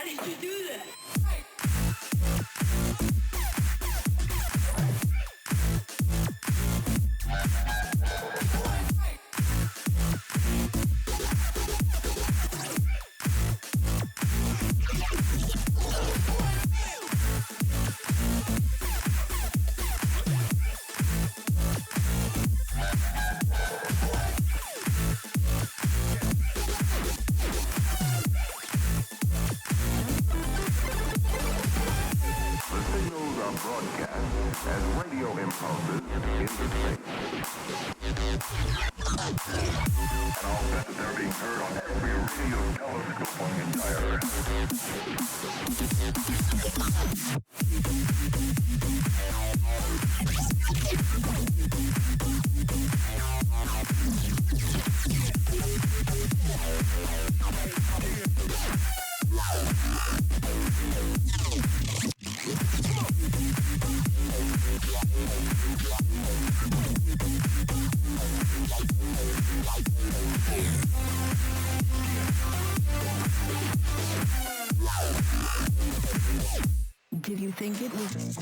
did you do that? Did you think it was?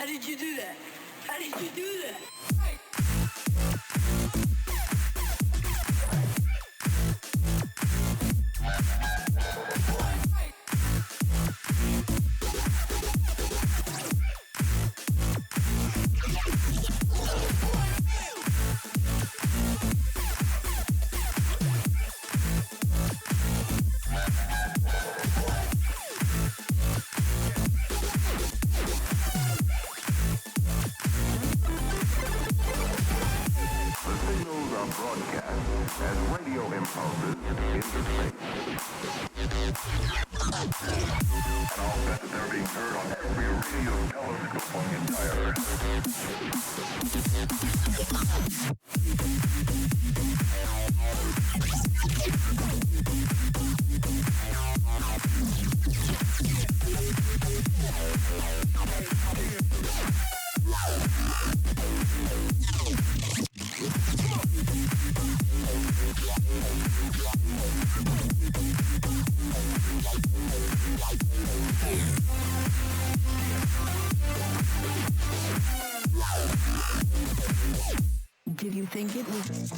How did you do that? How did you do that? Did you think it was?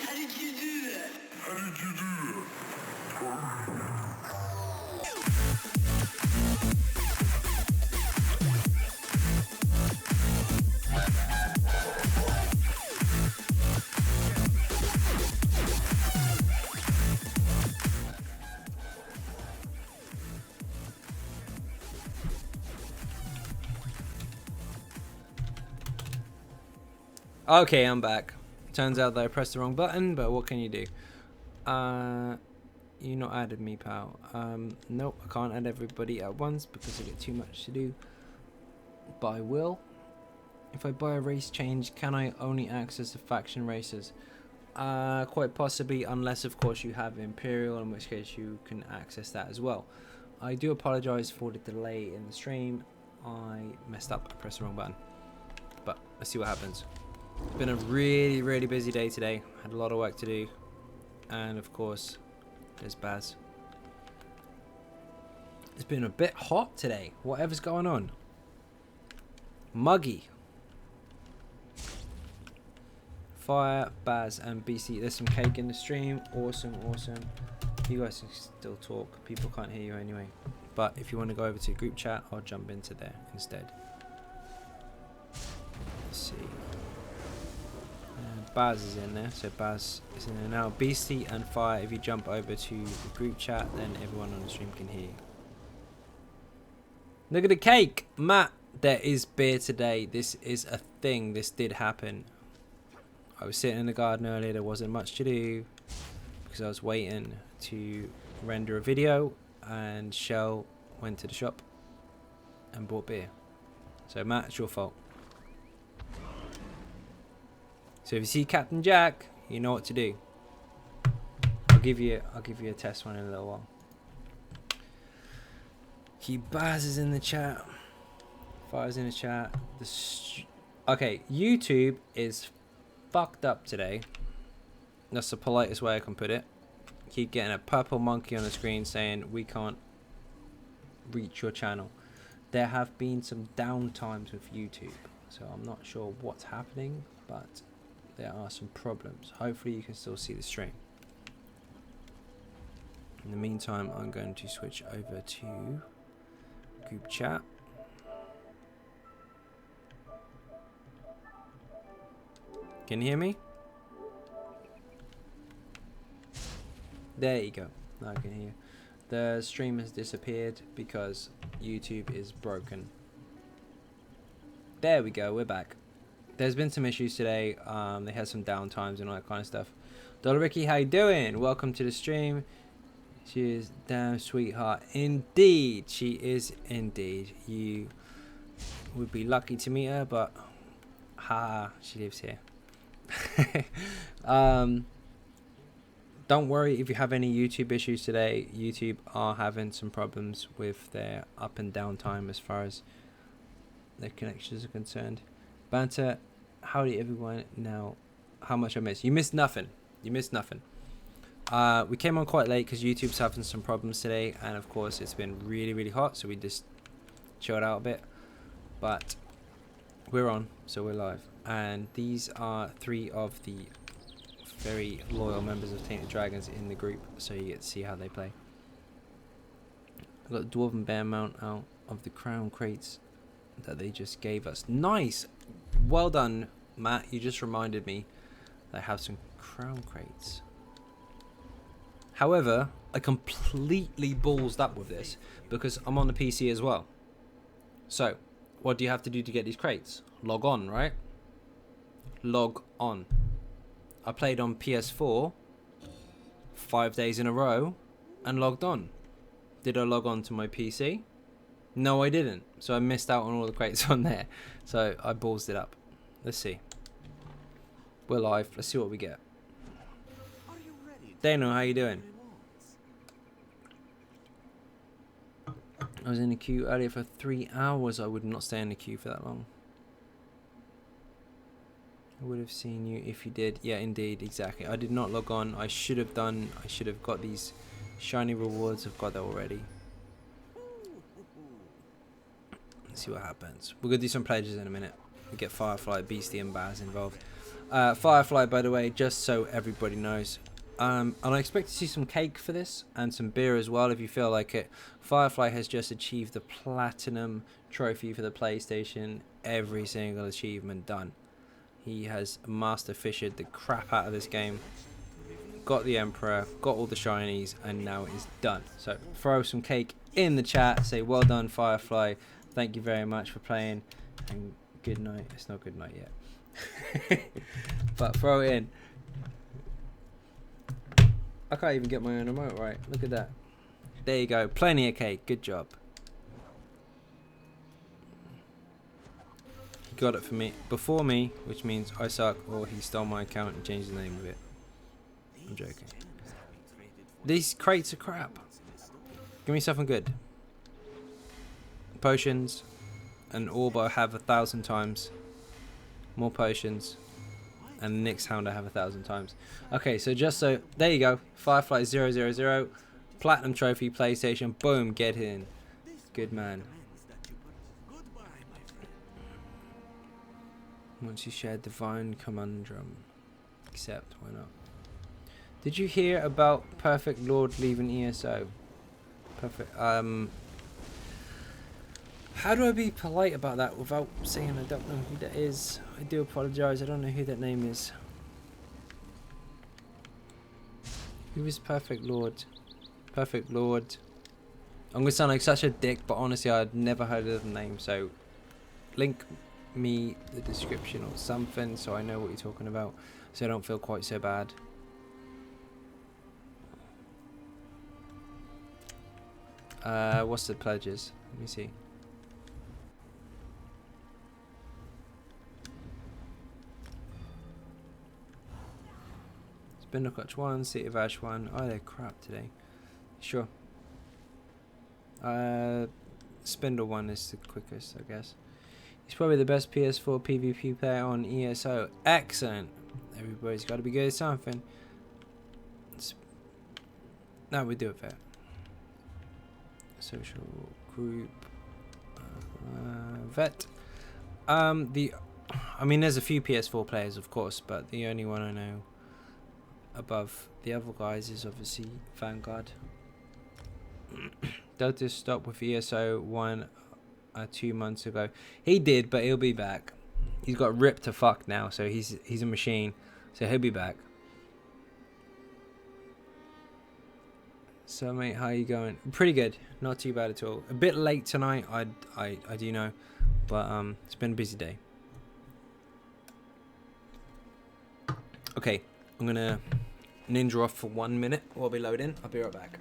How did you do that? How did you do that? Okay, I'm back. Turns out that I pressed the wrong button, but what can you do? You not added me, pal. Nope, I can't add everybody at once because I get too much to do. But I will. If I buy a race change, can I only access the faction races? Quite possibly, unless of course you have Imperial, in which case you can access that as well. I do apologize for the delay in the stream. I messed up, I pressed the wrong button. But let's see what happens. It's been a really busy day today. Had a lot of work to do. And of course, there's Baz. It's been a bit hot today. Whatever's going on. Muggy. Fire, Baz, and BC. There's some cake in the stream. Awesome. You guys can still talk. People can't hear you anyway. But if you want to go over to group chat, I'll jump into there instead. Let's see. Baz is in there, so Baz is in there now. Beastie and Fire, if you jump over to the group chat, then everyone on the stream can hear you. Look at the cake! Matt, there is beer today. This is a thing. This did happen. I was sitting in the garden earlier. There wasn't much to do because I was waiting to render a video, and Shell went to the shop and bought beer. So Matt, it's your fault. So if you see Captain Jack, you know what to do. I'll give you a test one in a little while. Baz is in the chat. Fire's in the chat. Okay, YouTube is fucked up today. That's the politest way I can put it. Keep getting a purple monkey on the screen saying we can't reach your channel. There have been some downtimes with YouTube, so I'm not sure what's happening, but there are some problems. Hopefully you can still see the stream. In the meantime, I'm going to switch over to group chat. Can you hear me? There you go. Now I can hear you. The stream has disappeared because YouTube is broken. There we go, we're back. There's been some issues today. They had some downtimes and all that kind of stuff. Dollar Ricky, how you doing? Welcome to the stream. She is damn sweetheart. Indeed, she is indeed. You would be lucky to meet her, but she lives here. Dollar Don't worry if you have any YouTube issues today. YouTube are having some problems with their up and down time as far as their connections are concerned. Banter, howdy everyone. Now, how much I missed? You missed nothing. You missed nothing. We came on quite late because YouTube's having some problems today, and of course it's been really, really hot, so we just chilled out a bit. But we're on, so we're live. And these are 3 of the very loyal members of Tainted Dragons in the group, so you get to see how they play. I've got the Dwarven Bear mount out of the crown crates that they just gave us. Nice! Well done, Matt. You just reminded me that I have some crown crates. However, I completely ballsed up with this because I'm on the PC as well. So, what do you have to do to get these crates? Log on, right? Log on. I played on PS4 5 days in a row and logged on. Did I log on to my PC? No, I didn't. So I missed out on all the crates on there. So I ballsed it up. Let's see. We're live. Let's see what we get. Dano, how you doing? I was in the queue earlier for 3 hours. I would not stay in the queue for that long. I would have seen you if you did. Yeah, indeed, exactly. I did not log on. I should have done. I should have got these shiny rewards. I've got that already. Let's see what happens. We're going to do some pledges in a minute. We get Firefly, Beastie and Baz involved. Firefly, by the way, just so everybody knows. And I expect to see some cake for this and some beer as well if you feel like it. Firefly has just achieved the platinum trophy for the PlayStation. Every single achievement done. He has master fished the crap out of this game. Got the Emperor, got all the shinies, and now it is done. So throw some cake in the chat. Say well done, Firefly. Thank you very much for playing. And good night. It's not good night yet. But throw it in. I can't even get my own remote right. Look at that. There you go. Plenty of cake. Good job. He got it for me before me, which means I suck, or he stole my account and changed the name of it. I'm joking. These crates are crap. Give me something good. Potions. An orb I have 1,000 times. More potions. And the next hound I have 1,000 times. Okay, so just so there you go. Firefly 000. Platinum trophy, PlayStation. Boom, get in. Good man. Once you share Divine Conundrum. Accept, why not? Did you hear about Perfect Lord leaving ESO? Perfect. How do I be polite about that without saying I don't know who that is? I do apologise, I don't know who that name is. Who is Perfect Lord? Perfect Lord. I'm gonna sound like such a dick, but honestly I'd never heard of the name, so link me the description or something so I know what you're talking about, so I don't feel quite so bad. What's the pledges? Let me see. Spindlecrotch 1, City of Ash 1. Oh, they're crap today. Sure. Spindle 1 is the quickest, I guess. He's probably the best PS4 PvP player on ESO. Excellent. Everybody's got to be good at something. Now we do it fair. Social group. Vet. I mean, there's a few PS4 players, of course, but the only one I know above the other guys is obviously Vanguard. Delta stopped with ESO 1 2 months ago. He did, but he'll be back. He's got ripped to fuck now, so he's a machine, so he'll be back. So mate, how you going? Pretty good, not too bad at all. A bit late tonight, I do know, but it's been a busy day. Okay, I'm gonna ninja off for 1 minute while we load in. I'll be right back.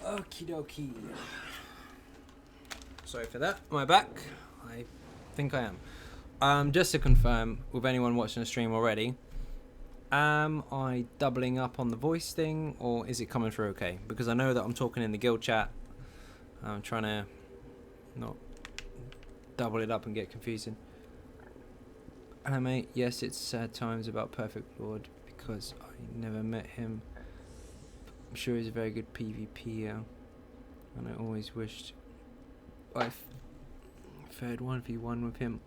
Okie dokie. Sorry for that. Am I back? I think I am. Just to confirm with anyone watching the stream already, am I doubling up on the voice thing, or is it coming through okay? Because I know that I'm talking in the guild chat. I'm trying to not double it up and get confusing. Mate, yes, it's sad times about Perfect Lord because I never met him. I'm sure he's a very good PvPer, and I always wished I fared 1v1 with him.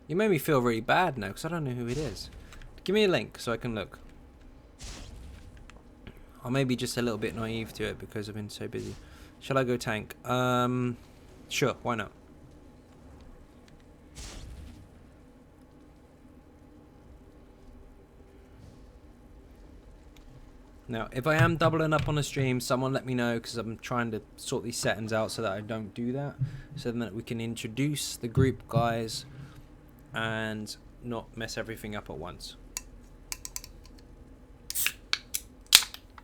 You made me feel really bad now because I don't know who it is. Give me a link so I can look. Or maybe just a little bit naive to it because I've been so busy. Shall I go tank? Sure, why not? Now, if I am doubling up on a stream, someone let me know because I'm trying to sort these settings out so that I don't do that. So that we can introduce the group guys and not mess everything up at once.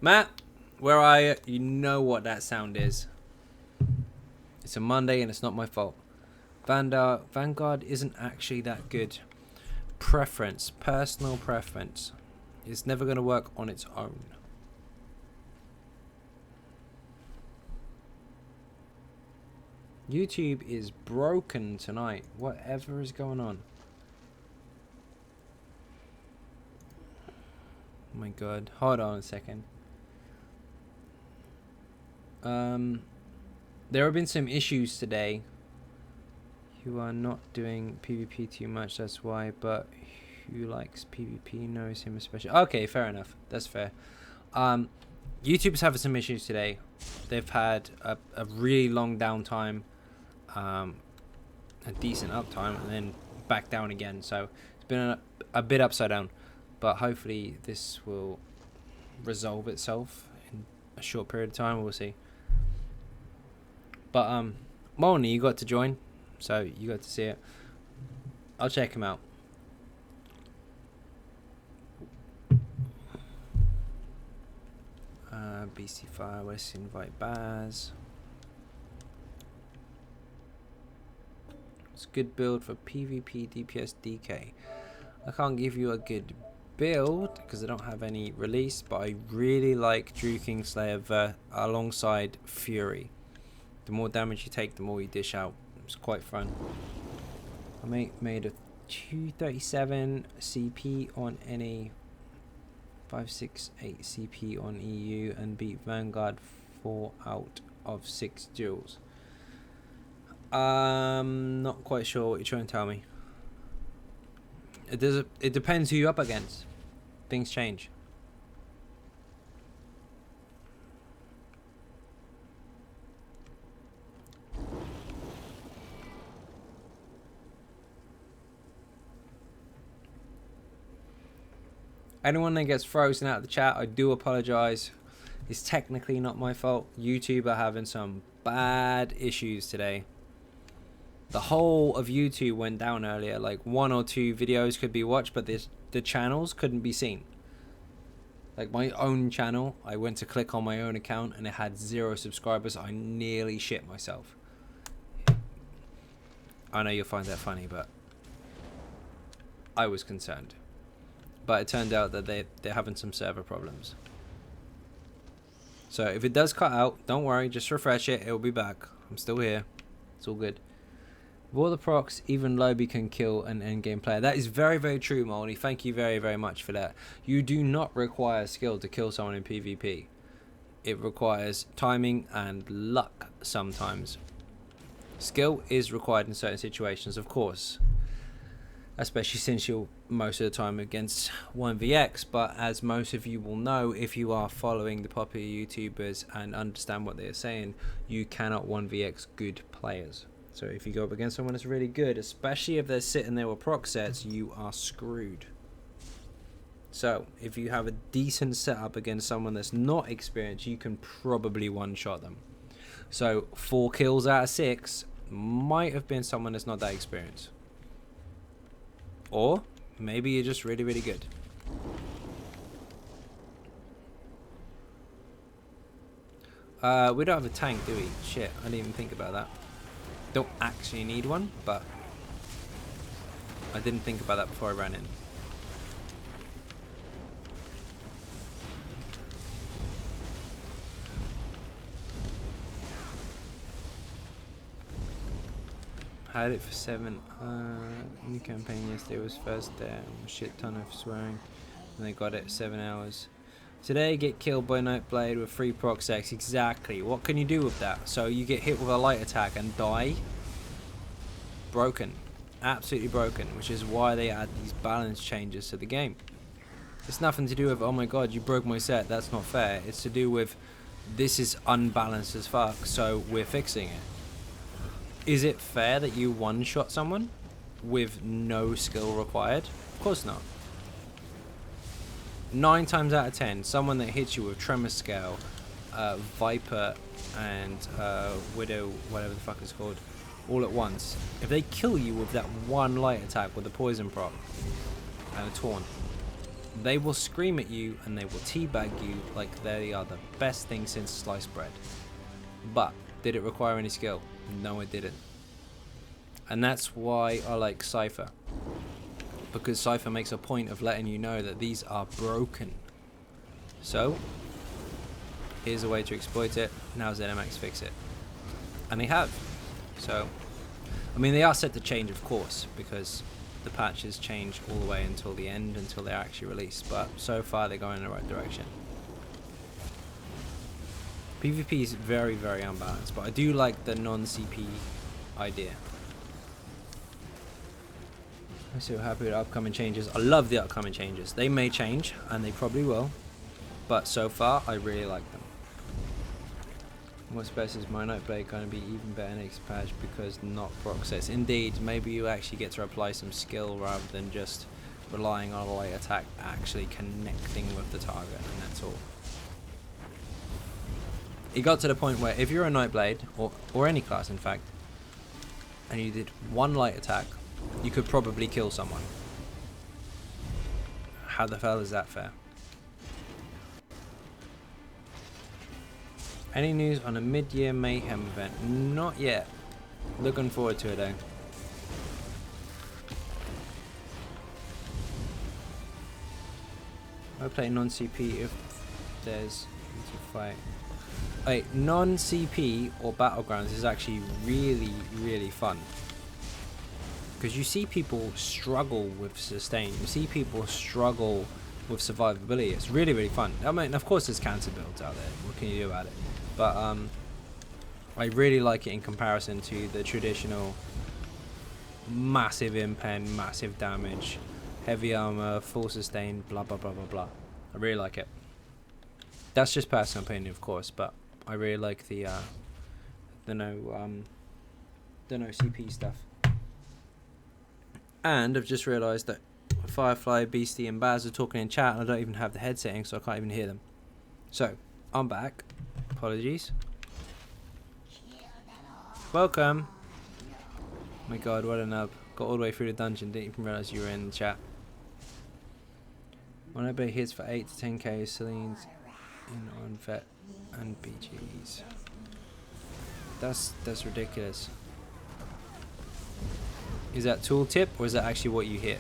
Matt, where are you? You know what that sound is. It's a Monday and it's not my fault. Vanguard isn't actually that good. Preference, personal preference. It's never going to work on its own. YouTube is broken tonight. Whatever is going on. Oh my god. Hold on a second. There have been some issues today. You are not doing PvP too much, that's why, but who likes PvP knows him especially. Okay, fair enough. That's fair. YouTube's having some issues today. They've had a really long downtime, a decent uptime, and then back down again. So it's been a bit upside down, but hopefully this will resolve itself in a short period of time. We'll see. But Molny, you got to join, so you got to see it. I'll check him out. BC Fire, let's invite Baz. It's a good build for PvP, DPS, DK. I can't give you a good build because I don't have any released, but I really like Drew Kingslayer alongside Fury. The more damage you take, the more you dish out. It's quite fun. I made a 237 CP on NA, 568 CP on EU, and beat Vanguard 4 out of 6 duels. Not quite sure what you're trying to tell me. It depends who you're up against. Things change. Anyone that gets frozen out of the chat, I do apologize. It's technically not my fault. YouTube are having some bad issues today. The whole of YouTube went down earlier. Like 1 or 2 videos could be watched, but the channels couldn't be seen. Like my own channel, I went to click on my own account and it had 0 subscribers. I nearly shit myself. I know you'll find that funny, but I was concerned. But it turned out that they're having some server problems. So if it does cut out, don't worry, just refresh it, it'll be back. I'm still here. It's all good. With all the procs, even Lobby can kill an endgame player. That is very, very true, Molly. Thank you very, very much for that. You do not require skill to kill someone in PvP. It requires timing and luck sometimes. Skill is required in certain situations, of course. Especially since you're most of the time against 1vx, but as most of you will know, if you are following the popular YouTubers and understand what they're saying, you cannot 1vx good players. So if you go up against someone that's really good, especially if they're sitting there with proc sets, you are screwed. So if you have a decent setup against someone that's not experienced, you can probably one-shot them. So 4 kills out of 6 might have been someone that's not that experienced. Or maybe you're just really, really good. We don't have a tank, do we? Shit, I didn't even think about that. Don't actually need one, but I didn't think about that before I ran in. Had it for 7. New campaign yesterday was first there. A shit ton of swearing. And they got it 7 hours. Today, get killed by Nightblade with 3 proc sex. Exactly. What can you do with that? So you get hit with a light attack and die? Broken. Absolutely broken. Which is why they add these balance changes to the game. It's nothing to do with, oh my god, you broke my set, that's not fair. It's to do with, this is unbalanced as fuck, so we're fixing it. Is it fair that you one-shot someone with no skill required? Of course not. 9 times out of 10, someone that hits you with Tremor Scale, Viper, and Widow, whatever the fuck it's called, all at once, if they kill you with that one light attack with a poison proc and a taunt, they will scream at you and they will teabag you like they are the best thing since sliced bread. But did it require any skill? No, it didn't. And that's why I like Cypher. Because Cypher makes a point of letting you know that these are broken. So, here's a way to exploit it. Now ZeniMax fix it. And they have. So, I mean, they are set to change, of course, because the patches change all the way until the end, until they're actually released. But so far, they're going in the right direction. PvP is very, very unbalanced, but I do like the non-CP idea. I'm so happy with upcoming changes. I love the upcoming changes. They may change, and they probably will, but so far, I really like them. What's best is my Nightblade going to be even better next patch because not proc sets. Indeed, maybe you actually get to apply some skill rather than just relying on a light attack actually connecting with the target, and that's all. It got to the point where if you're a Nightblade, or any class in fact, and you did one light attack, you could probably kill someone. How the hell is that fair? Any news on a mid-year Mayhem event? Not yet. Looking forward to it though. I play non-CP if there's to fight. Wait, non-CP or Battlegrounds is actually really, really fun. Because you see people struggle with sustain. You see people struggle with survivability. It's really, really fun. I mean, of course there's counter builds out there. What can you do about it? But I really like it in comparison to the traditional massive impen, massive damage, heavy armor, full sustain, blah, blah, blah, blah, blah. I really like it. That's just personal opinion, of course, but I really like the no CP stuff. And I've just realised that Firefly, Beastie and Baz are talking in chat and I don't even have the head setting, so I can't even hear them. So, I'm back. Apologies. Welcome. Oh my god, what a nub. Got all the way through the dungeon, didn't even realise you were in the chat. When I bet hits for 8 to 10k, Celine's in on vet and BGs. That's ridiculous. Is that tooltip or is that actually what you hit?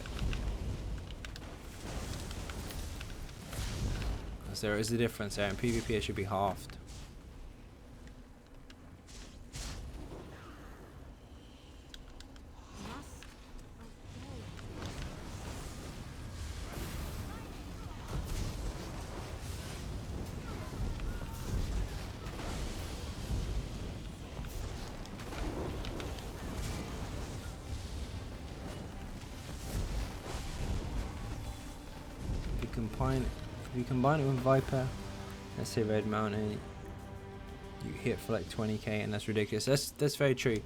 Because there is a difference there. In PvP it should be halved. If you combine it with Viper, let's say Red Mountain, you hit for like 20k, and that's ridiculous. That's very true.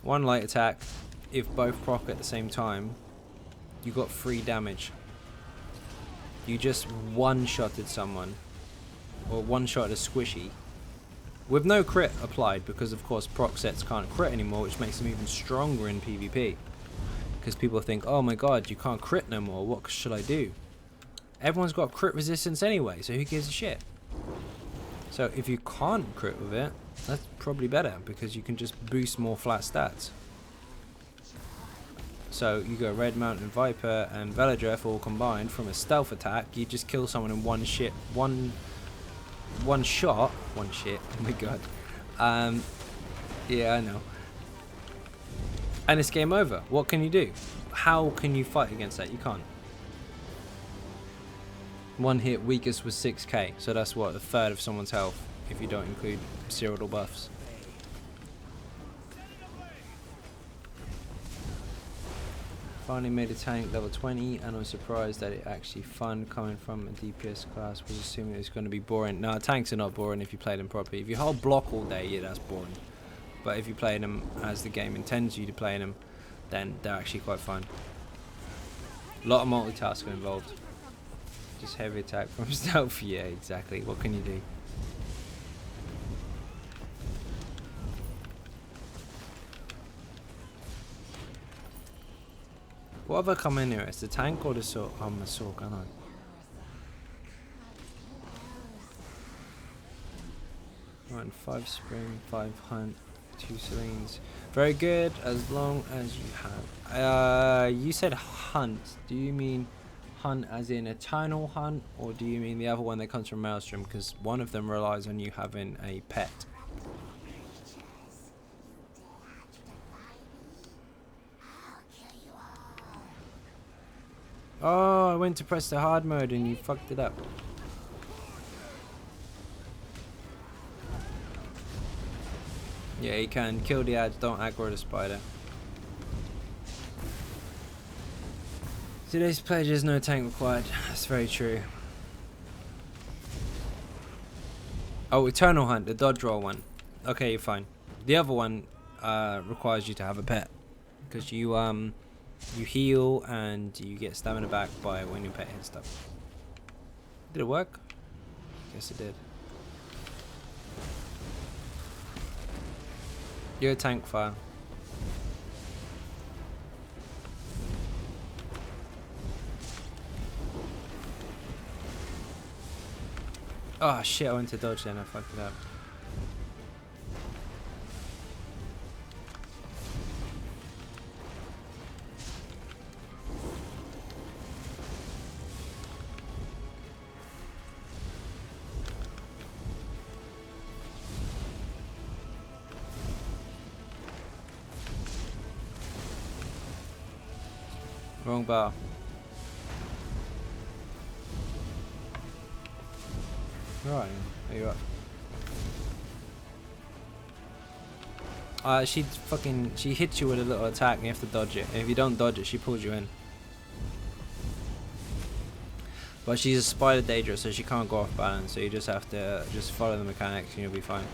One light attack, if both proc at the same time, you got 3 damage. You just one-shotted someone, or one-shot a squishy, with no crit applied, because of course proc sets can't crit anymore, which makes them even stronger in PvP. Because people think, oh my god, you can't crit no more, what should I do? Everyone's got crit resistance anyway, so who gives a shit? So if you can't crit with it, that's probably better because you can just boost more flat stats. So you go Red Mountain Viper and Veladreth all combined from a stealth attack. You just kill someone in one shot. Oh my god. Yeah, I know. And it's game over. What can you do? How can you fight against that? You can't. One hit, weakest was 6k. So that's what, a third of someone's health if you don't include serial buffs. Finally made a tank level 20 and I was surprised that it actually fun coming from a DPS class. Was assuming it was going to be boring. No, tanks are not boring if you play them properly. If you hold block all day, yeah, that's boring. But if you play them as the game intends you to play them, then they're actually quite fun. A lot of multitasking involved. Just heavy attack from stealth. Yeah, exactly. What can you do? What have I come in here? It's the tank or the sword? Oh, my sword, can I? Right, 5 spring, 5 hunt, 2 Selines. Very good, as long as you have. You said hunt. Do you mean hunt as in eternal hunt, or do you mean the other one that comes from Maelstrom? Because one of them relies on you having a pet. Oh, I went to press the hard mode and you fucked it up. Yeah, you can kill the ads, don't aggro the spider. Today's pledge is no tank required. That's very true. Oh, Eternal Hunt, the dodge roll one. Okay, you're fine. The other one requires you to have a pet, because you heal and you get stamina back by when your pet hits stuff. Did it work? Guess it did. You're a tank fire. Oh shit, I went to dodge then, I fucked it up. Wrong bar. Right, there you are. She hits you with a little attack and you have to dodge it. And if you don't dodge it, she pulls you in. But she's a spider Daedra, so she can't go off balance, so you just have to just follow the mechanics and you'll be fine.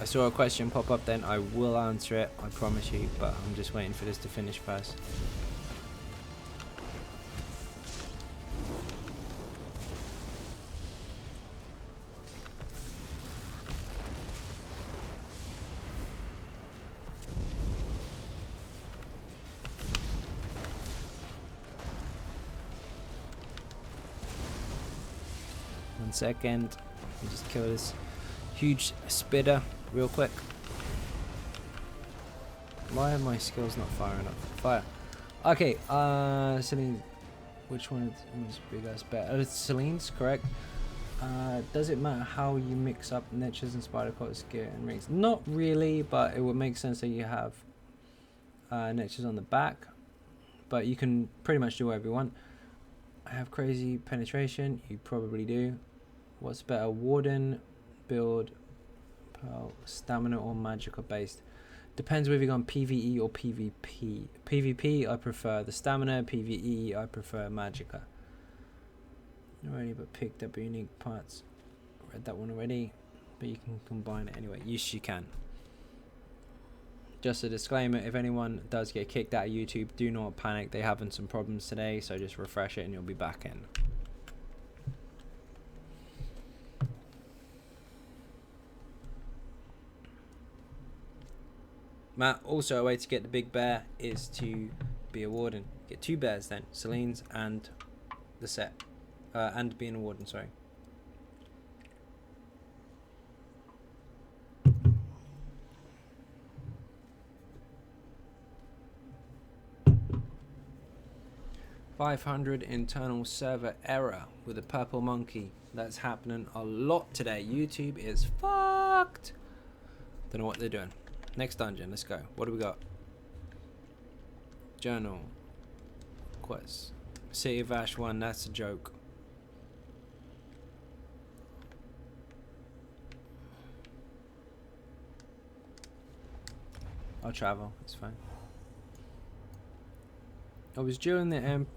I saw a question pop up then, I will answer it, I promise you, but I'm just waiting for this to finish first. One second, let me just kill this huge spitter real quick. Why are my skills not firing up? Fire. Okay, Selene, which one is big as better? It's Selene's, correct. Does it matter how you mix up niches and spider coats, gear and rings? Not really, but it would make sense that you have niches on the back, but you can pretty much do whatever you want. I have crazy penetration, you probably do. What's better, Warden, build, Pearl, stamina or magical based? Depends whether you're going PvE or PvP. PvP, I prefer the stamina. PvE, I prefer Magicka. Already, but picked up unique parts. Read that one already, but you can combine it anyway. Yes, you can. Just a disclaimer, if anyone does get kicked out of YouTube, do not panic. They're having some problems today, so just refresh it and you'll be back in. Matt, also a way to get the big bear is to be a warden. Get 2 bears then, Selene's and the set. And being a warden, sorry. $500 internal server error with a purple monkey. That's happening a lot today. YouTube is fucked. Don't know what they're doing. Next dungeon, let's go. What do we got? Journal. Quest. City of Ash 1, that's a joke. I'll travel, it's fine. I was during the Emp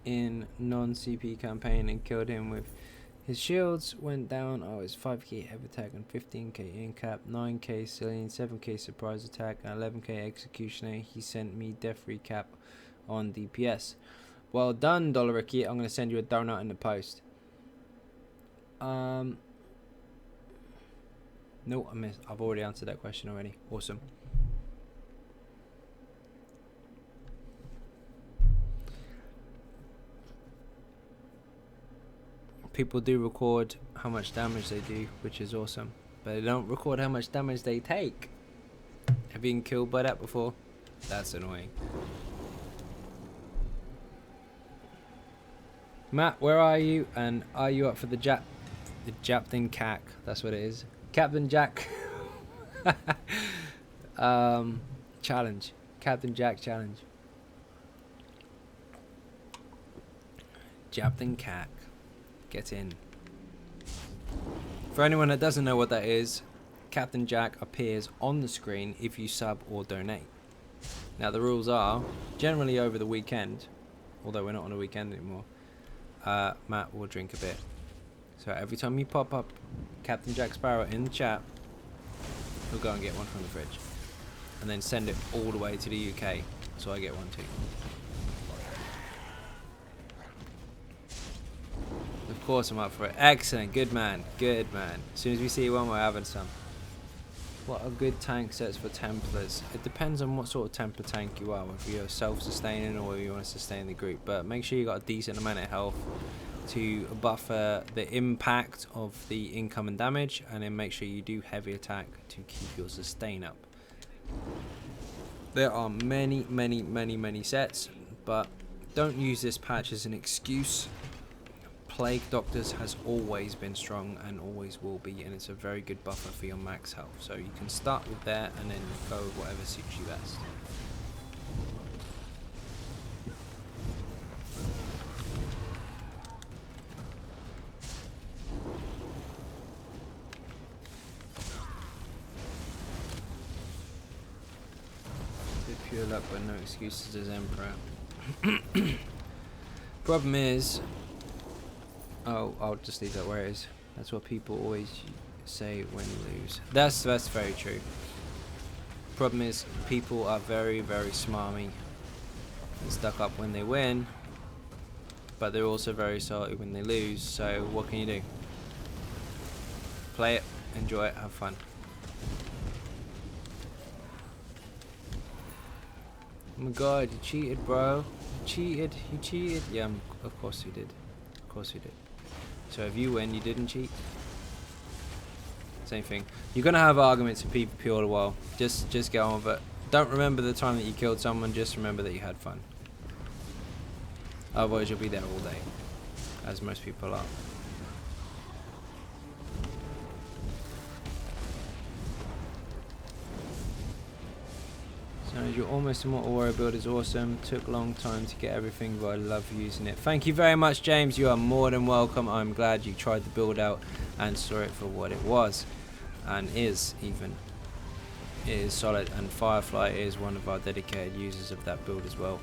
in non-CP campaign and killed him with his shields. Went down. I was 5k heavy attack and 15k in cap, 9k Cillian, 7k surprise attack, and 11k executioner. He sent me death recap on DPS. Well done, Dollariki. I'm gonna send you a donut in the post. No, I missed. I've already answered that question already. Awesome. People do record how much damage they do, which is awesome, but they don't record how much damage they take. Have you been killed by that before? That's annoying. Matt, where are you? And are you up for the Japton CAC? That's what it is. Captain Jack challenge. Captain Jack challenge. Japton CAC. Get in. For anyone that doesn't know what that is, Captain Jack appears on the screen if you sub or donate. Now the rules are generally over the weekend, although we're not on a weekend anymore. Matt will drink a bit. So every time you pop up Captain Jack Sparrow in the chat, he'll go and get one from the fridge, and then send it all the way to the UK, so I get one too. Of course I'm up for it. Excellent. Good man. Good man. As soon as we see one, we're having some. What are good tank sets for Templars? It depends on what sort of Templar tank you are, whether you're self-sustaining or whether you want to sustain the group. But make sure you got a decent amount of health to buffer the impact of the incoming damage, and then make sure you do heavy attack to keep your sustain up. There are many sets, but don't use this patch as an excuse. Plague Doctors has always been strong and always will be, and it's a very good buffer for your max health. So you can start with there and then go with whatever suits you best. Did pure luck but no excuses as Emperor. Problem is, oh, I'll just leave that where it is. That's what people always say when you lose. That's very true. Problem is, people are very smarmy and stuck up when they win, but they're also very salty when they lose. So what can you do? Play it, enjoy it, have fun. Oh my god, you cheated, bro. You cheated. Yeah, of course you did. Of course you did. So if you win, you didn't cheat. Same thing. You're gonna have arguments with PvP all the while. Just get on with it. Don't remember the time that you killed someone. Just remember that you had fun. Otherwise, you'll be there all day, as most people are. So your almost immortal warrior build is awesome. Took a long time to get everything, but I love using it. Thank you very much, James. You are more than welcome. I'm glad you tried the build out and saw it for what it was, and is even. It is solid, and Firefly is one of our dedicated users of that build as well.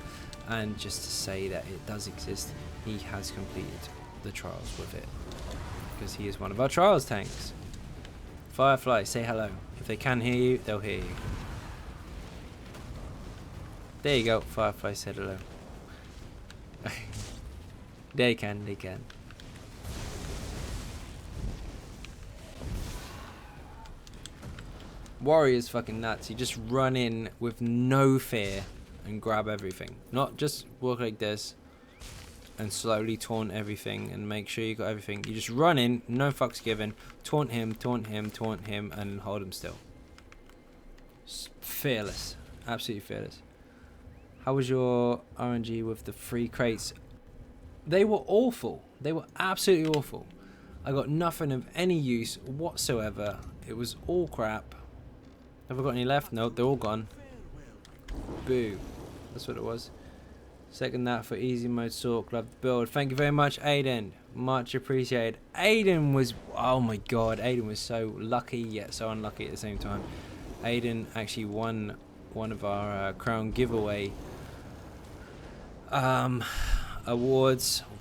And just to say that it does exist, he has completed the trials with it, because he is one of our trials tanks. Firefly, say hello. If they can hear you, they'll hear you. There you go, Firefly said hello. They can. Warrior's fucking nuts. You just run in with no fear and grab everything. Not just walk like this and slowly taunt everything and make sure you got everything. You just run in, no fucks given, taunt him, and hold him still. Fearless. Absolutely fearless. How was your RNG with the free crates? They were awful. They were absolutely awful. I got nothing of any use whatsoever. It was all crap. Have I got any left? No, they're all gone. Boo. That's what it was. Second that for easy mode Sork. Love the build. Thank you very much, Aiden. Much appreciated. Aiden was... Oh my god. Aiden was so lucky yet so unlucky at the same time. Aiden actually won one of our crown giveaway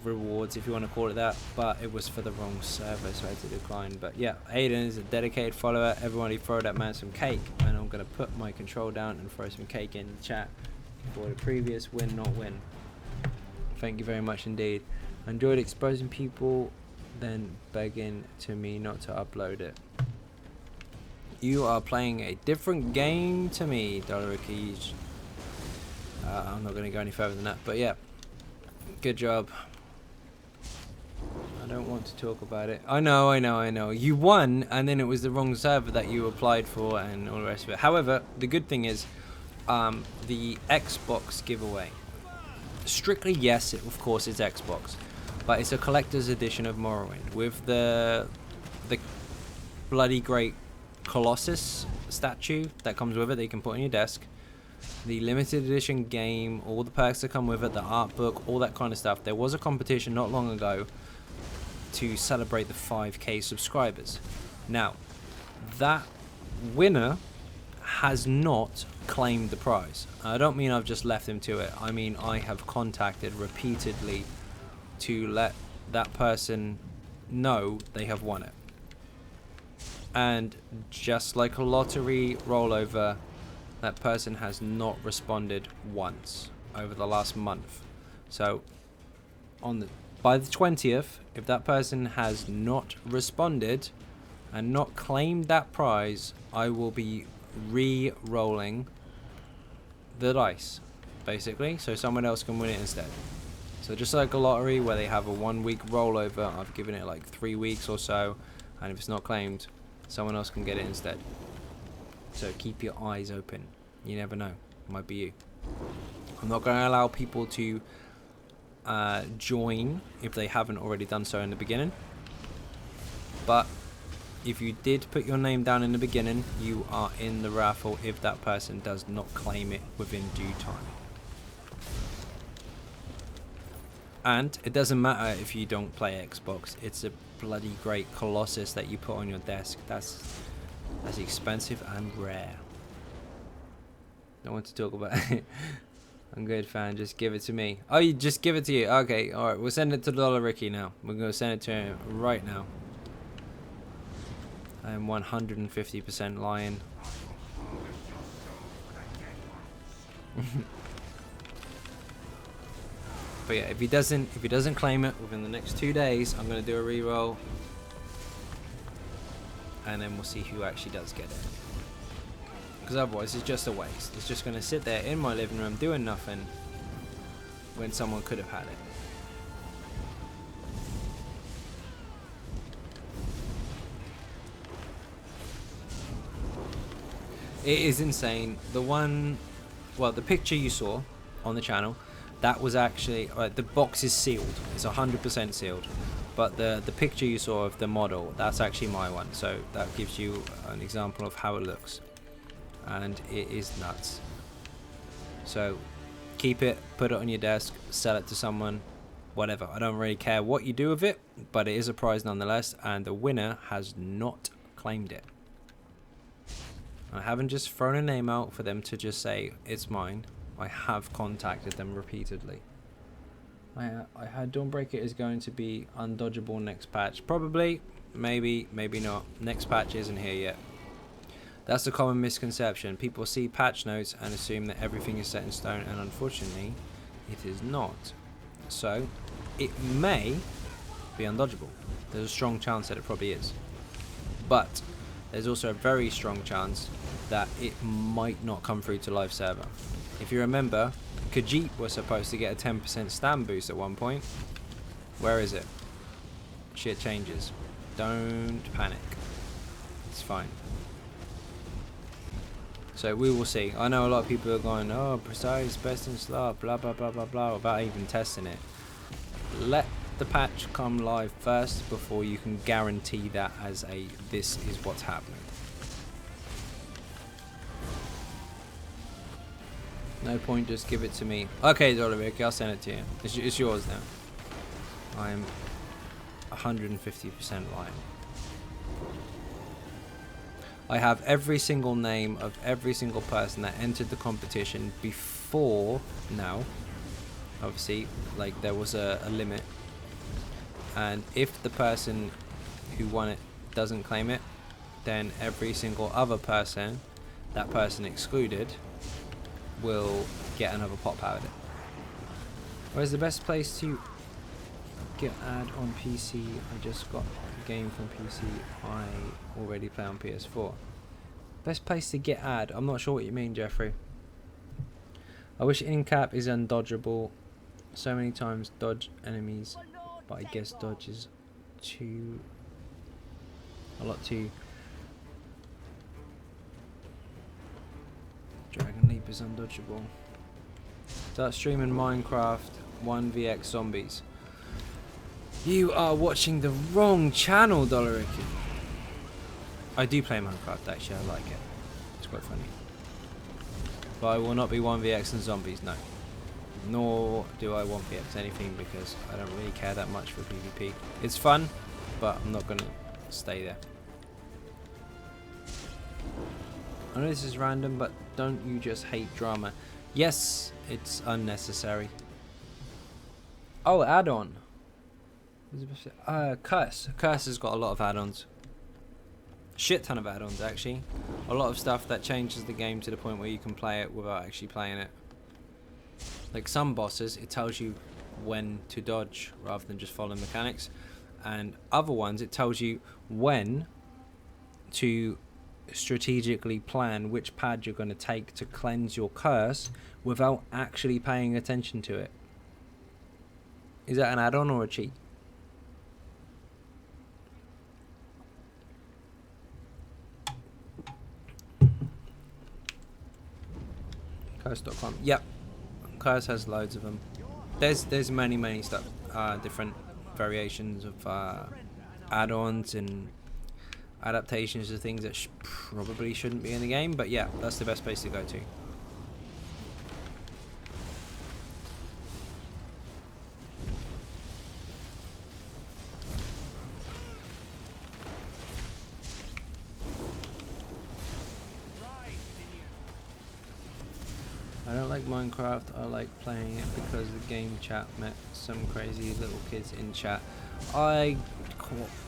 rewards if you want to call it that, but it was for the wrong server, so I had to decline. But yeah, Aiden is a dedicated follower. Everybody throw that man some cake, and I'm gonna put my control down and throw some cake in the chat for the previous win not win. Thank you very much indeed. I enjoyed exposing people then begging to me not to upload it. You are playing a different game to me, Dollariki. I'm not going to go any further than that, but yeah, good job. I don't want to talk about it. I know. You won, and then it was the wrong server that you applied for and all the rest of it. However, the good thing is the Xbox giveaway. Strictly, yes, of course, it's Xbox, but it's a collector's edition of Morrowind with the bloody great Colossus statue that comes with it that you can put on your desk, the limited edition game, all the perks that come with it, the art book, all that kind of stuff. There was a competition not long ago to celebrate the 5k subscribers. Now, that winner has not claimed the prize. I don't mean I've just left him to it. I mean I have contacted repeatedly to let that person know they have won it. And just like a lottery rollover, that person has not responded once over the last month. So by the 20th, if that person has not responded and not claimed that prize, I will be re-rolling the dice, basically, so someone else can win it instead. So just like a lottery where they have a 1 week rollover, I've given it like 3 weeks or so, and if it's not claimed, someone else can get it instead. So keep your eyes open. You never know. It might be you. I'm not going to allow people to join if they haven't already done so in the beginning. But if you did put your name down in the beginning, you are in the raffle if that person does not claim it within due time. And it doesn't matter if you don't play Xbox. It's a bloody great Colossus that you put on your desk. That's expensive and rare. Don't want to talk about it. I'm good, fan. Just give it to me. Oh, you just give it to you. Okay, alright. We'll send it to Dollar Ricky now. We're going to send it to him right now. I am 150% lying. But yeah, if he doesn't claim it within the next 2 days, I'm going to do a reroll, and then we'll see who actually does get it. Because otherwise, it's just a waste. It's just going to sit there in my living room doing nothing when someone could have had it. It is insane. The picture you saw on the channel, that was actually the box is sealed. It's 100% sealed, but the picture you saw of the model, that's actually my one. So that gives you an example of how it looks, and it is nuts. So keep it, put it on your desk, sell it to someone, whatever. I don't really care what you do with it, but it is a prize nonetheless, and the winner has not claimed it. I haven't just thrown a name out for them to just say it's mine. I have contacted them repeatedly. I had Dawnbreaker is going to be undodgeable next patch. Probably, maybe not. Next patch isn't here yet. That's a common misconception. People see patch notes and assume that everything is set in stone, and unfortunately, it is not. So, it may be undodgeable. There's a strong chance that it probably is. But there's also a very strong chance that it might not come through to live server. If you remember, Khajiit was supposed to get a 10% stand boost at one point. Where is it? Shit changes. Don't panic. It's fine. So we will see. I know a lot of people are going, oh, precise, best in slot, blah, blah, blah, blah, blah, without even testing it. Let the patch come live first before you can guarantee that as a, this is what's happening. No point, just give it to me. Okay, Dolovic, I'll send it to you. It's yours now. I'm 150% lying. I have every single name of every single person that entered the competition before now. Obviously, like, there was a limit. And if the person who won it doesn't claim it, then every single other person, that person excluded, will get another pop out of it. Where's the best place to get ad on PC? I just got a game from PC. I already play on PS4. Best place to get ad? I'm not sure what you mean, Jeffrey. I wish in-cap is undodgeable. So many times dodge enemies, but I guess dodge is a lot too. Dragon Leap is undodgeable. Start streaming Minecraft 1vx zombies. You are watching the wrong channel, Dollaricky. I do play Minecraft actually, I like it. It's quite funny. But I will not be 1vx and zombies, no. Nor do I want VX anything because I don't really care that much for PvP. It's fun, but I'm not gonna stay there. I know this is random, but don't you just hate drama? Yes, it's unnecessary. Oh, add-on. Curse. Curse has got a lot of add-ons. Shit ton of add-ons, actually. A lot of stuff that changes the game to the point where you can play it without actually playing it. Like some bosses, it tells you when to dodge rather than just follow mechanics. And other ones, it tells you when to strategically plan which pad you're going to take to cleanse your curse without actually paying attention to it. Is that an add-on or a cheat? Curse.com. Yep. Curse has loads of them. There's many stuff, different variations of add-ons and adaptations of things that probably shouldn't be in the game, but yeah, that's the best place to go to. I don't like Minecraft, I like playing it because the game chat met some crazy little kids in chat. I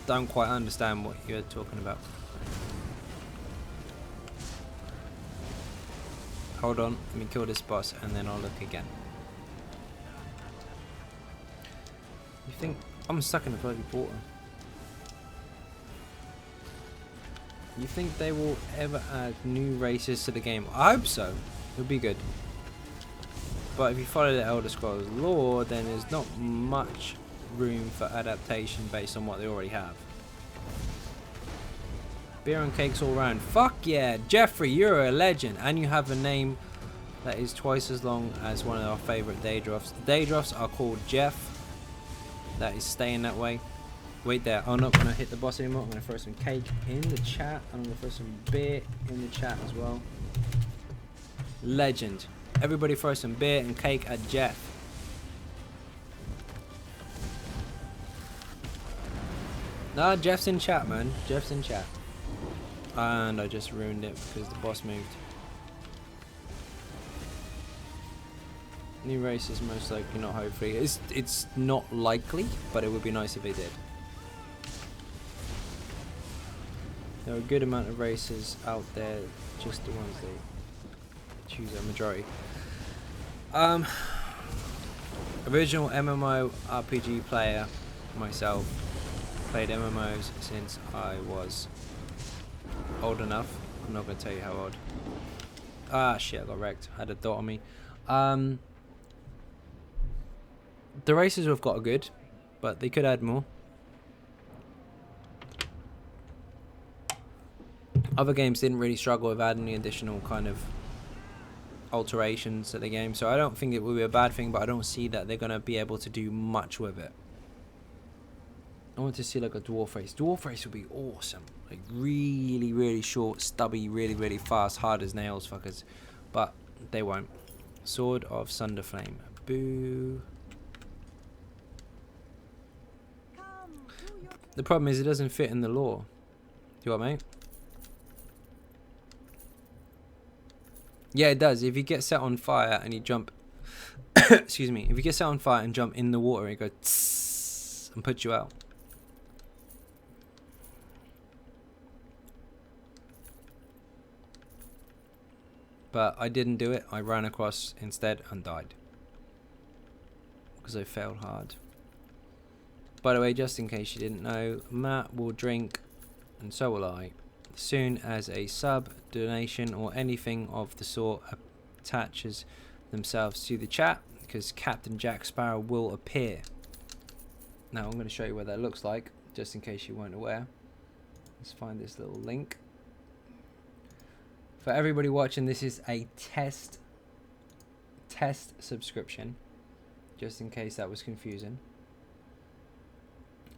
don't quite understand what you're talking about. Hold on, let me kill this boss and then I'll look again. You think I'm stuck in a bloody portal? You think they will ever add new races to the game? I hope so. It would be good. But if you follow the Elder Scrolls lore, then there's not much room for adaptation based on what they already have. Beer and cakes all round. Fuck yeah, Jeffrey, you're a legend, and you have a name that is twice as long as one of our favourite Daedroths. The Daedroths are called Jeff. That is staying that way. Wait there, I'm not going to hit the boss anymore. I'm going to throw some cake in the chat, and I'm going to throw some beer in the chat as well. Legend. Everybody throw some beer and cake at Jeff. Nah, Jeff's in chat, man. Jeff's in chat. And I just ruined it because the boss moved. New races most likely, not hopefully. It's not likely, but it would be nice if they did. There are a good amount of races out there, just the ones they choose a majority. Original MMO RPG player myself. Played MMOs since I was old enough. I'm not going to tell you how old. Ah shit, I got wrecked. I had a dot on me. The races we've got are good, but they could add more. Other games didn't really struggle with adding the additional kind of alterations to the game, so I don't think it will be a bad thing, but I don't see that they're going to be able to do much with it. I want to see like a dwarf race. Dwarf race would be awesome. Like really, really short, stubby, really, really fast, hard as nails fuckers. But they won't. Sword of Sunderflame. Boo. The problem is it doesn't fit in the lore. Do you want, mate? Yeah, it does. If you get set on fire and you jump... excuse me. If you get set on fire and jump in the water, it goes... tss, and puts you out. But I didn't do it. I ran across instead and died. Because I failed hard. By the way, just in case you didn't know, Matt will drink, and so will I, as soon as a sub, donation, or anything of the sort attaches themselves to the chat, because Captain Jack Sparrow will appear. Now I'm going to show you what that looks like, just in case you weren't aware. Let's find this little link. For everybody watching, this is a test subscription, just in case that was confusing.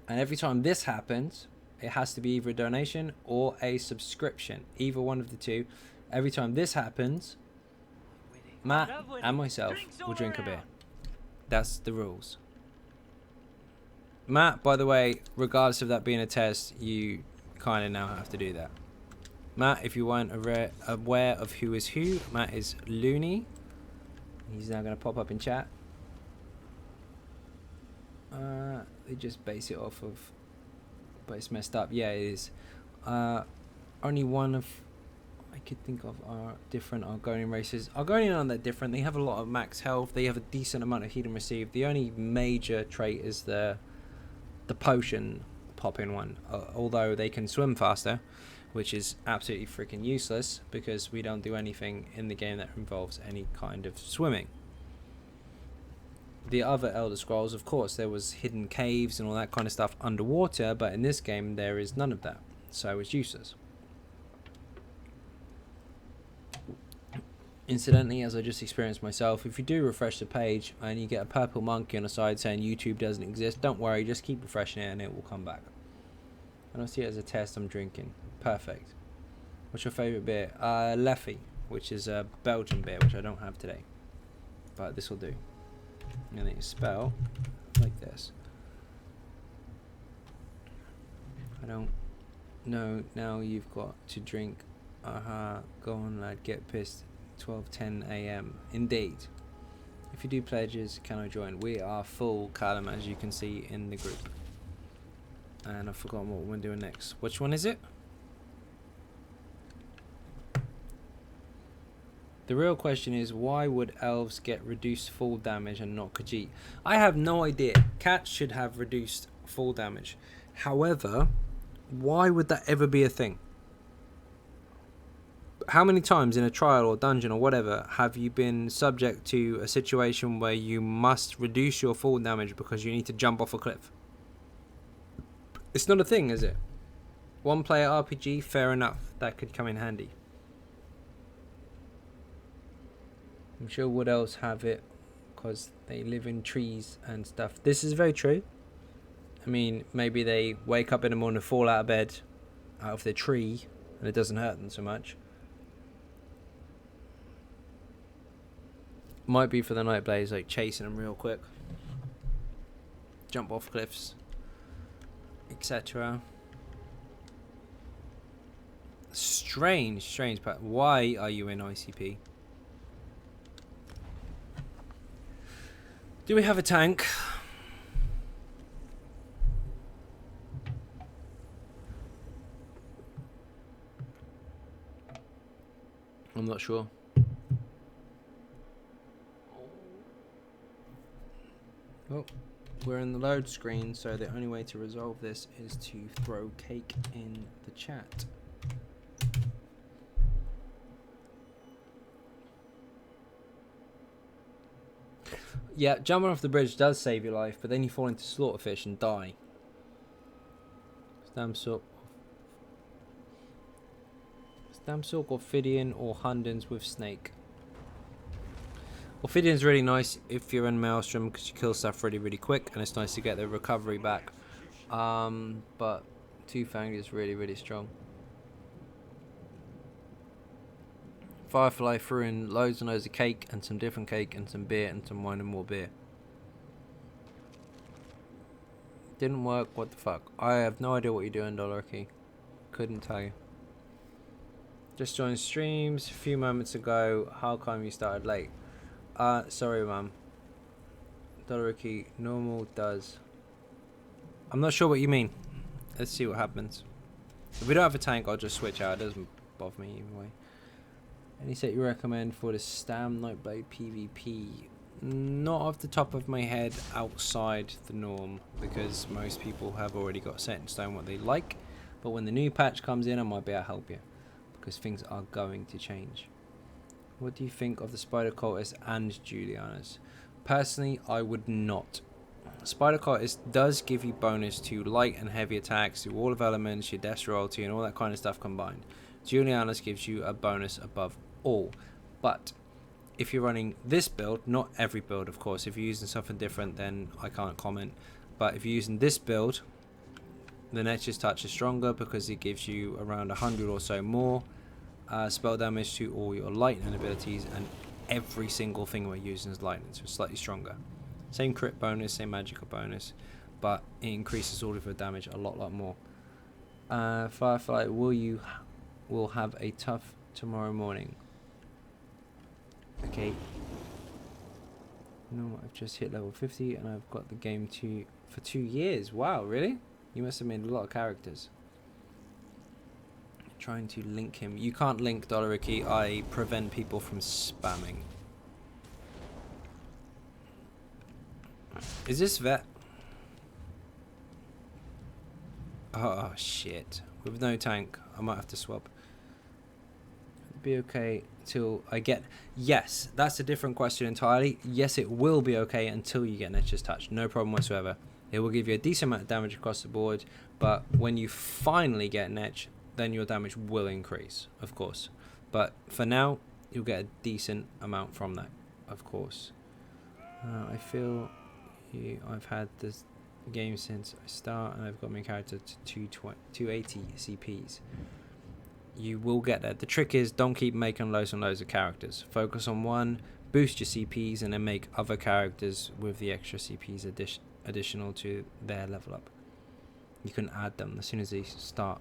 And every time this happens, it has to be either a donation or a subscription, either one of the two. Every time this happens, Matt and myself will drink a beer. That's the rules. Matt, by the way, regardless of that being a test, you kind of now have to do that. Matt, if you weren't aware of who is who, Matt is Looney. He's now going to pop up in chat. They just base it off of, but it's messed up. Yeah, it is. Only one of I could think of are different Argonian races. Argonian aren't that different. They have a lot of max health. They have a decent amount of healing received. The only major trait is the potion popping one. Although they can swim faster, which is absolutely freaking useless because we don't do anything in the game that involves any kind of swimming. The other Elder Scrolls, of course, there was hidden caves and all that kind of stuff underwater, but in this game there is none of that, so it's useless. Incidentally, as I just experienced myself, if you do refresh the page and you get a purple monkey on the side saying YouTube doesn't exist, don't worry, just keep refreshing it and it will come back. I don't see it as a test. I'm drinking. Perfect. What's your favourite beer? Leffy, which is a Belgian beer, which I don't have today, but this will do. And then you spell like this. I don't know. Now you've got to drink. Aha, go on lad, get pissed. 12:10 AM. Indeed. If you do pledges, can I join? We are full, Callum, as you can see in the group. And I've forgotten what we're doing next. Which one is it? The real question is, why would elves get reduced full damage and not Khajiit? I have no idea. Cats should have reduced full damage. However, why would that ever be a thing? How many times in a trial or dungeon or whatever have you been subject to a situation where you must reduce your full damage because you need to jump off a cliff? It's not a thing, is it? One player RPG, fair enough. That could come in handy. I'm sure Wood Elves have it because they live in trees and stuff. This is very true. I mean, maybe they wake up in the morning, fall out of bed, out of their tree, and it doesn't hurt them so much. Might be for the Nightblades, like chasing them real quick. Jump off cliffs, etc. Strange, but why are you in ICP? Do we have a tank? I'm not sure. Oh, we're in the load screen, so the only way to resolve this is to throw cake in the chat. Yeah, jumping off the bridge does save your life, but then you fall into slaughterfish and die. Stamsork, Ophidian, or Hundens with Snake. Ophidian's really nice if you're in Maelstrom because you kill stuff really quick, and it's nice to get the recovery back. But Two-Fanged is really strong. Firefly threw in loads and loads of cake, and some different cake, and some beer, and some wine and more beer. Didn't work, what the fuck? I have no idea what you're doing, Dollar Key. Couldn't tell you. Just joined streams a few moments ago. How come you started late? Sorry, ma'am. Dollar Key, normal does. I'm not sure what you mean. Let's see what happens. If we don't have a tank, I'll just switch out. It doesn't bother me either way. Any set you recommend for the Stam Nightblade PvP? Not off the top of my head outside the norm, because most people have already got set in stone what they like. But when the new patch comes in, I might be able to help you, because things are going to change. What do you think of the Spider Cultist and Juliana's? Personally, I would not. Spider Cultist does give you bonus to light and heavy attacks, to all of elements, your death royalty, and all that kind of stuff combined. Juliana's gives you a bonus above all. But if you're running this build, not every build of course, if you're using something different then I can't comment, but if you're using this build, the Nature's Touch is stronger because it gives you around 100 or so more spell damage to all your lightning abilities, and every single thing we're using is lightning, so it's slightly stronger. Same crit bonus, same magical bonus, but it increases all of your damage a lot more. Firefly, will have a tough tomorrow morning. Okay. No, I've just hit level 50 and I've got the game for 2 years. Wow, really? You must have made a lot of characters. Trying to link him. You can't link Dollariki. I prevent people from spamming. Is this vet? Oh shit. With no tank, I might have to swap. Be okay till I get... Yes, that's a different question entirely. Yes, it will be okay until you get Nature's Touch. No problem whatsoever. It will give you a decent amount of damage across the board, but when you finally get Netch, then your damage will increase, of course. But for now, you'll get a decent amount from that, of course. I feel I've had this game since I start, and I've got my character to 280 CPs. You will get there. The trick is don't keep making loads and loads of characters. Focus on one, boost your CPs, and then make other characters with the extra CPs additional to their level up. You can add them as soon as they start.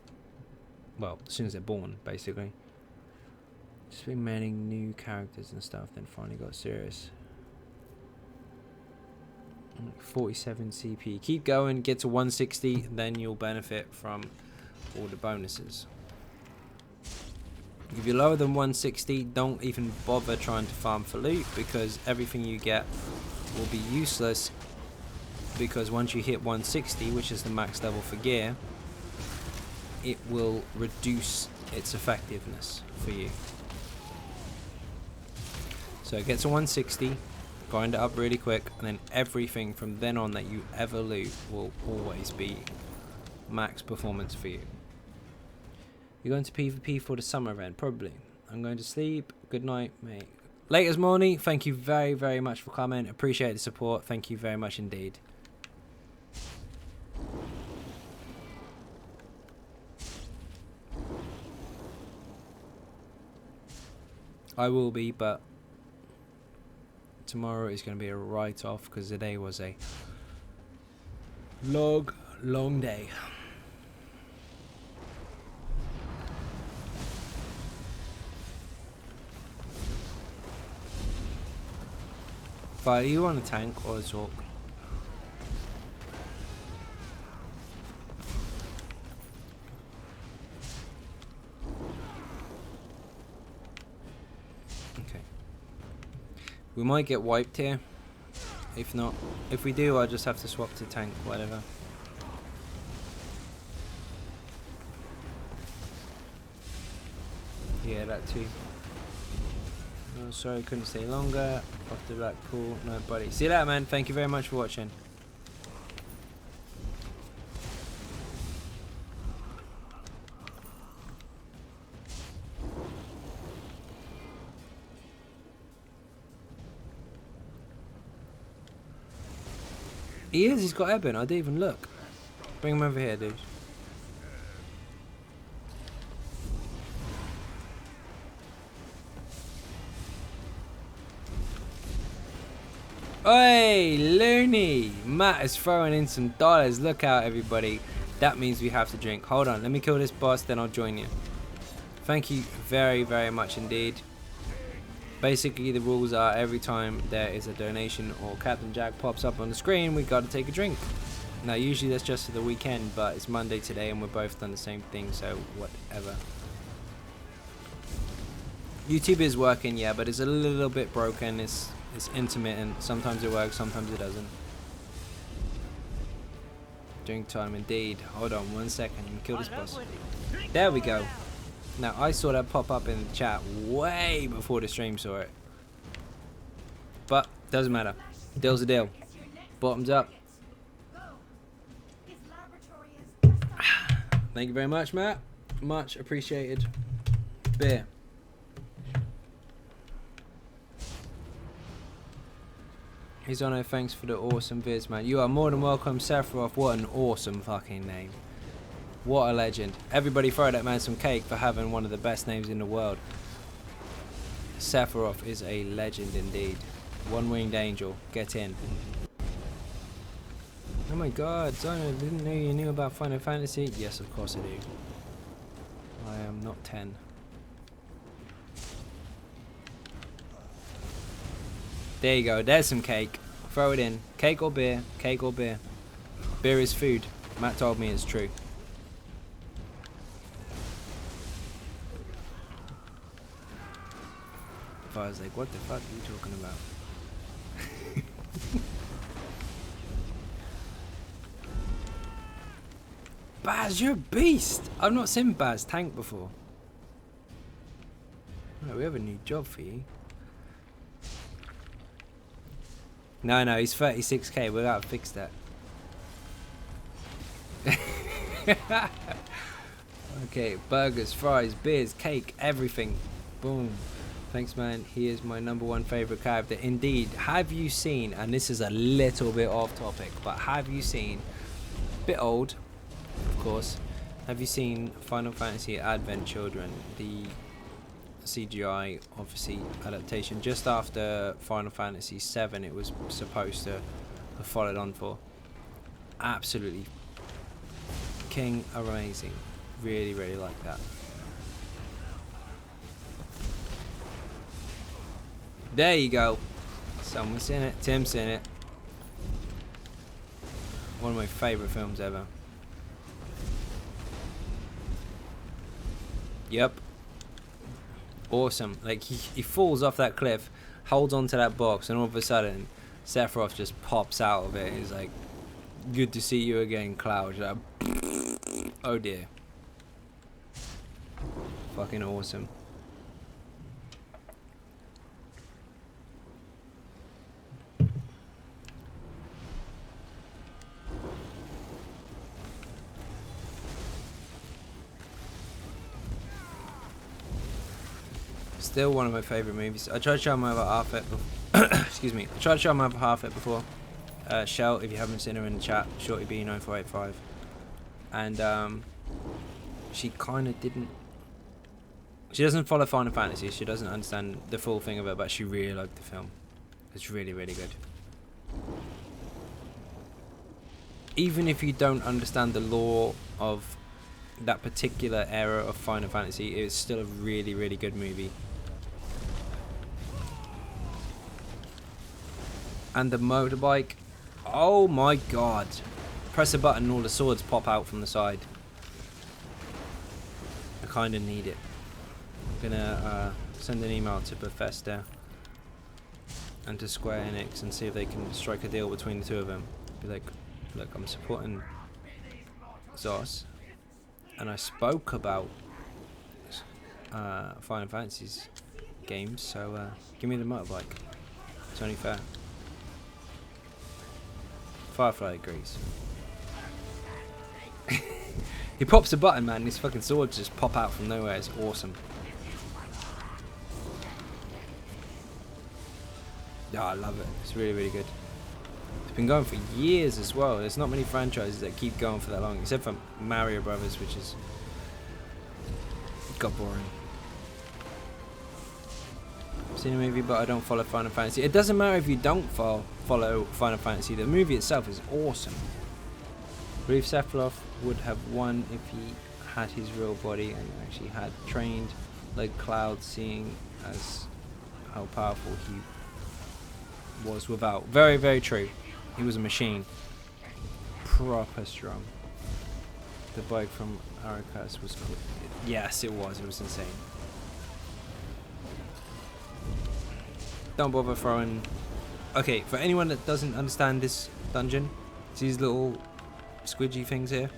Well, as soon as they're born, basically. Just been manning new characters and stuff, then finally got serious. 47 CP. Keep going, get to 160, then you'll benefit from all the bonuses. If you're lower than 160, don't even bother trying to farm for loot, because everything you get will be useless, because once you hit 160, which is the max level for gear, it will reduce its effectiveness for you. So get to 160, grind it up really quick, and then everything from then on that you ever loot will always be max performance for you. You're going to PvP for the summer event? Probably. I'm going to sleep. Good night, mate. Latest morning. Thank you very much for coming. Appreciate the support. Thank you very much indeed. I will be, but tomorrow is going to be a write-off because today was a long day. Are you on a tank or a Zork? Okay. We might get wiped here. If not, if we do, I'll just have to swap to tank, whatever. Yeah, that too. Sorry, couldn't stay longer. Off the black pool. No, buddy. See you later, man. Thank you very much for watching. He is. He's got Eben. I didn't even look. Bring him over here, dude. Oi, Looney! Matt is throwing in some dollars. Look out, everybody. That means we have to drink. Hold on, let me kill this boss, then I'll join you. Thank you very, very much indeed. Basically, the rules are every time there is a donation or Captain Jack pops up on the screen, we gotta take a drink. Now, usually that's just for the weekend, but it's Monday today and we're both done the same thing, so whatever. YouTube is working, yeah, but it's a little bit broken. It's intermittent. Sometimes it works, sometimes it doesn't. Drink time indeed. Hold on 1 second. Let me kill this boss. There we go. Now I saw that pop up in the chat way before the stream saw it. But doesn't matter. Deal's a deal. Bottoms up. Thank you very much, Matt. Much appreciated. Beer. He's on it. Thanks for the awesome vids, man. You are more than welcome, Sephiroth. What an awesome fucking name. What a legend. Everybody throw that man some cake for having one of the best names in the world. Sephiroth is a legend indeed. One-winged angel. Get in. Oh my god, Xynode, didn't know you knew about Final Fantasy? Yes, of course I do. I am not 10. There you go, there's some cake. Throw it in. Cake or beer? Cake or beer? Beer is food. Matt told me it's true. If I was like, what the fuck are you talking about? Baz, you're a beast! I've not seen Baz tank before. Oh, we have a new job for you. No, he's 36k. We gotta fix that. Okay, burgers, fries, beers, cake, everything. Boom. Thanks, man. He is my #1 favorite character. Indeed. Have you seen, and this is a little bit off topic, but have you seen, bit old, of course, have you seen Final Fantasy Advent Children, the CGI, obviously, adaptation just after Final Fantasy VII it was supposed to have followed on for? Absolutely king, amazing. Really, really like that. There you go. Someone's seen it. Tim's seen it. One of my favourite films ever. Yep. Awesome. Like, he falls off that cliff, holds onto that box, and all of a sudden, Sephiroth just pops out of it. He's like, good to see you again, Cloud. Like, oh dear. Fucking awesome. Still one of my favourite movies. I tried to show my other half it before. Excuse me. I tried to show my other half it before. Shell, if you haven't seen her in the chat, Shorty B9485. And she kind of didn't. She doesn't follow Final Fantasy. She doesn't understand the full thing of it, but she really liked the film. It's really, really good. Even if you don't understand the lore of that particular era of Final Fantasy, it's still a really, really good movie. And the motorbike, oh my god. Press a button and all the swords pop out from the side. I kind of need it. I'm gonna send an email to Bethesda and to Square Enix and see if they can strike a deal between the two of them. Be like, look, I'm supporting Zos, and I spoke about Final Fantasies games, so give me the motorbike. It's only fair. Firefly agrees. He pops a button, man, and his fucking swords just pop out from nowhere. It's awesome. Yeah, I love it. It's really, really good. It's been going for years as well. There's not many franchises that keep going for that long, except for Mario Brothers, which is got boring. I've seen a movie, but I don't follow Final Fantasy. It doesn't matter if you don't follow Final Fantasy. The movie itself is awesome. I believe Sephiroth would have won if he had his real body and actually had trained like Cloud, seeing as how powerful he was without. Very, very true. He was a machine. Proper strong. The bike from Aracas was cool. Yes, it was. It was insane. Don't bother throwing... Okay, for anyone that doesn't understand this dungeon, it's these little squidgy things here.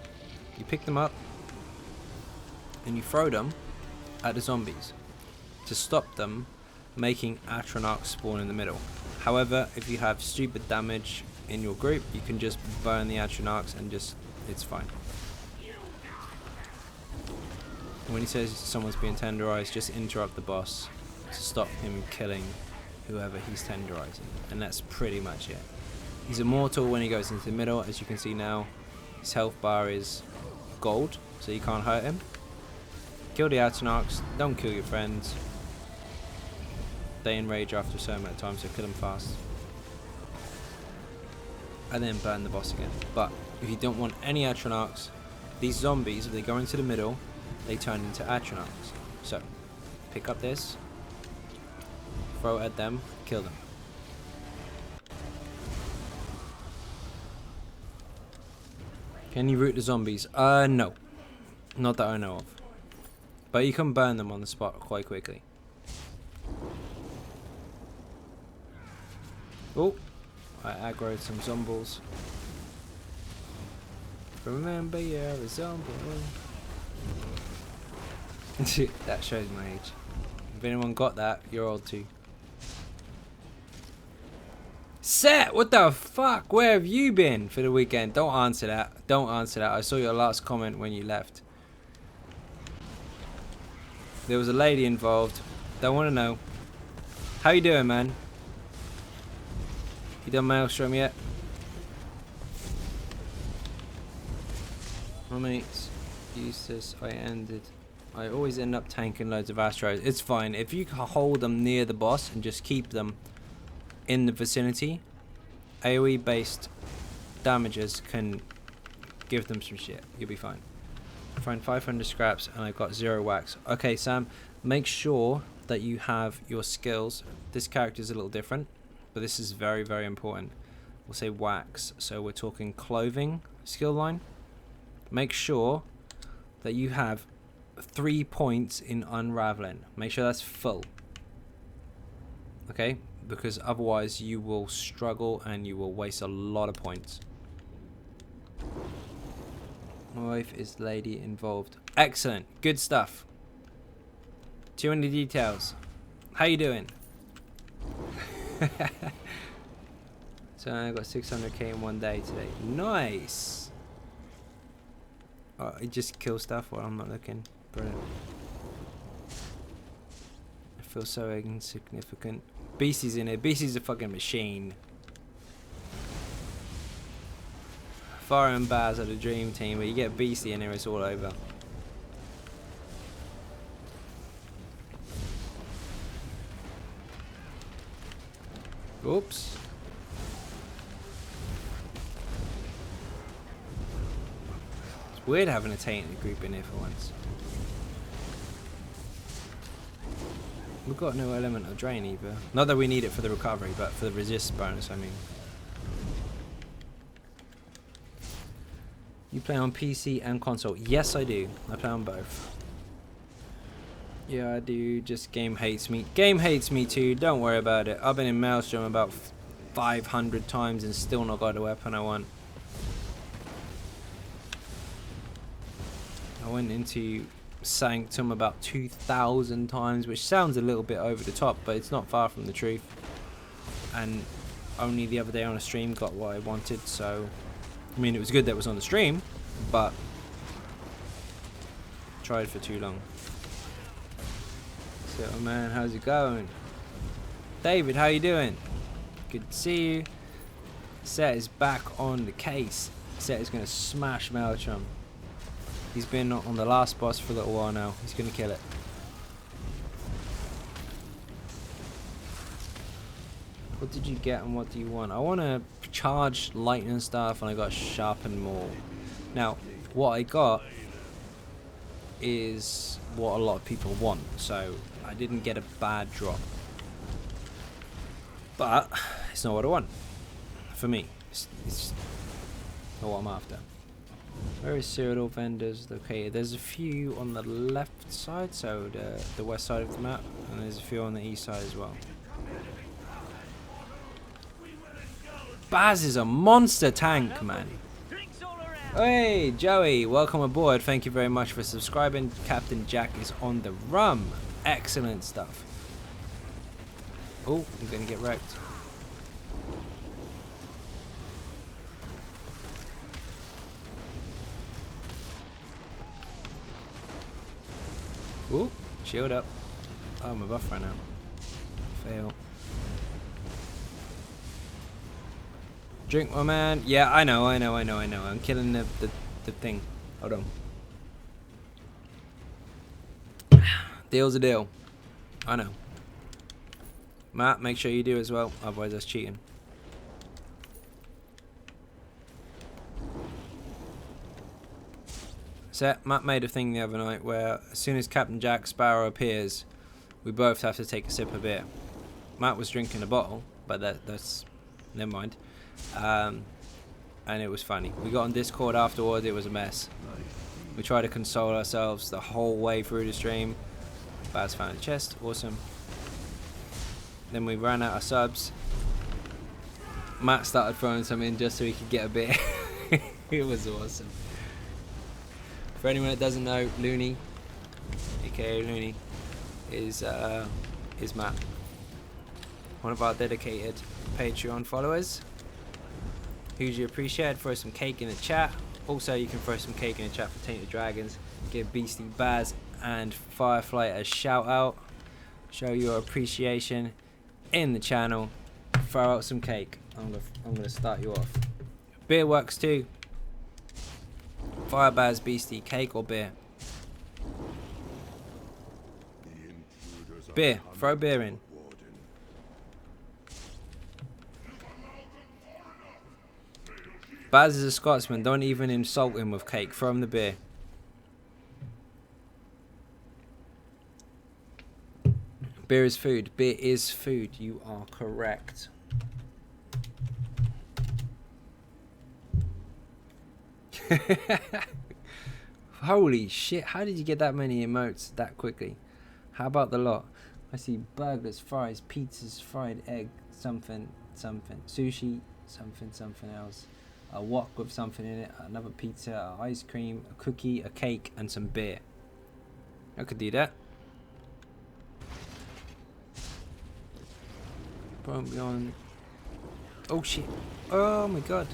You pick them up and you throw them at the zombies to stop them making Atronachs spawn in the middle. However, if you have stupid damage in your group, you can just burn the Atronachs and just, it's fine. When he says someone's being tenderized, just interrupt the boss to stop him killing whoever he's tenderizing, and that's pretty much it. He's immortal when he goes into the middle. As you can see now, his health bar is gold, so you can't hurt him. Kill the Atronachs, don't kill your friends. They enrage after a certain amount of time, so kill them fast. And then burn the boss again. But if you don't want any Atronachs, these zombies, if they go into the middle, they turn into Atronachs. So, pick up this, throw at them, kill them. Can you root the zombies? No. Not that I know of. But you can burn them on the spot quite quickly. Oh, I aggroed some zombies. Remember you're a zombie. That shows my age. If anyone got that, you're old too. Set, what the fuck? Where have you been for the weekend? Don't answer that. Don't answer that. I saw your last comment when you left. There was a lady involved. Don't want to know. How you doing, man? You done Maelstrom yet? My mates used this. I always end up tanking loads of Astros. It's fine. If you can hold them near the boss and just keep them in the vicinity, AoE based damages can give them some shit. You'll be fine. I find 500 scraps and I got 0 wax. Okay, Sam, make sure that you have your skills. This character is a little different, but this is very, very important. We'll say wax, so we're talking clothing skill line. Make sure that you have 3 points in unraveling. Make sure that's full. Okay, because otherwise you will struggle and you will waste a lot of points. My wife is lady involved. Excellent, good stuff. Too many details. How you doing? So I got 600k in one day today. Nice. Oh, I just kill stuff while I'm not looking. Brilliant. I feel so insignificant. Beastie's in it. Beastie's a fucking machine. Fire and Baz are the dream team, but you get Beastie in here, it's all over. Oops. It's weird having a tainted group in here for once. We've got no element of drain either. Not that we need it for the recovery, but for the resist bonus, I mean. You play on PC and console? Yes, I do. I play on both. Yeah, I do. Just game hates me. Game hates me too. Don't worry about it. I've been in Maelstrom about 500 times and still not got the weapon I want. I went into Sanctum about 2,000 times, which sounds a little bit over the top, but it's not far from the truth. And only the other day on a stream got what I wanted, so I mean, it was good that it was on the stream, but tried for too long. So, man, how's it going? David, how you doing? Good to see you. Set is back on the case. Set is going to smash Meltrum. He's been on the last boss for a little while now. He's going to kill it. What did you get and what do you want? I want to charge lightning stuff and I got sharpen more. Now, what I got is what a lot of people want. So, I didn't get a bad drop. But, it's not what I want. For me. It's not what I'm after. Where is Cyrodiil vendors located? There's a few on the left side, so the west side of the map. And there's a few on the east side as well. Baz is a monster tank, man. Hey, Joey, welcome aboard. Thank you very much for subscribing. Captain Jack is on the rum. Excellent stuff. Oh, I'm going to get wrecked. Ooh, shield up. Oh, my buff ran out. Fail. Drink, my man. Yeah, I know. I'm killing the thing. Hold on. Deal's a deal. I know. Matt, make sure you do as well. Otherwise, that's cheating. So, Matt made a thing the other night where as soon as Captain Jack Sparrow appears, we both have to take a sip of beer. Matt was drinking a bottle, but that's... never mind. And it was funny. We got on Discord afterwards, it was a mess. We tried to console ourselves the whole way through the stream. Baz found a chest, awesome. Then we ran out of subs. Matt started throwing some in just so he could get a bit. It was awesome. For anyone that doesn't know, Looney, aka Looney, is Matt. One of our dedicated Patreon followers. Hugely appreciated. Throw some cake in the chat. Also, you can throw some cake in the chat for Tainted Dragons. Give Beastie Baz and Firefly a shout out. Show your appreciation in the channel. Throw out some cake. I'm gonna start you off. Beer works too. Fire Baz, Beastie, cake or beer? Beer. Throw beer in. Baz is a Scotsman. Don't even insult him with cake. Throw him the beer. Beer is food. Beer is food. You are correct. Holy shit. How did you get that many emotes that quickly? How about the lot? I see burgers, fries, pizzas, fried egg, something, sushi, something else. A wok with something in it, another pizza, ice cream, a cookie, a cake, and some beer. I could do that. Won't be on. Oh shit! Oh my god!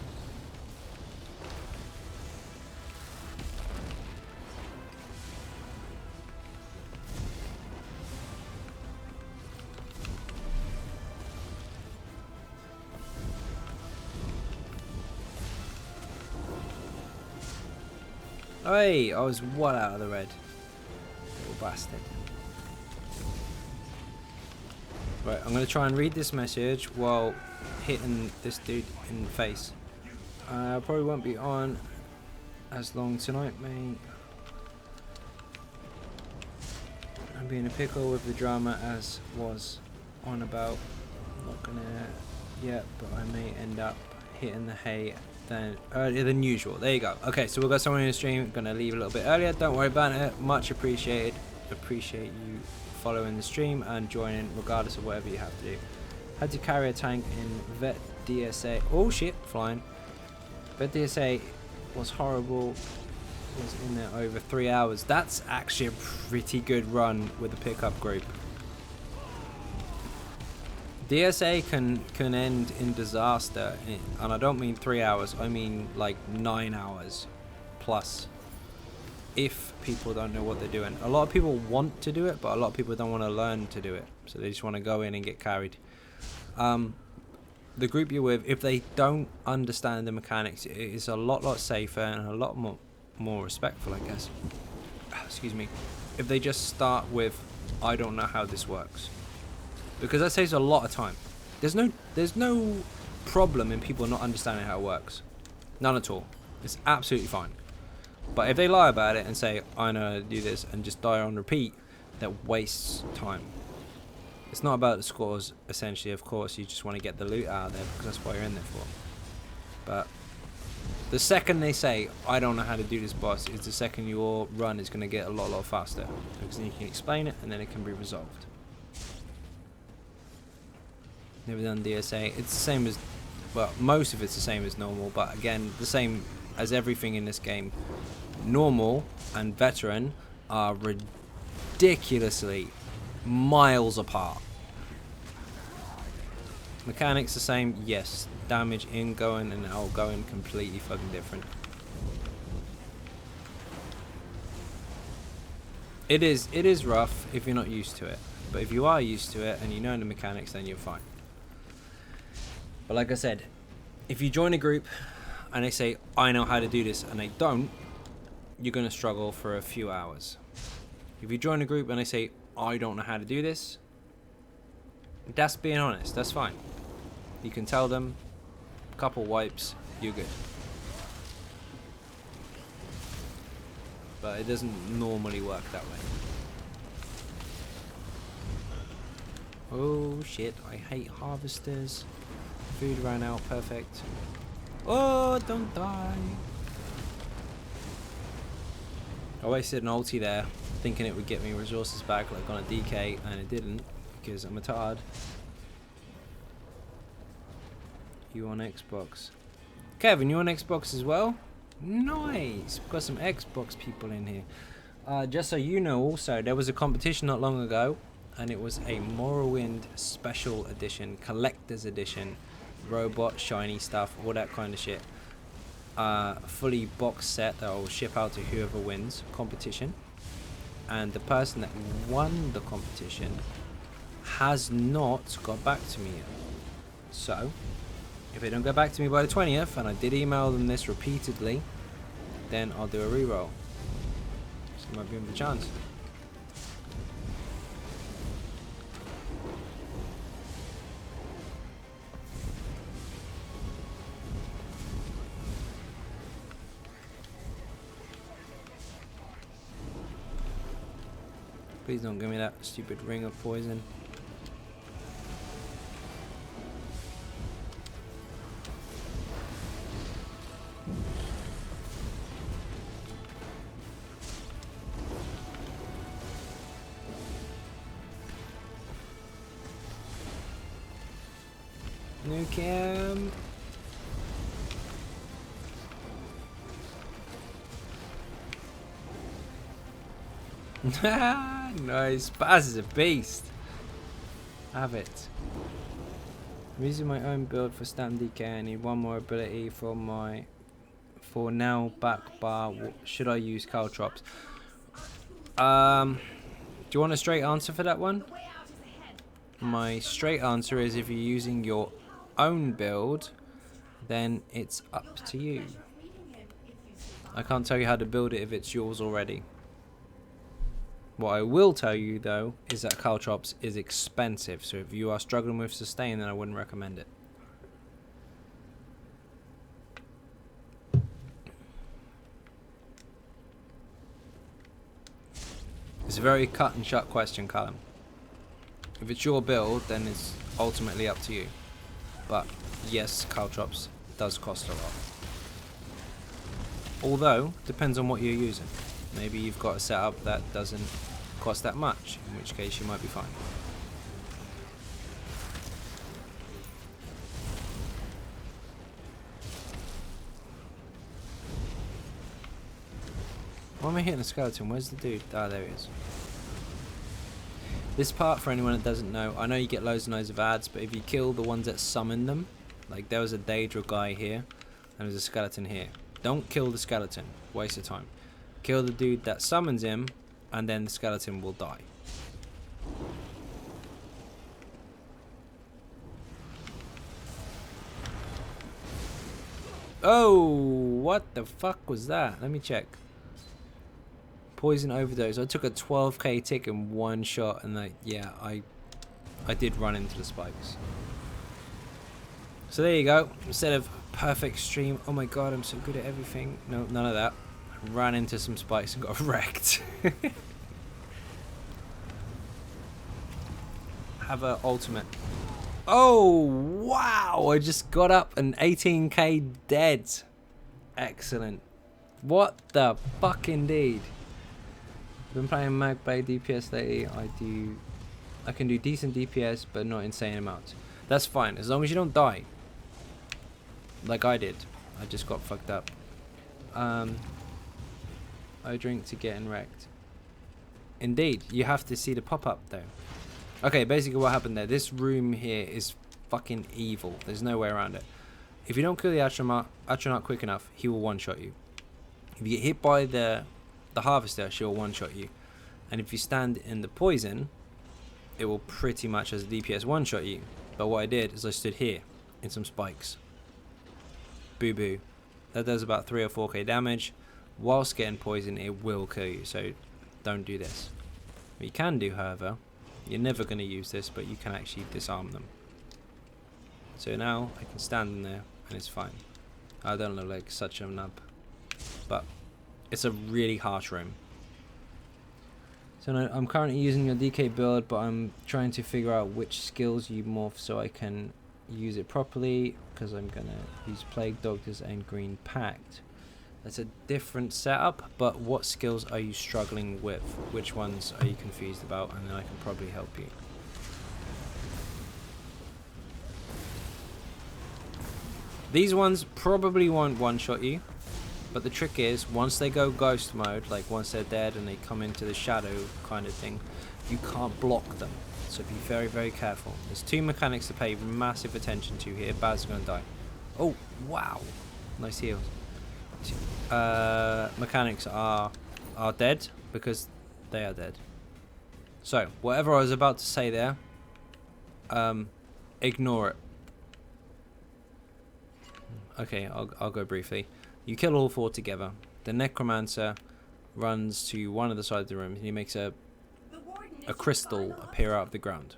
Hey, I was well out of the red. Little bastard. Right, I'm going to try and read this message while hitting this dude in the face. Probably won't be on as long tonight, mate. I'm being a pickle with the drama as was on about. Not going to yet, but I may end up hitting the hay earlier than usual. There you go. Okay, so we've got someone in the stream. Gonna leave a little bit earlier. Don't worry about it. Much appreciated. Appreciate you following the stream and joining regardless of whatever you have to do. Had to carry a tank in Vet DSA. Oh shit, flying. Vet DSA was horrible. was in there over 3 hours. That's actually a pretty good run with a pickup group. DSA can end in disaster, and I don't mean 3 hours, I mean like 9 hours plus, if people don't know what they're doing. A lot of people want to do it, but a lot of people don't want to learn to do it, so they just want to go in and get carried. The group you're with, if they don't understand the mechanics, it is a lot safer and a lot more respectful, I guess. Excuse me. If they just start with, I don't know how this works, because that saves a lot of time. There's no problem in people not understanding how it works, none at all. It's absolutely fine. But if they lie about it and say, I know how to do this, and just die on repeat, that wastes time. It's not about the scores, essentially. Of course, you just want to get the loot out of there, because that's what you're in there for. But the second they say, I don't know how to do this boss, is the second your run is going to get a lot faster. Because then you can explain it, and then it can be resolved. Never done DSA. It's the same as, well, most of it's the same as normal, but again, the same as everything in this game. Normal and veteran are ridiculously miles apart. Mechanics the same, yes. Damage ingoing and outgoing completely fucking different. It is rough if you're not used to it, but if you are used to it and you know the mechanics, then you're fine. But like I said, if you join a group and they say, I know how to do this, and they don't, you're going to struggle for a few hours. If you join a group and they say, I don't know how to do this, that's being honest, that's fine. You can tell them, a couple wipes, you're good. But it doesn't normally work that way. Oh shit, I hate harvesters. Food ran out, perfect. Oh, don't die. I wasted an ulti there, thinking it would get me resources back like on a DK, and it didn't, because I'm a tard. You on Xbox? Kevin, you on Xbox as well? Nice! We've got some Xbox people in here. Just so you know also, there was a competition not long ago, and it was a Morrowind Special Edition, Collector's Edition, robot, shiny stuff, all that kind of shit. Fully box set that will ship out to whoever wins competition, and the person that won the competition has not got back to me yet. So if they don't get back to me by the 20th, and I did email them this repeatedly, then I'll do a reroll. So it might be a chance. Please don't give me that stupid ring of poison. Nuke him. Nice. Baz is a beast. Have it. I'm using my own build for stand DK. I need one more ability for my now back bar. Should I use caltrops? Do you want a straight answer for that one? My straight answer is, if you're using your own build, then it's up to you. I can't tell you how to build it if it's yours already. What I will tell you though is that caltrops is expensive, so if you are struggling with sustain, then I wouldn't recommend it. It's a very cut and shut question, Callum. If it's your build, then it's ultimately up to you. But yes, caltrops does cost a lot. Although, depends on what you're using. Maybe you've got a setup that doesn't cost that much, in which case you might be fine. Why am I hitting a skeleton? Where's the dude? Ah, there he is. This part, for anyone that doesn't know, I know you get loads and loads of ads, but if you kill the ones that summon them, like there was a Daedra guy here, and there's a skeleton here. Don't kill the skeleton. Waste of time. Kill the dude that summons him, and then the skeleton will die. Oh, what the fuck was that? Let me check. Poison overdose. I took a 12k tick in one shot, and yeah, I did run into the spikes. So there you go. Instead of perfect stream, oh my god, I'm so good at everything. No, none of that. I ran into some spikes and got wrecked. Have a ultimate. Oh wow! I just got up and 18k dead. Excellent. What the fuck indeed. I've been playing Magblade DPS lately. I can do decent DPS, but not insane amounts. That's fine as long as you don't die. Like I did. I just got fucked up. I drink to getting wrecked. Indeed, you have to see the pop-up though. Okay, basically what happened there. This room here is fucking evil. There's no way around it. If you don't kill the Astronaut quick enough, he will one-shot you. If you get hit by the Harvester, she'll one-shot you. And if you stand in the poison, it will pretty much as a DPS one-shot you. But what I did is I stood here in some spikes. Boo boo. That does about 3 or 4k damage. Whilst getting poison, it will kill you, so don't do this. What you can do, however, you're never going to use this, but you can actually disarm them. So now I can stand in there and it's fine. I don't look like such a nub, but it's a really harsh room. So now I'm currently using a DK build, but I'm trying to figure out which skills you morph so I can use it properly, because I'm going to use Plague Doctors and Green Pact. That's a different setup, but what skills are you struggling with? Which ones are you confused about? And then I can probably help you. These ones probably won't one-shot you, but the trick is, once they go ghost mode, like once they're dead and they come into the shadow kind of thing, you can't block them. So be very, very careful. There's 2 mechanics to pay massive attention to here. Bad's gonna die. Oh, wow. Nice heals. Mechanics are dead because they are dead. So whatever I was about to say there, ignore it. Okay, I'll go briefly. You kill all 4 together. The Necromancer runs to one of the sides of the room and he makes a crystal appear out of the ground.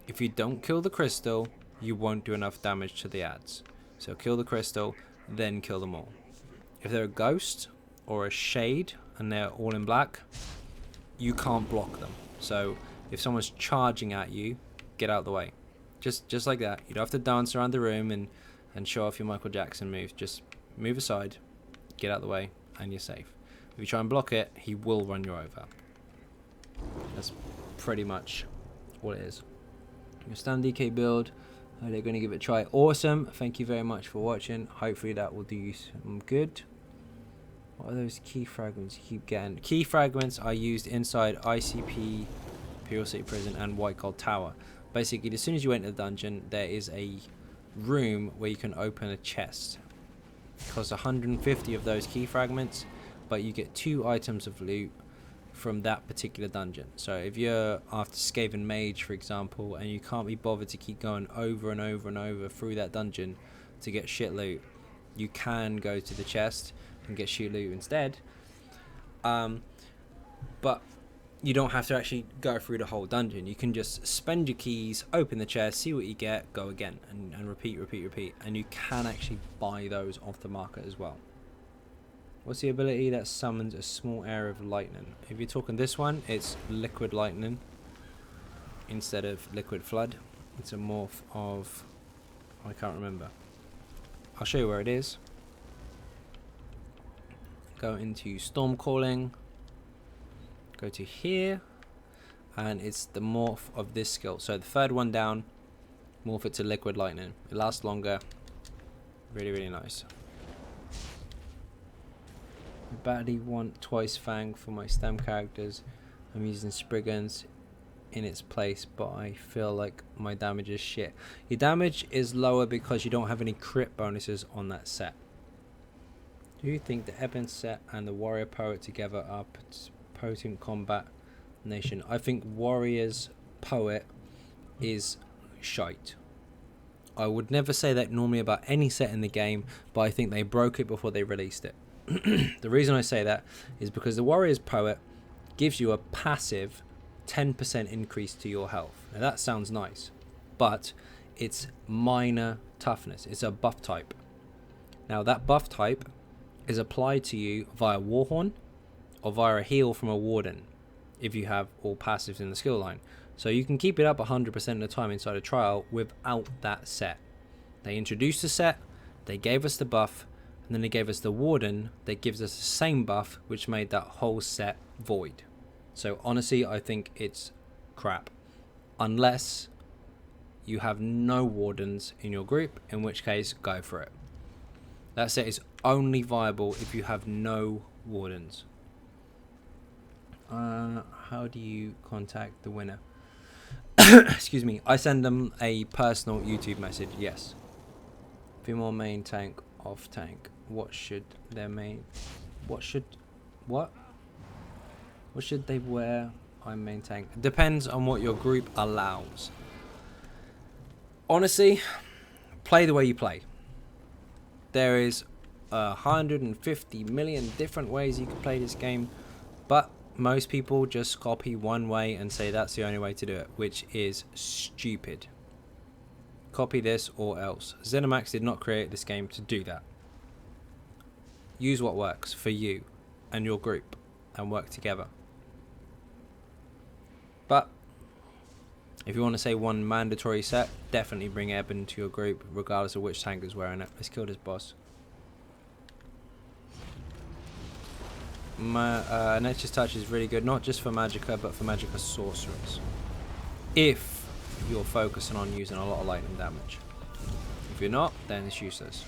If you don't kill the crystal, you won't do enough damage to the ads. So kill the crystal, then kill them all. If they're a ghost or a shade and they're all in black, you can't block them. So if someone's charging at you, get out of the way. Just like that. You don't have to dance around the room and show off your Michael Jackson moves. Just move aside, get out of the way, and you're safe. If you try and block it, he will run you over. That's pretty much what it is. Your stand DK build. They're going to give it a try. Awesome. Thank you very much for watching. Hopefully that will do you some good. What are those key fragments you keep getting? Key fragments are used inside ICP, Imperial City Prison, and White Gold Tower. Basically, as soon as you enter the dungeon, there is a room where you can open a chest. It costs 150 of those key fragments, but you get 2 items of loot from that particular dungeon. So if you're after Skaven Mage, for example, and you can't be bothered to keep going over and over and over through that dungeon to get shit loot, you can go to the chest and get shit loot instead. But you don't have to actually go through the whole dungeon. You can just spend your keys, open the chest, see what you get, go again, and repeat. And you can actually buy those off the market as well. What's the ability that summons a small area of lightning? If you're talking this one, it's liquid lightning instead of liquid flood. It's a morph of... I can't remember. I'll show you where it is. Go into storm calling. Go to here. And it's the morph of this skill. So the third one down, morph it to liquid lightning. It lasts longer. Really, really nice. badly want Twice Fang for my STEM characters. I'm using Spriggans in its place, but I feel like my damage is shit. Your damage is lower because you don't have any crit bonuses on that set. Do you think the Eben set and the Warrior Poet together are potent combat nation? I think Warrior's Poet is shite. I would never say that normally about any set in the game, but I think they broke it before they released it. The reason I say that is because the Warrior's Poet gives you a passive 10% increase to your health. Now that sounds nice, but it's minor toughness. It's a buff type. Now that buff type is applied to you via Warhorn or via a heal from a Warden if you have all passives in the skill line. So you can keep it up 100% of the time inside a trial without that set. They introduced the set, they gave us the buff, and then they gave us the Warden that gives us the same buff, which made that whole set void. So honestly, I think it's crap. Unless you have no Wardens in your group, in which case, go for it. That set is only viable if you have no Wardens. How do you contact the winner? Excuse me. I send them a personal YouTube message. Yes. Female main tank, off tank. What should their main? What should they wear? I'm main tank. Depends on what your group allows. Honestly, play the way you play. There is 150 million different ways you can play this game, but most people just copy one way and say that's the only way to do it, which is stupid. Copy this or else. ZeniMax did not create this game to do that. Use what works for you and your group and work together. But if you want to say one mandatory set, definitely bring Eben to your group regardless of which tank is wearing it. Let's kill this boss. Nature's Touch is really good, not just for Magicka, but for Magicka sorcerers. If you're focusing on using a lot of lightning damage. If you're not, then it's useless.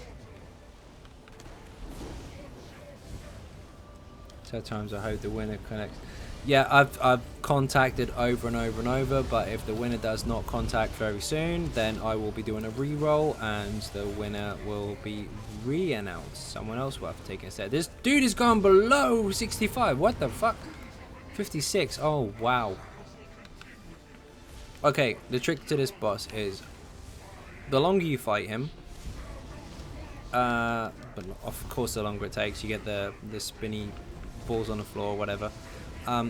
So times I hope the winner connects. Yeah, I've contacted over and over and over, but if the winner does not contact very soon, then I will be doing a re-roll and the winner will be re-announced. Someone else will have to take it instead. This dude has gone below 65. What the fuck? 56. Oh, wow. Okay, the trick to this boss is the longer you fight him, but of course the longer it takes, you get the spinny balls on the floor or whatever.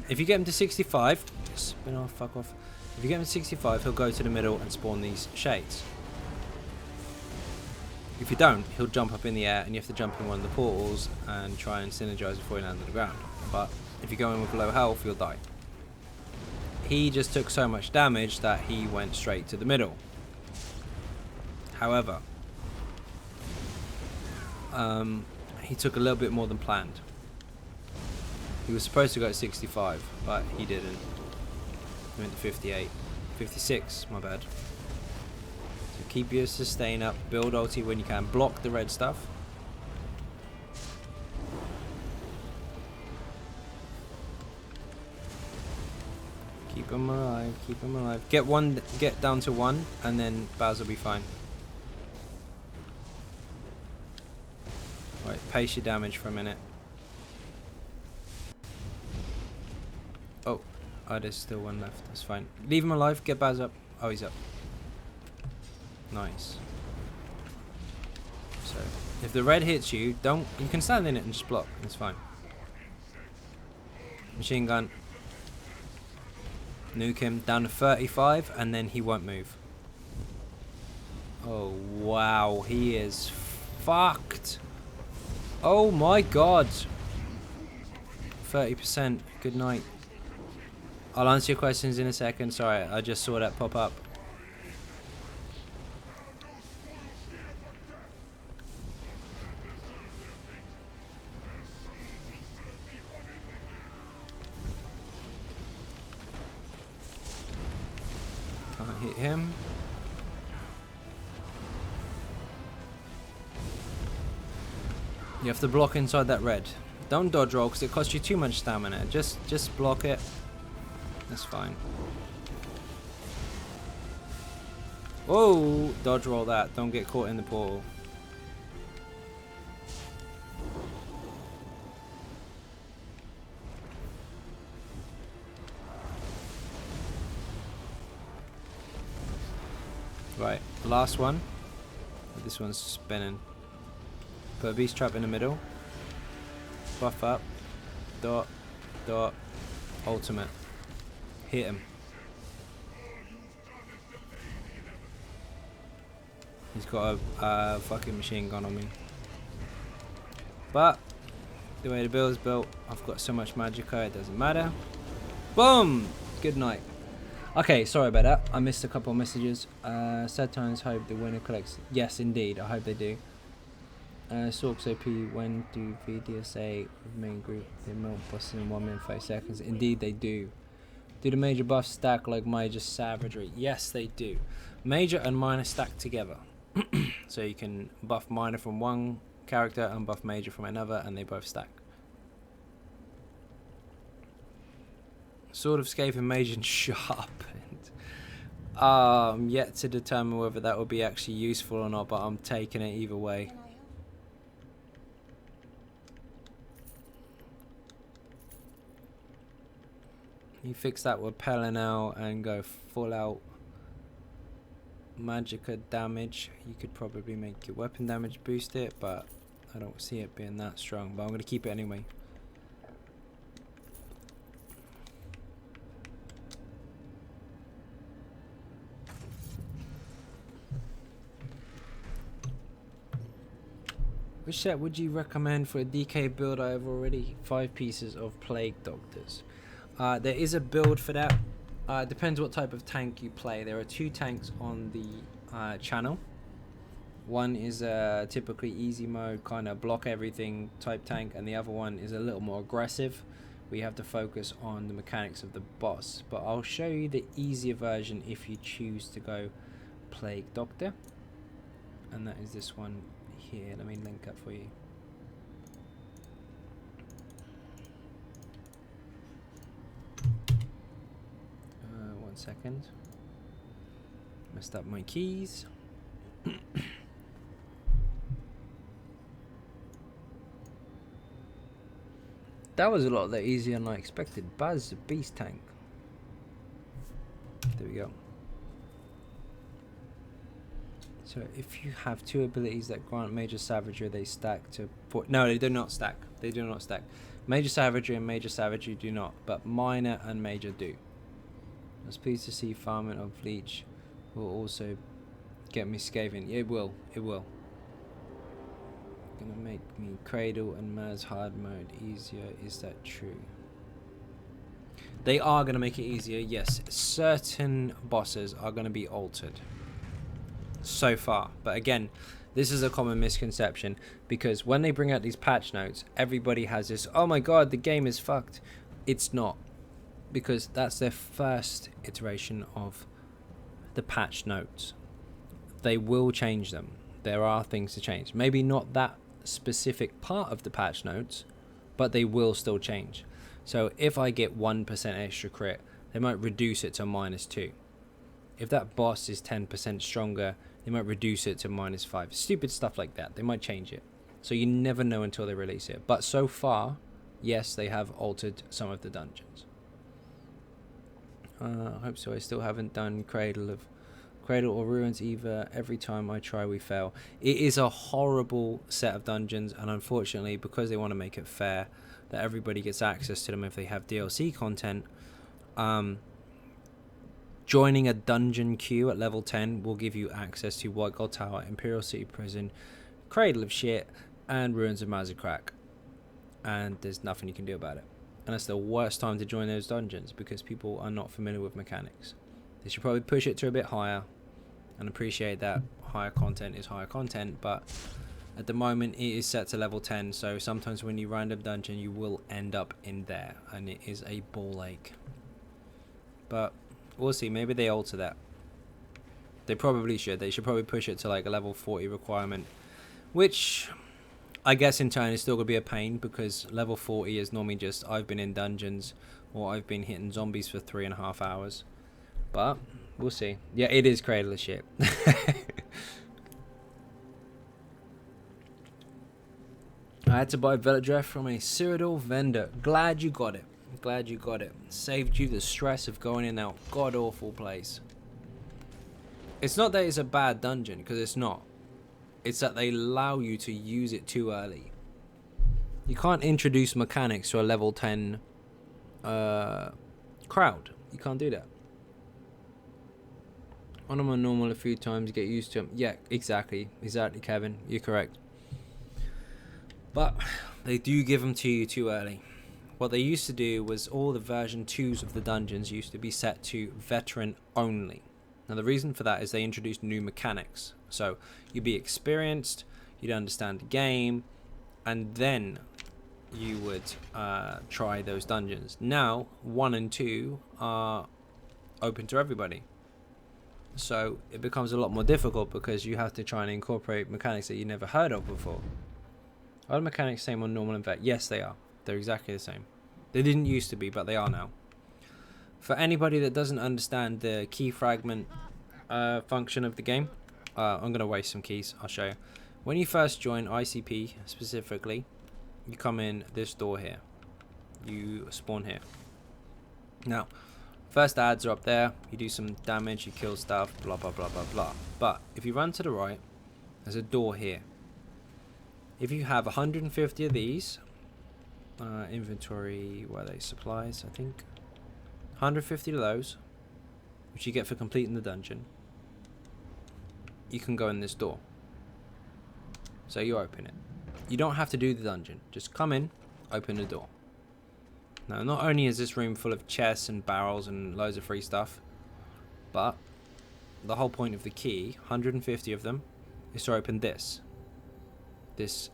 If you get him to 65, spin off, fuck off. If you get him to 65, he'll go to the middle and spawn these shades. If you don't, he'll jump up in the air and you have to jump in one of the portals and try and synergize before you land on the ground. But if you go in with low health, you'll die. He just took so much damage that he went straight to the middle. However, he took a little bit more than planned. He was supposed to go at 65, but he didn't. He went to 58. 56, my bad. So keep your sustain up, build ulti when you can, block the red stuff. Keep him alive, keep him alive. Get down to 1, and then Baz will be fine. Right, pace your damage for a minute. Oh, there's still one left. That's fine. Leave him alive. Get Baz up. Oh, he's up. Nice. So, if the red hits you, you can stand in it and just block. It's fine. Machine gun. Nuke him down to 35, and then he won't move. Oh, wow. He is fucked. Oh, my God. 30%. Good night. I'll answer your questions in a second. Sorry, I just saw that pop up. Can't hit him. You have to block inside that red. Don't dodge roll because it costs you too much stamina. Just block it. That's fine. Whoa! Dodge roll that. Don't get caught in the portal. Right, last one. This one's spinning. Put a beast trap in the middle. Buff up. Dot. Dot. Ultimate. Hit him. He's got a fucking machine gun on me. But the way the build is built, I've got so much magicka, it doesn't matter. Boom! Good night. Okay, sorry about that. I missed a couple of messages. Sad times, hope the winner collects. Yes, indeed. I hope they do. Sorks OP, when do VDSA with main group they melt bosses in 1 minute 5 seconds? Indeed, they do. Do the major buffs stack like major savagery? Yes, they do. Major and minor stack together. So you can buff minor from one character and buff major from another, and they both stack. Sword of Scathe and Mage and Sharpened. I'm yet to determine whether that will be actually useful or not, but I'm taking it either way. You fix that with Pelinel and go full out magicka damage. You could probably make your weapon damage boost it, but I don't see it being that strong. But I'm going to keep it anyway. Which set would you recommend for a DK build? I have already 5 pieces of Plague Doctors. There is a build for that. It depends what type of tank you play. There are 2 tanks on the channel. One is a typically easy mode, kind of block everything type tank, and the other one is a little more aggressive. We have to focus on the mechanics of the boss. But I'll show you the easier version if you choose to go Plague Doctor. And that is this one here. Let me link up for you. One second. Messed up my keys. That was a lot easier than I expected. Buzz, beast tank. There we go. So if you have 2 abilities that grant major savagery, they stack to... No, they do not stack. They do not stack. Major savagery and major savagery do not, but minor and major do. I was pleased to see farming of leech will also get me scathing. It will. It will. Gonna make me cradle and Maz hard mode easier. Is that true? They are gonna make it easier. Yes, certain bosses are gonna be altered. So far, but again, this is a common misconception because when they bring out these patch notes, everybody has this, oh my god, the game is fucked. It's not, because that's their first iteration of the patch notes. They will change them. There are things to change. Maybe not that specific part of the patch notes, but they will still change. So if I get 1% extra crit, they might reduce it to -2. If that boss is 10% stronger, they might reduce it to -5. Stupid stuff like that. They might change it. So you never know until they release it. But so far, yes, they have altered some of the dungeons. I hope so. I still haven't done Cradle or Ruins either. Every time I try, we fail. It is a horrible set of dungeons, and unfortunately, because they want to make it fair, that everybody gets access to them if they have DLC content, joining a dungeon queue at level 10 will give you access to White Gold Tower, Imperial City Prison, Cradle of Shit, and Ruins of Mazakrak. And there's nothing you can do about it. And that's the worst time to join those dungeons because people are not familiar with mechanics. They should probably push it to a bit higher and appreciate that higher content is higher content, but at the moment it is set to level 10, so sometimes when you random dungeon you will end up in there, and it is a ball ache. But we'll see, maybe they alter that. They probably should. They should probably push it to like a level 40 requirement, which I guess in turn it's still going to be a pain because level 40 is normally just I've been in dungeons or I've been hitting zombies for 3.5 hours. But we'll see. Yeah, it is Cradle of Shit. I had to buy Velodreth from a Cyrodiil vendor. Glad you got it. Glad you got it. Saved you the stress of going in that god awful place. It's not that it's a bad dungeon, because it's not. It's that they allow you to use it too early. You can't introduce mechanics to a level 10 crowd. You can't do that. On them on normal a few times, get used to them. Yeah, exactly. Exactly, Kevin. You're correct. But they do give them to you too early. What they used to do was all the version 2s of the dungeons used to be set to veteran only. Now the reason for that is they introduced new mechanics. So you'd be experienced, you'd understand the game, and then you would try those dungeons. Now 1 and 2 are open to everybody. So it becomes a lot more difficult because you have to try and incorporate mechanics that you never heard of before. Are the mechanics same on normal and vet? Yes, they are. They're exactly the same. They didn't used to be, but they are now. For anybody that doesn't understand the key fragment function of the game, I'm going to waste some keys. I'll show you. When you first join ICP specifically, you come in this door here. You spawn here. Now, first ads are up there. You do some damage, you kill stuff, blah, blah, blah, blah, blah. But if you run to the right, there's a door here. If you have 150 of these, inventory, where are they? Supplies, I think. 150 of those, which you get for completing the dungeon, you can go in this door. So you open it. You don't have to do the dungeon. Just come in, open the door. Now, not only is this room full of chests and barrels and loads of free stuff, but the whole point of the key, 150 of them, is to open this. This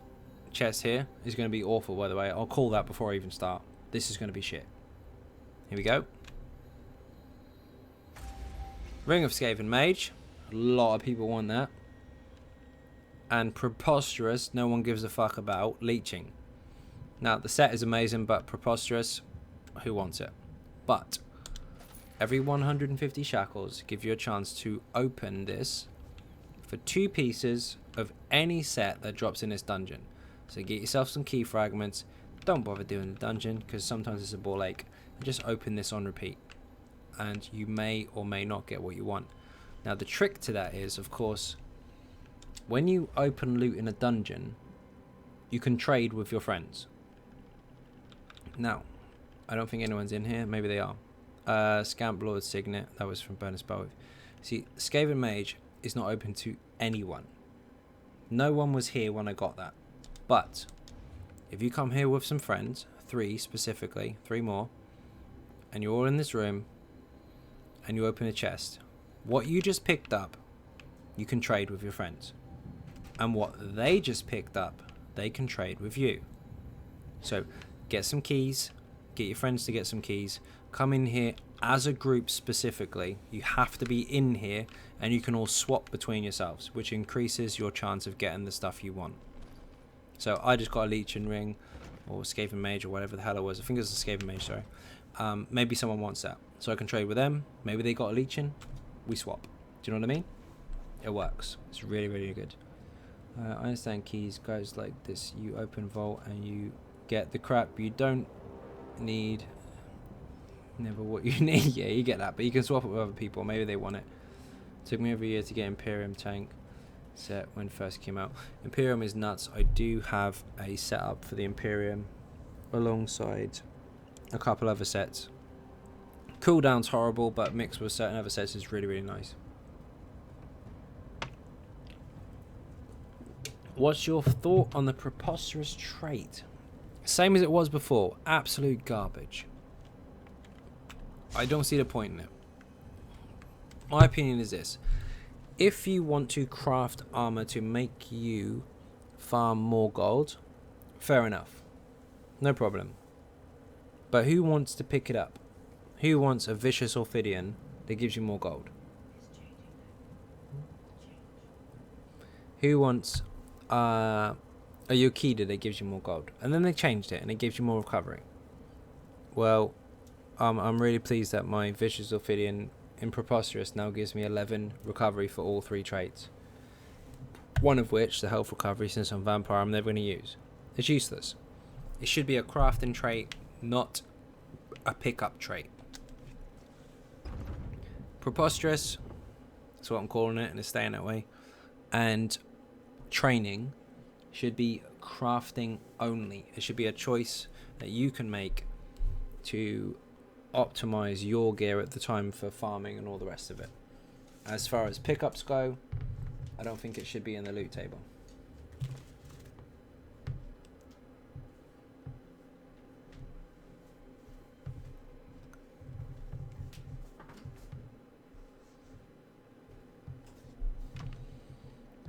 chest here is going to be awful, by the way. I'll call that before I even start. This is going to be shit. Here we go. Ring of Skaven Mage. A lot of people want that. And Preposterous, no one gives a fuck about. Leeching. Now, the set is amazing, but Preposterous, who wants it? But every 150 shackles give you a chance to open this for 2 pieces of any set that drops in this dungeon. So get yourself some key fragments. Don't bother doing the dungeon because sometimes it's a ball ache. And just open this on repeat. And you may or may not get what you want. Now the trick to that is, of course, when you open loot in a dungeon, you can trade with your friends. Now, I don't think anyone's in here. Maybe they are. Scamp Lord Signet. That was from Bonus Bow. See, Skaven Mage is not open to anyone. No one was here when I got that. But if you come here with some friends, 3 specifically, 3 more, and you're all in this room, and you open a chest, what you just picked up, you can trade with your friends. And what they just picked up, they can trade with you. So get some keys, get your friends to get some keys, come in here as a group specifically. You have to be in here, and you can all swap between yourselves, which increases your chance of getting the stuff you want. So I just got a Leeching Ring, or Skaven Mage, or whatever the hell it was. I think it was a Skaven Mage, sorry. Maybe someone wants that, so I can trade with them. Maybe they got a Leeching, we swap. Do you know what I mean? It works. It's really, really good. I understand keys goes like this. You open vault and you get the crap you don't need. Never what you need. Yeah, you get that, but you can swap it with other people. Maybe they want it. Took me over a year to get Imperium tank set when it first came out. Imperium is nuts. I do have a setup for the Imperium alongside a couple other sets. Cooldown's horrible, but mixed with certain other sets is really, really nice. What's your thought on the Preposterous trait? Same as it was before. Absolute garbage. I don't see the point in it. My opinion is this. If you want to craft armor to make you farm more gold, fair enough. No problem. But who wants to pick it up? Who wants a vicious Ophidian that gives you more gold? Who wants Oh, you keyed it, it gives you more gold. And then they changed it and it gives you more recovery. Well, I'm really pleased that my Vicious Ophidian in Preposterous now gives me 11 recovery for all 3 traits. One of which, the health recovery, since I'm vampire, I'm never going to use. It's useless. It should be a crafting trait, not a pickup trait. Preposterous, that's what I'm calling it, and it's staying that way. And training should be crafting only. It should be a choice that you can make to optimize your gear at the time for farming and all the rest of it. As far as pickups go, I don't think it should be in the loot table.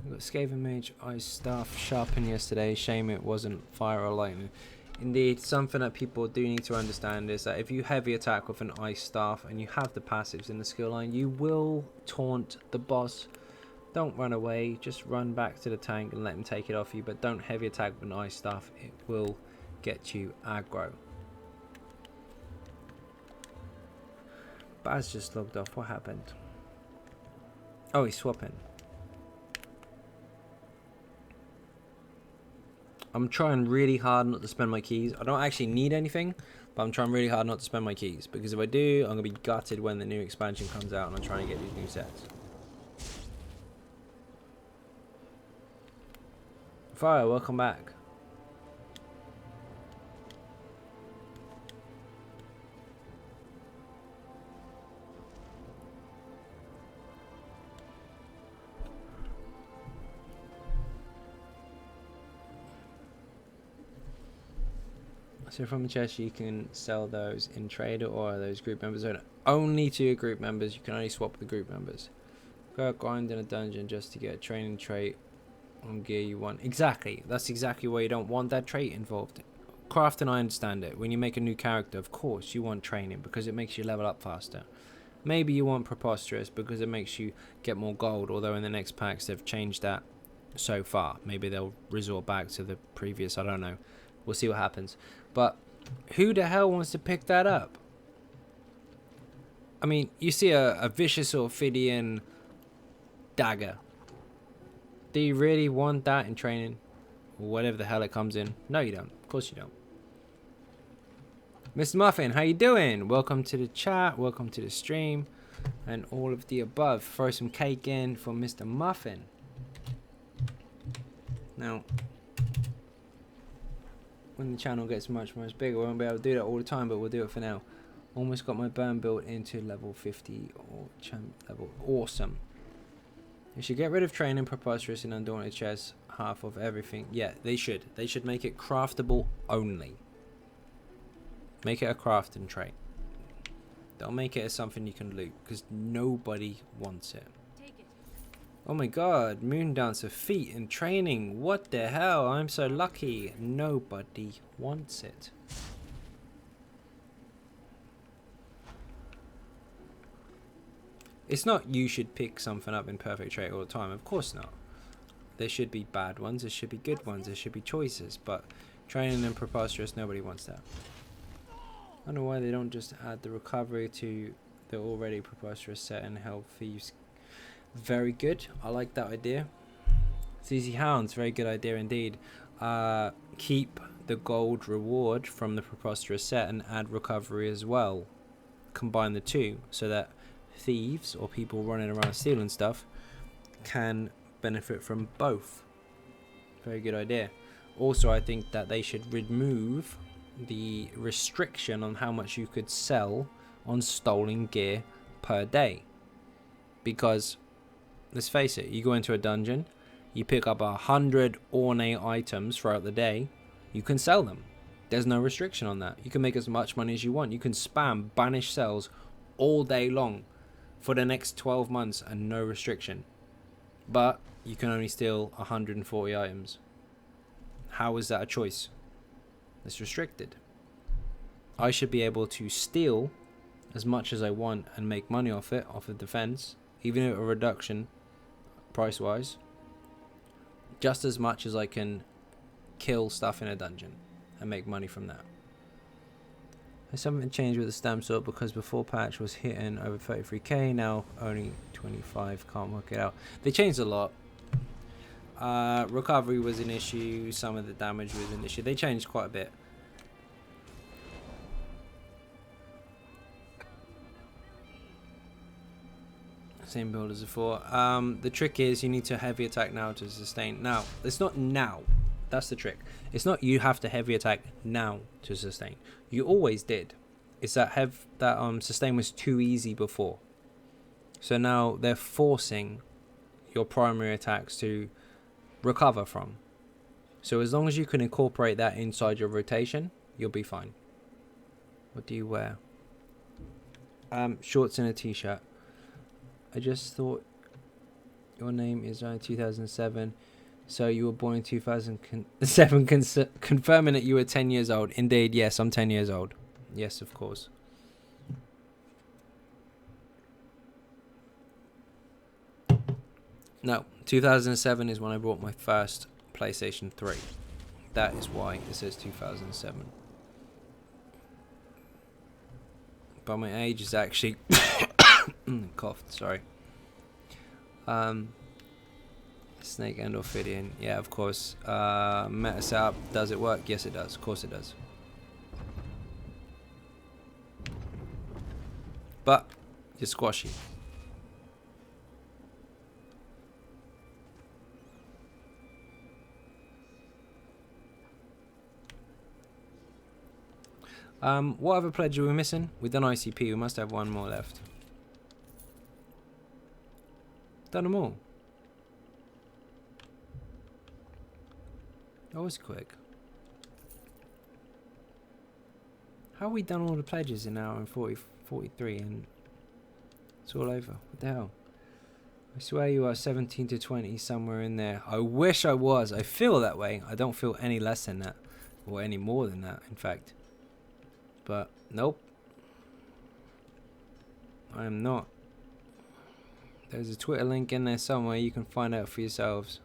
I got Skaven Mage Ice Staff sharpened yesterday. Shame it wasn't fire or lightning. Indeed, something that people do need to understand is that if you heavy attack with an Ice Staff and you have the passives in the skill line, you will taunt the boss. Don't run away, just run back to the tank and let him take it off you, but don't heavy attack with an Ice Staff. It will get you aggro. Baz just logged off. What happened? Oh, he's swapping. I'm trying really hard not to spend my keys. I don't actually need anything, but I'm trying really hard not to spend my keys, because if I do, I'm going to be gutted when the new expansion comes out and I'm trying to get these new sets. Fire, welcome back. So from the chest you can sell those in trade, or are those group members only to your group members? You can only swap the group members. Go out grind in a dungeon just to get a training trait on gear you want. Exactly, that's exactly why you don't want that trait involved. Crafting, I understand it. When you make a new character, of course you want training because it makes you level up faster. Maybe you want Preposterous because it makes you get more gold, although in the next packs they've changed that so far. Maybe they'll resort back to the previous, I don't know. We'll see what happens. But who the hell wants to pick that up? I mean, you see a Vicious Ophidian dagger. Do you really want that in training? Or whatever the hell it comes in? No, you don't. Of course you don't. Mr. Muffin, how you doing? Welcome to the chat. Welcome to the stream. And all of the above. Throw some cake in for Mr. Muffin. Now, when the channel gets much bigger, we won't be able to do that all the time, but we'll do it for now. Almost got my burn built into level 50 or champ level. Awesome. You should get rid of training, Preposterous, and Undaunted chests. Half of everything. Yeah, they should. They should make it craftable only. Make it a crafting trait. Don't make it as something you can loot, because nobody wants it. Oh my god, Moon Dancer feet in training. What the hell? I'm so lucky. Nobody wants it. It's not you should pick something up in perfect trait all the time. Of course not. There should be bad ones. There should be good ones. There should be choices. But training and Preposterous, nobody wants that. I don't know why they don't just add the recovery to the already Preposterous set and help thieves. Very good. I like that idea. CZ Hounds, very good idea indeed. Keep the gold reward from the Preposterous set and add recovery as well. Combine the two so that thieves or people running around stealing stuff can benefit from both. Very good idea. Also, I think that they should remove the restriction on how much you could sell on stolen gear per day, because let's face it, you go into a dungeon, you pick up 100 ornate items throughout the day, you can sell them. There's no restriction on that. You can make as much money as you want. You can spam banish sells all day long for the next 12 months and no restriction. But you can only steal 140 items. How is that a choice? It's restricted. I should be able to steal as much as I want and make money off it, off of defense, even at a reduction price wise, just as much as I can kill stuff in a dungeon and make money from that. Has something changed with the stem sort? Because before patch was hitting over 33k, now only 25. Can't work it out. They changed a lot. Recovery was an issue. Some of the damage was an issue. They changed quite a bit. Same build as before. The trick is you need to heavy attack now to sustain. Now, it's not now. That's the trick. It's not you have to heavy attack now to sustain. You always did. It's that sustain was too easy before. So now they're forcing your primary attacks to recover from. So as long as you can incorporate that inside your rotation, you'll be fine. What do you wear? Shorts and a t-shirt. I just thought your name is 2007, so you were born in 2007, confirming that you were 10 years old. Indeed, yes, I'm 10 years old. Yes, of course. No, 2007 is when I bought my first PlayStation 3. That is why it says 2007. But my age is actually... coughed, sorry. Snake and Ophidian. Yeah, of course. Meta setup. Does it work? Yes, it does. Of course it does. But you're squashy. What other pledge are we missing? We've done ICP. We must have one more left. Done them all. That was quick. How have we done all the pledges in an hour and 43 and it's all over? What the hell? I swear you are 17 to 20 somewhere in there. I wish I was. I feel that way. I don't feel any less than that. Or any more than that, in fact. But, nope. I am not. There's a Twitter link in there somewhere. You can find out for yourselves.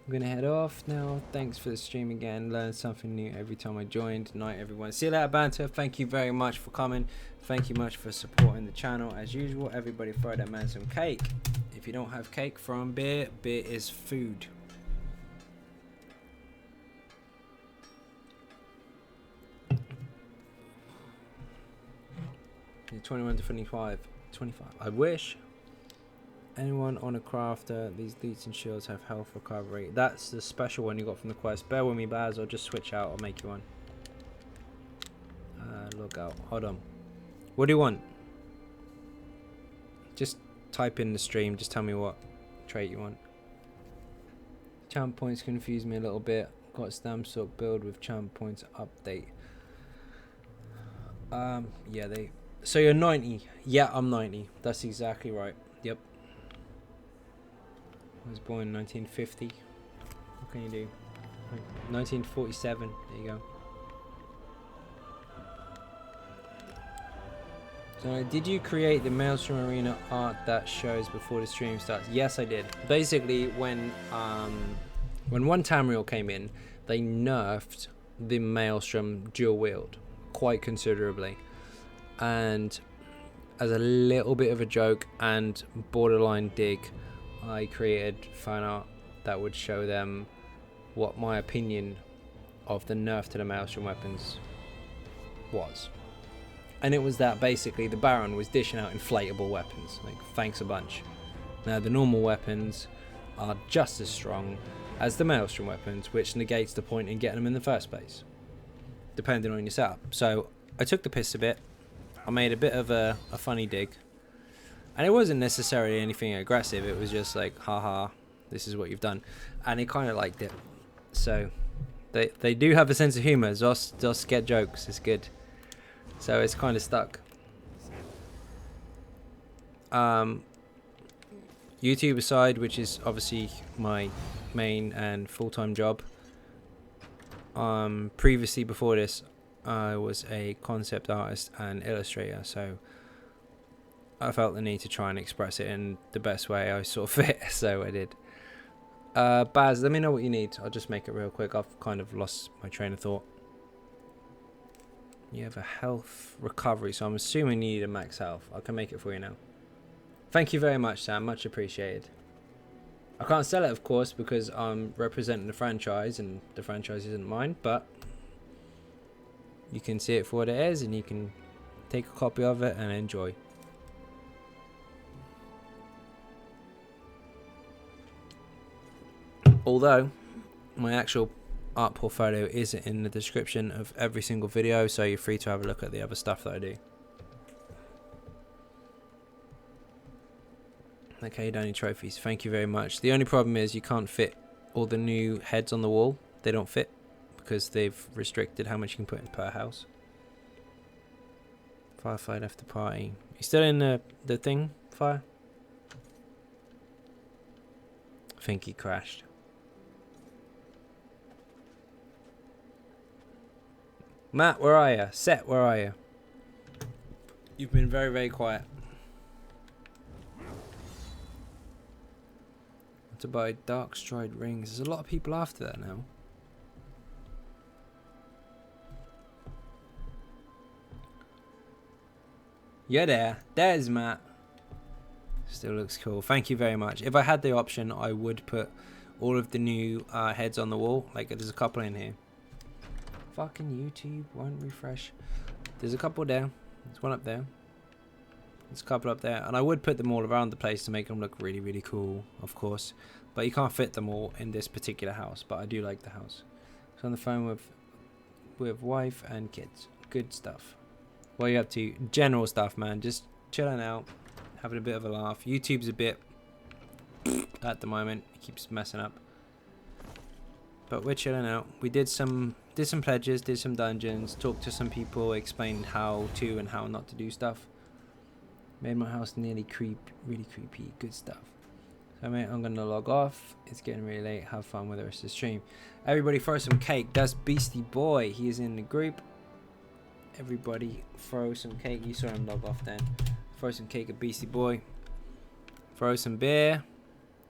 I'm going to head off now. Thanks for the stream again. Learned something new every time I joined. Night, everyone. See you later, banter. Thank you very much for coming. Thank you much for supporting the channel. As usual, everybody throw that man some cake. If you don't have cake, throw him beer. Beer is food. You're 21 to 25. I wish. Anyone on a crafter, these leads and shields have health recovery. That's the special one you got from the quest. Bear with me, Baz. I'll just switch out. I'll make you one. Log out. Hold on. What do you want? Just type in the stream. Just tell me what trait you want. Champ points confuse me a little bit. Got stamp sort build with champ points update. Yeah, they... So you're 90. Yeah, I'm 90. That's exactly right. Yep. I was born in 1950. What can you do? 1947. There you go. So, did you create the Maelstrom Arena art that shows before the stream starts? Yes, I did. Basically, when one Tamriel came in, they nerfed the Maelstrom dual wield quite considerably. And as a little bit of a joke and borderline dig, I created fan art that would show them what my opinion of the nerf to the Maelstrom weapons was. And it was that basically the Baron was dishing out inflatable weapons. Like, thanks a bunch. Now the normal weapons are just as strong as the Maelstrom weapons, which negates the point in getting them in the first place, depending on your setup. So I took the piss a bit. I made a bit of a funny dig. And it wasn't necessarily anything aggressive. It was just like, haha, this is what you've done. And he kind of liked it. So they do have a sense of humor. Just get jokes. It's good. So it's kind of stuck. YouTube aside, which is obviously my main and full-time job. Previously, before this, I was a concept artist and illustrator. So I felt the need to try and express it in the best way I saw fit, so I did. Baz, let me know what you need. I'll just make it real quick. I've kind of lost my train of thought. You have a health recovery, so I'm assuming you need a max health. I can make it for you now. Thank you very much, Sam. Much appreciated. I can't sell it, of course, because I'm representing the franchise, and the franchise isn't mine, but you can see it for what it is, and you can take a copy of it and enjoy. Although my actual art portfolio is in the description of every single video, so you're free to have a look at the other stuff that I do. Okay, you don't need trophies. Thank you very much. The only problem is you can't fit all the new heads on the wall. They don't fit because they've restricted how much you can put in per house. Firefight after party. You still in the thing, Fire? I think he crashed. Matt, where are you? Set, where are you? You've been very, very quiet. To buy dark stride rings. There's a lot of people after that now. Yeah, there's Matt. Still looks cool. Thank you very much. If I had the option, I would put all of the new heads on the wall. Like, there's a couple in here. Fucking YouTube won't refresh. There's a couple there. There's one up there. There's a couple up there. And I would put them all around the place to make them look really, really cool, of course. But you can't fit them all in this particular house. But I do like the house. So on the phone with wife and kids. Good stuff. What are you up to? General stuff, man. Just chilling out. Having a bit of a laugh. YouTube's a bit at the moment. It keeps messing up. But we're chilling out. We did some pledges, did some dungeons, talked to some people, explained how to and how not to do stuff. Made my house nearly really creepy. Good stuff. So mate, I'm gonna log off. It's getting really late. Have fun with the rest of the stream. Everybody throw some cake. That's Beastie Boy. He is in the group. Everybody throw some cake. You saw him log off then. Throw some cake at Beastie Boy. Throw some beer.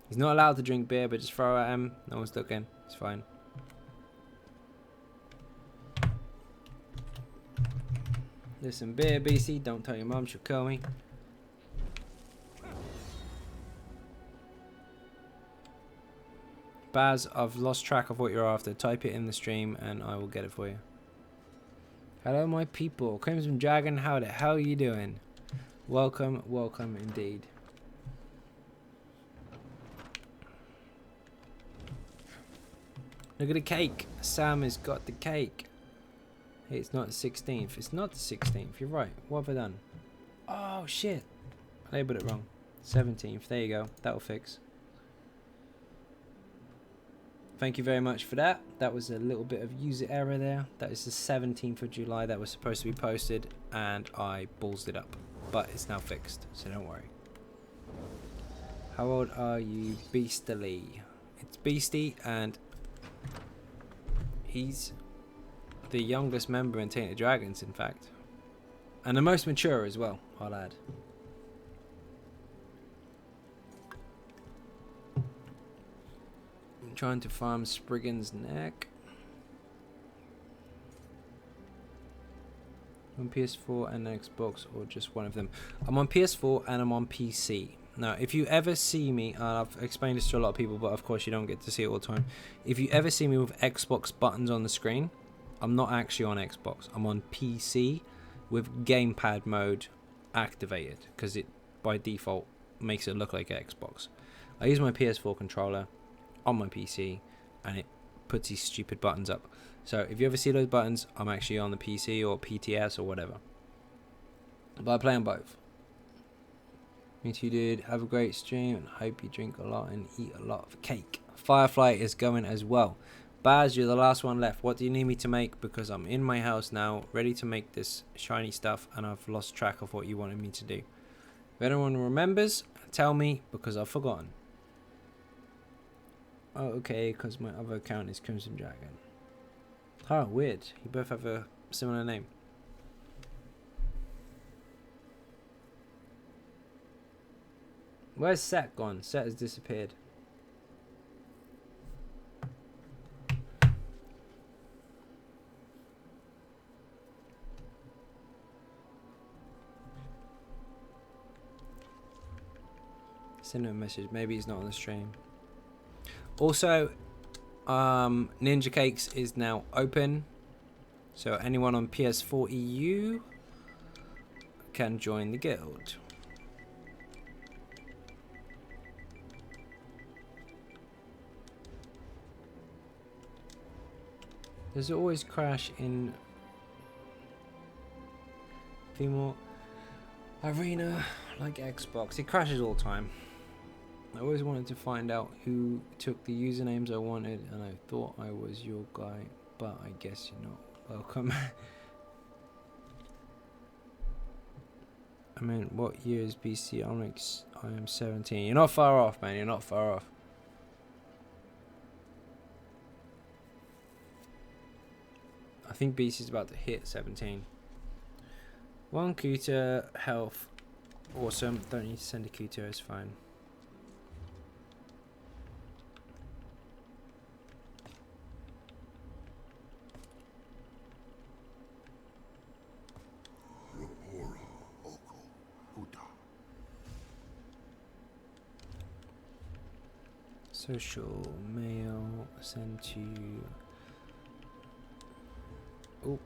He's not allowed to drink beer, but just throw at him. No one's looking. It's fine. There's some beer, BC. Don't tell your mum, she'll kill me. Baz, I've lost track of what you're after. Type it in the stream and I will get it for you. Hello, my people. Crimson Dragon, how the hell are you doing? Welcome, welcome indeed. Look at the cake. Sam has got the cake. Hey, it's not the 16th. It's not the 16th. You're right. What have I done? Oh, shit. I labeled it wrong. 17th. There you go. That'll fix. Thank you very much for that. That was a little bit of user error there. That is the 17th of July. That was supposed to be posted, and I ballsed it up. But it's now fixed, so don't worry. How old are you, Beastly? It's Beastie, and he's the youngest member in Tainted Dragons, in fact. And the most mature as well, I'll add. I'm trying to farm Spriggan's Neck. On PS4 and Xbox, or just one of them? I'm on PS4 and I'm on PC. Now, if you ever see me, and I've explained this to a lot of people, but of course you don't get to see it all the time. If you ever see me with Xbox buttons on the screen, I'm not actually on Xbox. I'm on PC with gamepad mode activated, because it by default makes it look like Xbox. I use my PS4 controller on my PC and it puts these stupid buttons up. So if you ever see those buttons, I'm actually on the PC or PTS or whatever. But I play on both. Me too, dude. Have a great stream and hope you drink a lot and eat a lot of cake. Firefly is going as well. Baz, you're the last one left. What do you need me to make? Because I'm in my house now, ready to make this shiny stuff, and I've lost track of what you wanted me to do. If anyone remembers, tell me, because I've forgotten. Oh, okay, because my other account is Crimson Dragon. Oh, weird. You both have a similar name. Where's Set gone? Set has disappeared. Send him a message. Maybe he's not on the stream. Also, Ninja Cakes is now open. So anyone on PS4 EU can join the guild. Does it always crash in female arena like Xbox? It crashes all the time. I always wanted to find out who took the usernames I wanted, and I thought I was your guy, but I guess you're not welcome. I mean, what year is BC? I am 17. You're not far off, man. You're not far off. I think BC is about to hit 17. One Kuta, health. Awesome. Don't need to send a Kuta, it's fine. Social mail send to you. Oh.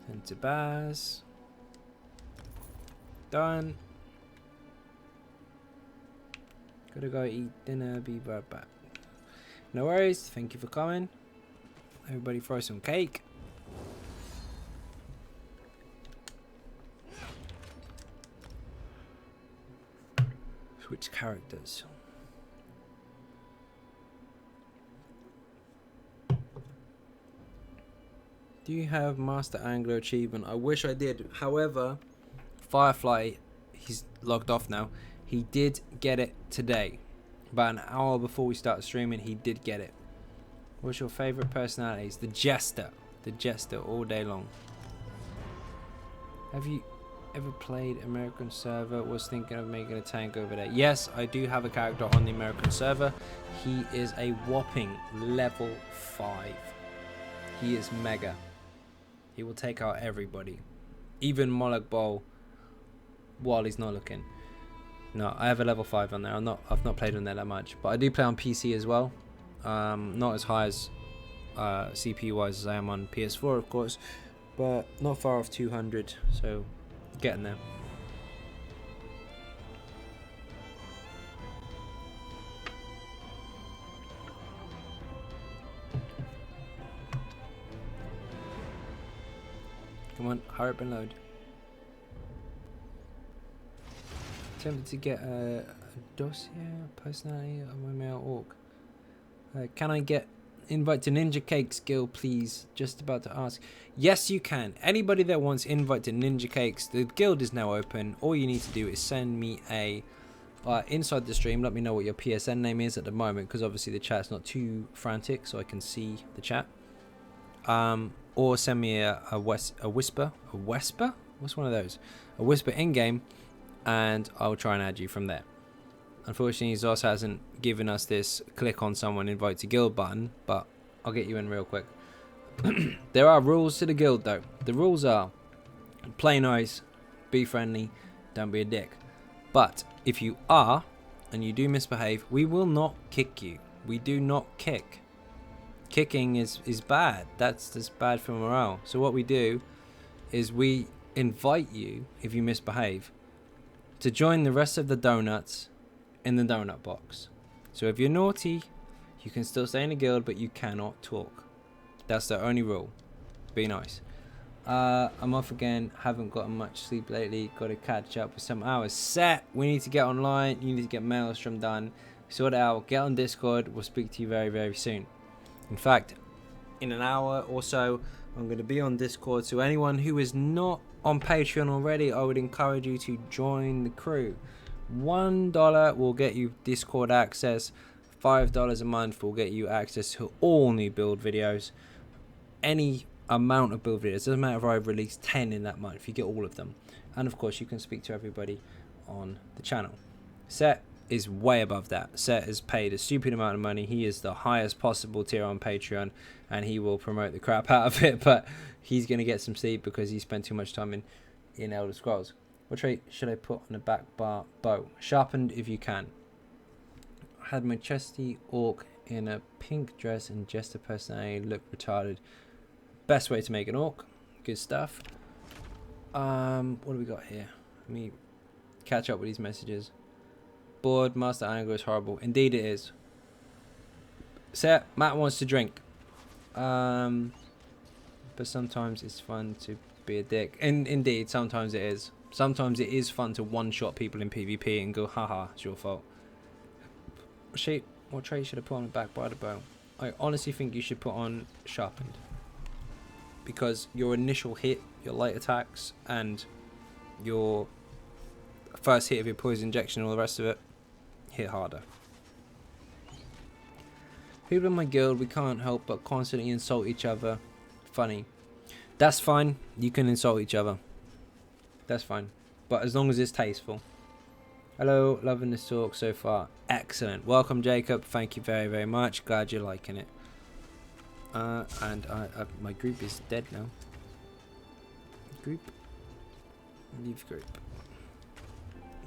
Send to Baz. Done. Gotta go eat dinner, be right back. No worries, thank you for coming. Everybody throw some cake. Switch characters. Do you have Master Angler achievement? I wish I did. However, Firefly, he's logged off now. He did get it today. About an hour before we started streaming, he did get it. What's your favorite personalities? The Jester. The Jester all day long. Have you ever played American server? Was thinking of making a tank over there. Yes, I do have a character on the American server. He is a whopping level 5. He is mega. He will take out everybody, even Moloch Bowl, while he's not looking. No, I have a level 5 on there. I've not played on there that much, but I do play on PC as well. Not as high as CPU wise as I am on PS4, of course, but not far off 200. So getting there. Come on, hurry up and load. Tempted to get a dossier personality of my male orc. Can I get invite to Ninja Cakes guild, please? Just about to ask. Yes, you can. Anybody that wants invite to Ninja Cakes, the guild is now open. All you need to do is send me a inside the stream. Let me know what your PSN name is at the moment, because obviously the chat's not too frantic, so I can see the chat. Or send me a whisper. What's one of those? A whisper in game, and I'll try and add you from there. Unfortunately, Zos hasn't given us this click on someone invite to guild button, but I'll get you in real quick. There are rules to the guild though. The rules are play nice, be friendly, don't be a dick. But if you are and you do misbehave, we will not kick you. We do not kick. Kicking is bad. That's just bad for morale. So what we do is we invite you, if you misbehave, to join the rest of the donuts in the donut box. So if you're naughty, you can still stay in the guild, but you cannot talk. That's the only rule. Be nice. I'm off again. Haven't gotten much sleep lately. Got to catch up with some hours. Set. We need to get online. You need to get Maelstrom done. Sort it out. Get on Discord. We'll speak to you very, very soon. In fact, in an hour or so, I'm going to be on Discord. So anyone who is not on Patreon already, I would encourage you to join the crew. $1 will get you Discord access. $5 a month will get you access to all new build videos. Any amount of build videos. It doesn't matter if I release 10 in that month, you get all of them. And of course you can speak to everybody on the channel. Set is way above that. Set is paid a stupid amount of money. He is the highest possible tier on Patreon, and he will promote the crap out of it, but he's going to get some sleep because he spent too much time in Elder Scrolls. What trait should I put on the back bar? Bow. Sharpened if you can. I had my chesty orc in a pink dress and jester personality look retarded. Best way to make an orc. Good stuff. What do we got here? Let me catch up with these messages. Bored, Master Angler is horrible. Indeed it is. Set, Matt wants to drink. But sometimes it's fun to be a dick. And indeed, sometimes it is. Sometimes it is fun to one-shot people in PvP and go, haha, it's your fault. What trait should I put on the back by the bow? I honestly think you should put on sharpened. Because your initial hit, your light attacks, and your first hit of your poison injection and all the rest of it, hit harder. People in my guild, we can't help but constantly insult each other. Funny. That's fine. You can insult each other. That's fine. But as long as it's tasteful. Hello, loving this talk so far. Excellent. Welcome, Jacob. Thank you very, very much. Glad you're liking it. And my group is dead now. Group. Leave group.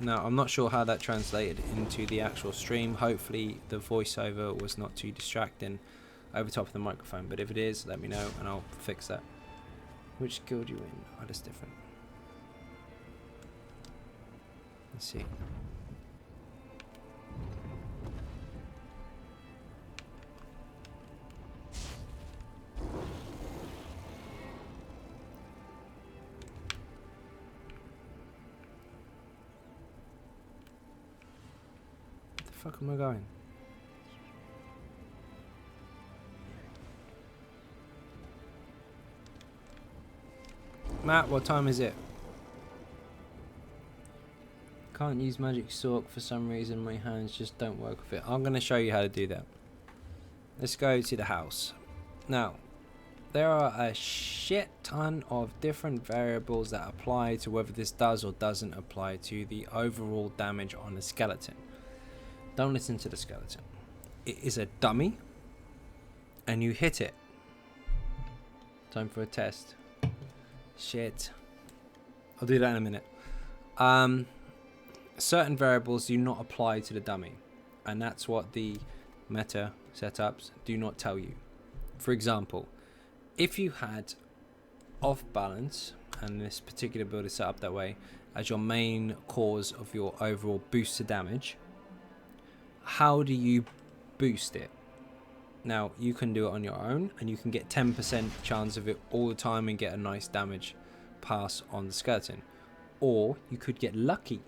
Now, I'm not sure how that translated into the actual stream. Hopefully, the voiceover was not too distracting over top of the microphone. But if it is, let me know and I'll fix that. Which guild you in? Oh, that's different. Let's see. Where the fuck am I going? Matt, what time is it? Can't use magic sork for some reason. My hands just don't work with it. I'm going to show you how to do that. Let's go to the house. Now, there are a shit ton of different variables that apply to whether this does or doesn't apply to the overall damage on a skeleton. Don't listen to the skeleton. It is a dummy, and you hit it. Time for a test. Shit. I'll do that in a minute. Certain variables do not apply to the dummy, and that's what the meta setups do not tell you. For example, if you had off balance, and this particular build is set up that way, as your main cause of your overall boost to damage, how do you boost it? Now, you can do it on your own, and you can get 10% chance of it all the time and get a nice damage pass on the skeleton. Or you could get lucky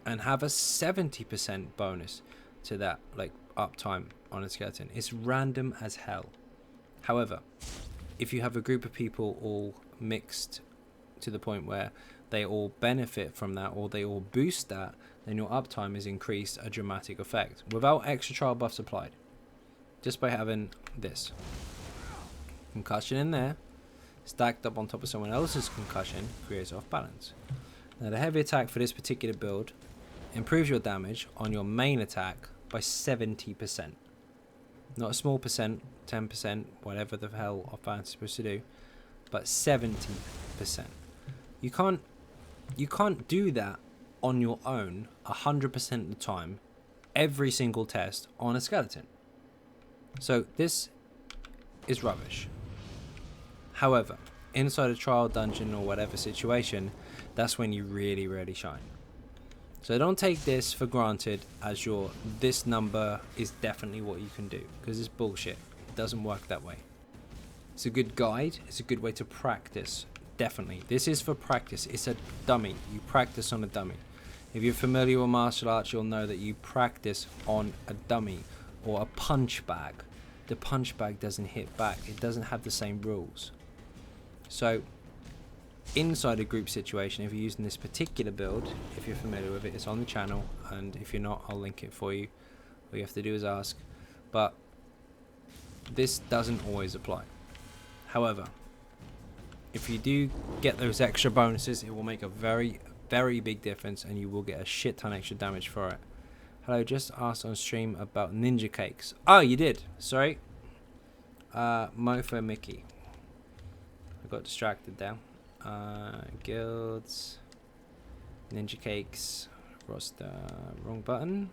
and have a 70% bonus to that, like, uptime on a skeleton. It's random as hell. However, if you have a group of people all mixed to the point where they all benefit from that, or they all boost that, then your uptime is increased a dramatic effect without extra trial buffs applied. Just by having this concussion in there, stacked up on top of someone else's concussion, creates off balance. Now, the heavy attack for this particular build improves your damage on your main attack by 70%. Not a small percent, 10%, whatever the hell off balance is supposed to do, but 70%. You can't do that on your own 100% of the time, every single test on a skeleton. So this is rubbish. However, inside a trial dungeon or whatever situation, that's when you really, really shine. So don't take this for granted as this number is definitely what you can do, because it's bullshit. It doesn't work that way. It's a good guide. It's a good way to practice. Definitely. This is for practice. It's a dummy. You practice on a dummy. If you're familiar with martial arts, you'll know that you practice on a dummy or a punch bag. The punch bag doesn't hit back. It doesn't have the same rules. So inside a group situation, if you're using this particular build, if you're familiar with it, it's on the channel, and if you're not, I'll link it for you. All you have to do is ask. But this doesn't always apply. However, if you do get those extra bonuses, it will make a very, very big difference, and you will get a shit ton extra damage for it. Hello, just asked on stream about ninja cakes. Oh, you did. Sorry. Mofo Mickey. I got distracted there. Guilds. Ninja cakes. Roster. Wrong button.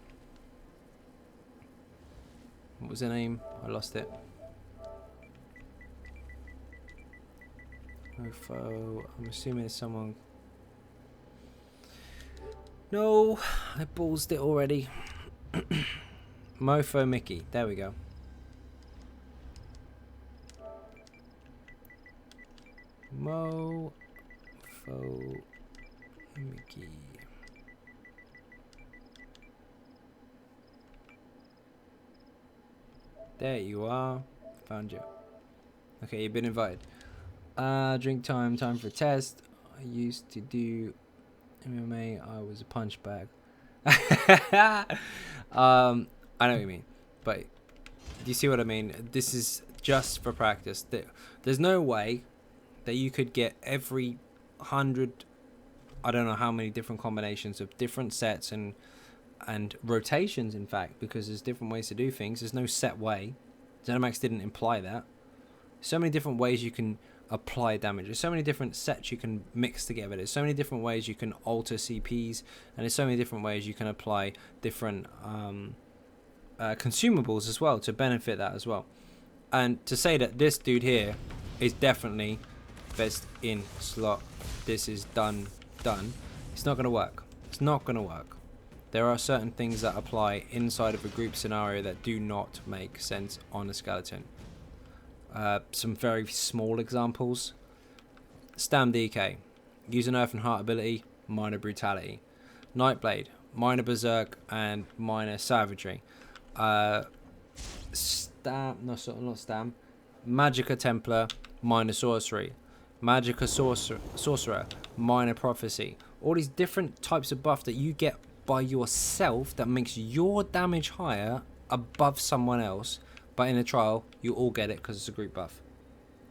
What was the name? I lost it. Mofo. I'm assuming it's someone. No, I ballsed it already. Mofo Mickey. There we go. Mofo Mickey. There you are. Found you. Okay, you've been invited. Drink time. Time for a test. I used to do MMA. I was a punch bag. I know what you mean, but do you see what I mean? This is just for practice. There's no way that you could get every 100, I don't know how many different combinations of different sets and rotations, in fact, because there's different ways to do things. There's no set way. ZeniMax didn't imply that. So many different ways you can apply damage. There's so many different sets you can mix together. There's so many different ways you can alter CPs, and there's so many different ways you can apply different consumables as well to benefit that as well. And to say that this dude here is definitely best in slot, this is done, it's not going to work. It's not going to work. There are certain things that apply inside of a group scenario that do not make sense on a skeleton. Some very small examples. Stam DK. Use an Earth and Heart ability, minor brutality. Nightblade, minor berserk and minor savagery. Not Stam. Magicka Templar, minor sorcery. Magicka Sorcerer, minor prophecy. All these different types of buff that you get by yourself that makes your damage higher above someone else. But in a trial, you all get it because it's a group buff.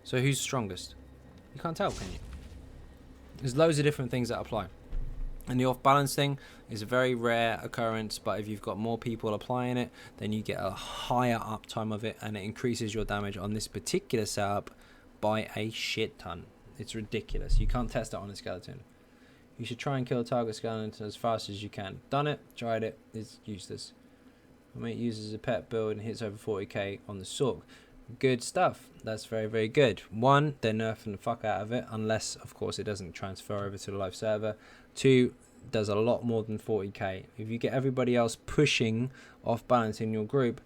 So who's strongest? You can't tell, can you? There's loads of different things that apply. And the off-balance thing is a very rare occurrence, but if you've got more people applying it, then you get a higher uptime of it, and it increases your damage on this particular setup by a shit ton. It's ridiculous. You can't test it on a skeleton. You should try and kill a target skeleton as fast as you can. Done it, tried it, it's useless. My mate uses a pet build and hits over 40k on the Sork. Good stuff. That's very, very good. One, they're nerfing the fuck out of it, unless, of course, it doesn't transfer over to the live server. Two, does a lot more than 40k. If you get everybody else pushing off balance in your group,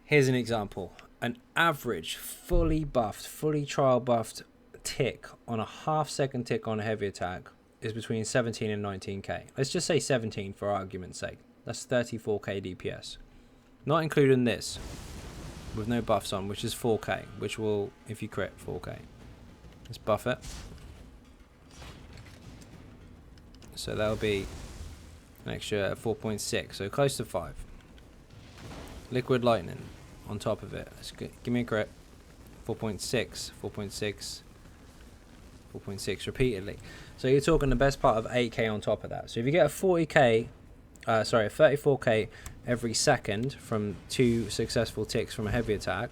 here's an example. An average, fully buffed, fully trial buffed tick on a half-second tick on a heavy attack is between 17 and 19k. Let's just say 17 for argument's sake. That's 34k DPS. Not including this, with no buffs on, which is 4k, which will, if you crit, 4k. Let's buff it. So that'll be an extra 4.6, so close to 5. Liquid Lightning on top of it. Let's give me a crit. 4.6, 4.6, 4.6 repeatedly. So you're talking the best part of 8k on top of that. So if you get a 40k, a 34k every second from 2 successful ticks from a heavy attack,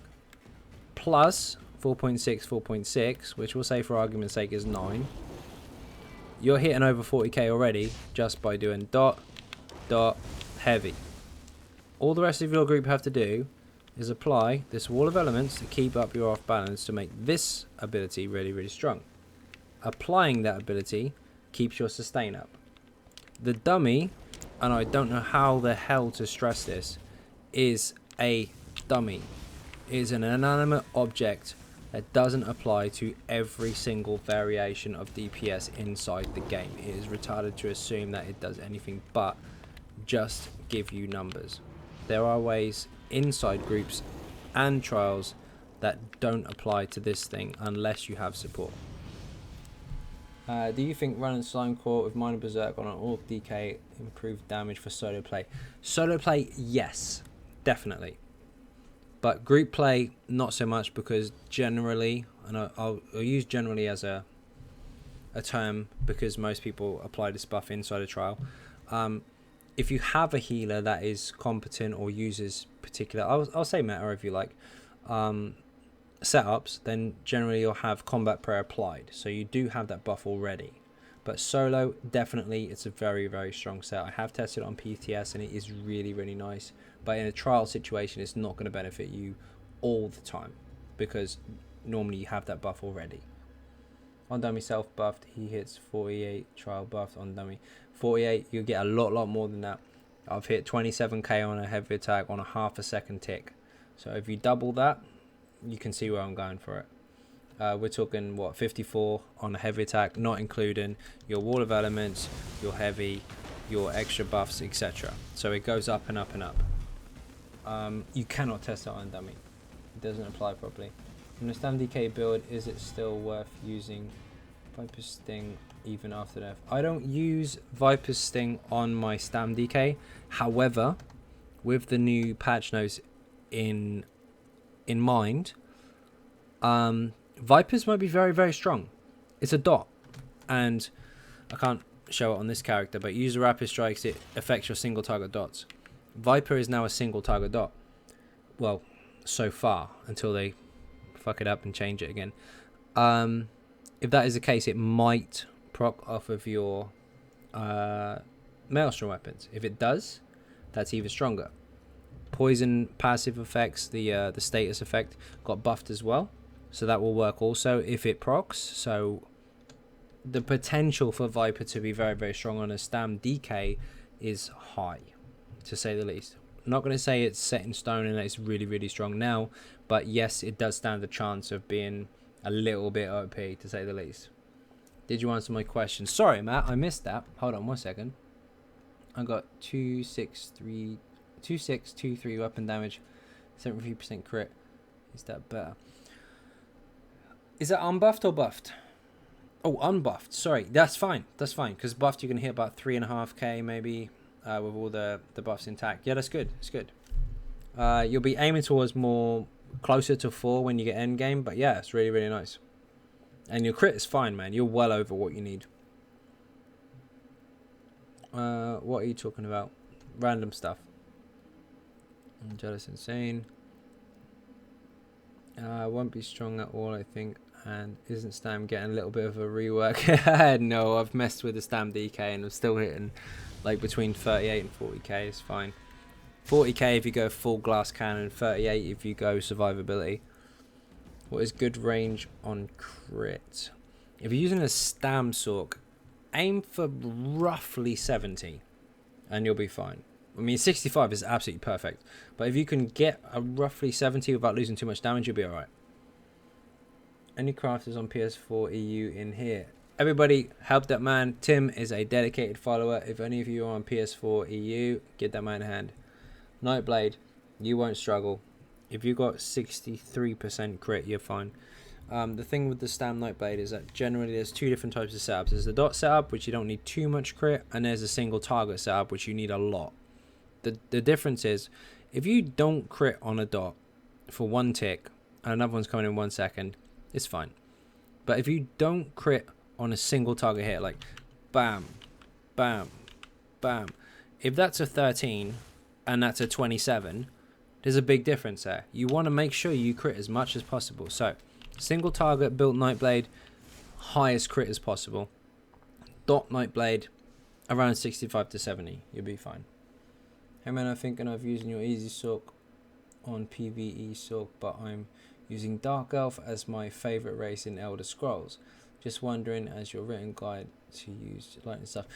plus 4.6, 4.6, which we'll say for argument's sake is 9, you're hitting over 40k already just by doing dot, dot, heavy. All the rest of your group have to do is apply this wall of elements to keep up your off balance to make this ability really, really strong. Applying that ability keeps your sustain up. The dummy, and I don't know how the hell to stress this, is a dummy. It is an inanimate object that doesn't apply to every single variation of DPS inside the game. It is retarded to assume that it does anything but just give you numbers. There are ways inside groups and trials that don't apply to this thing unless you have support. Do you think running Slime Core with Minor Berserk on an Orc DK improved damage for solo play? Solo play, yes, definitely. But group play, not so much, because generally, and I'll use generally as a term because most people apply this buff inside a trial. If you have a healer that is competent or uses particular, I'll say meta if you like, setups, then generally you'll have combat prayer applied, so you do have that buff already. But solo, definitely, it's a very, very strong set. I have tested it on PTS and it is really, really nice. But in a trial situation, it's not going to benefit you all the time because normally you have that buff already. On dummy self buffed, he hits 48, trial buffed on dummy 48. You get a lot more than that. I've hit 27k on a heavy attack on a half a second tick. So if you double that, you can see where I'm going for it. We're talking what, 54 on a heavy attack, not including your wall of elements, your heavy, your extra buffs, etc. So it goes up and up and up. You cannot test it on dummy. It doesn't apply properly. In the Stam DK build, is it still worth using Viper's Sting even after death? I don't use Viper's Sting on my Stam DK. However, with the new patch notes in mind, Vipers might be very, very strong. It's a dot, and I can't show it on this character, but use the rapid strikes, it affects your single target dots. Viper is now a single target dot. Well, so far, until they fuck it up and change it again. If that is the case, it might proc off of your Maelstrom weapons. If it does, that's even stronger. Poison passive effects, the status effect got buffed as well, so that will work also if it procs. So the potential for Viper to be very, very strong on a Stam DK is high, to say the least. I'm not going to say it's set in stone and that it's really, really strong now, but yes, it does stand a chance of being a little bit OP, to say the least. Did you answer my question? Sorry, Matt, I missed that. Hold on 1 second. I got 2623 weapon damage, 73% crit. Is that better? Is that unbuffed or buffed? Oh, unbuffed. Sorry, that's fine. That's fine, because buffed you can hit about 3.5k maybe with all the buffs intact. Yeah, that's good. It's good. You'll be aiming towards more closer to 4 when you get end game, but yeah, it's really, really nice. And your crit is fine, man. You're well over what you need. What are you talking about? Random stuff. I'm jealous, insane. Won't be strong at all, I think. And isn't Stam getting a little bit of a rework? No, I've messed with the Stam DK and I'm still hitting like between 38 and 40k. It's fine. 40k if you go full glass cannon, 38 if you go survivability. What is good range on crit? If you're using a Stam Sork, aim for roughly 70 and you'll be fine. I mean, 65 is absolutely perfect, but if you can get a roughly 70 without losing too much damage, you'll be alright. Any crafters on PS4 EU in here? Everybody, help that man. Tim is a dedicated follower. If any of you are on PS4 EU, give that man a hand. Nightblade, you won't struggle. If you got 63% crit, you're fine. The thing with the Stam Nightblade is that generally there's two different types of setups. There's the dot setup, which you don't need too much crit, and there's a single target setup, which you need a lot. The difference is, if you don't crit on a dot for 1 tick, and another one's coming in 1 second, it's fine. But if you don't crit on a single target hit, like bam, bam, bam, if that's a 13 and that's a 27, there's a big difference there. You want to make sure you crit as much as possible. So single target built Nightblade, highest crit as possible. Dot Nightblade, around 65 to 70, you'll be fine. Hey man, I'm thinking of using your Easy Sork on PvE Sork, but I'm using Dark Elf as my favourite race in Elder Scrolls. Just wondering, as your written guide to use lightning stuff.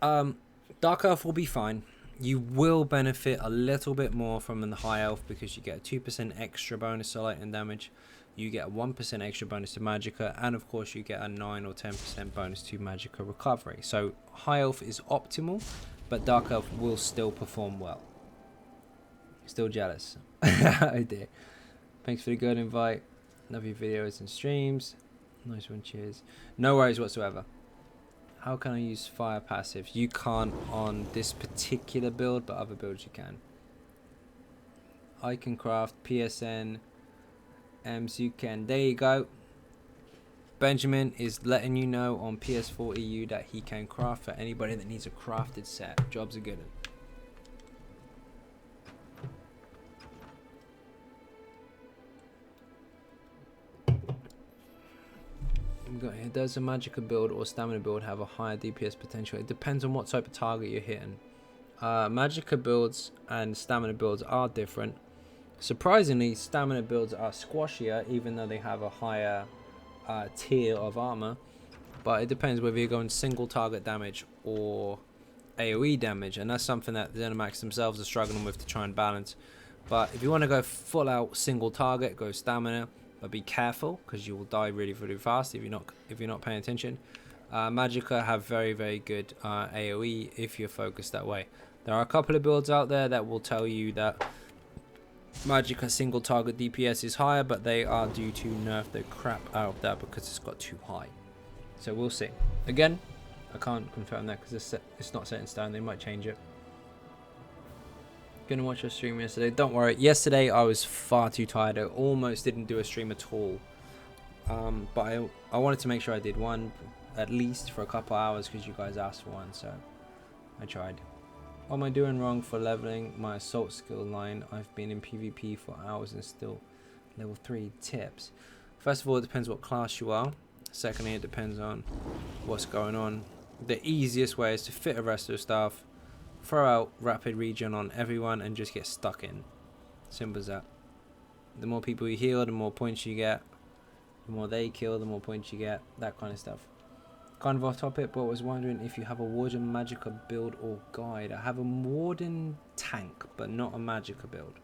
Dark Elf will be fine. You will benefit a little bit more from the High Elf because you get a 2% extra bonus to lightning damage. You get a 1% extra bonus to Magicka, and of course you get a 9 or 10% bonus to Magicka recovery. So High Elf is optimal, but Dark Elf will still perform well. Still jealous. Oh dear. Thanks for the good invite. Love your videos and streams. Nice one, cheers. No worries whatsoever. How can I use fire passives? You can't on this particular build, but other builds you can. I can craft PSN. You can. There you go. Benjamin is letting you know on PS4 EU that he can craft for anybody that needs a crafted set. Jobs are good. Got here. Does a Magicka build or Stamina build have a higher DPS potential? It depends on what type of target you're hitting. Magicka builds and Stamina builds are different. Surprisingly, Stamina builds are squashier, even though they have a higher tier of armor. But it depends whether you're going single target damage or AoE damage, and that's something that the Zenimax themselves are struggling with to try and balance. But if you want to go full out single target, go Stamina. But be careful, because you will die really, really fast if you're not paying attention. Magicka have very, very good AoE if you're focused that way. There are a couple of builds out there that will tell you that Magicka single target DPS is higher, but they are due to nerf the crap out of that because it's got too high. So we'll see. Again, I can't confirm that because it's not set in stone. They might change it. Gonna watch your stream yesterday. Don't worry. Yesterday I was far too tired. I almost didn't do a stream at all. But I wanted to make sure I did one at least for a couple hours because you guys asked for one. So I tried. What am I doing wrong for leveling my assault skill line? I've been in PvP for hours and still level 3 tips. First of all, it depends what class you are. Secondly, it depends on what's going on. The easiest way is to fit a rest of the stuff, throw out rapid regen on everyone and just get stuck in. Simple as that. The more people you heal, the more points you get. The more they kill, the more points you get. That kind of stuff. Kind of off topic, but I was wondering if you have a Warden Magicka build or guide. I have a Warden tank, but not a Magicka build.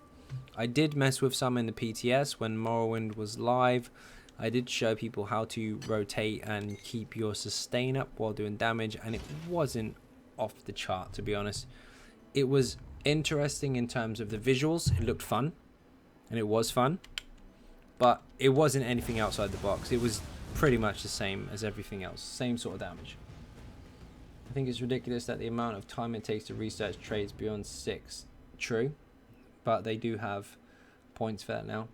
I did mess with some in the PTS when Morrowind was live. I did show people how to rotate and keep your sustain up while doing damage, and it wasn't off the chart, to be honest. It was interesting in terms of the visuals. It looked fun, and it was fun, but it wasn't anything outside the box. It was pretty much the same as everything else, same sort of damage. I think it's ridiculous that the amount of time it takes to research trades beyond 6. True, but they do have points for that now.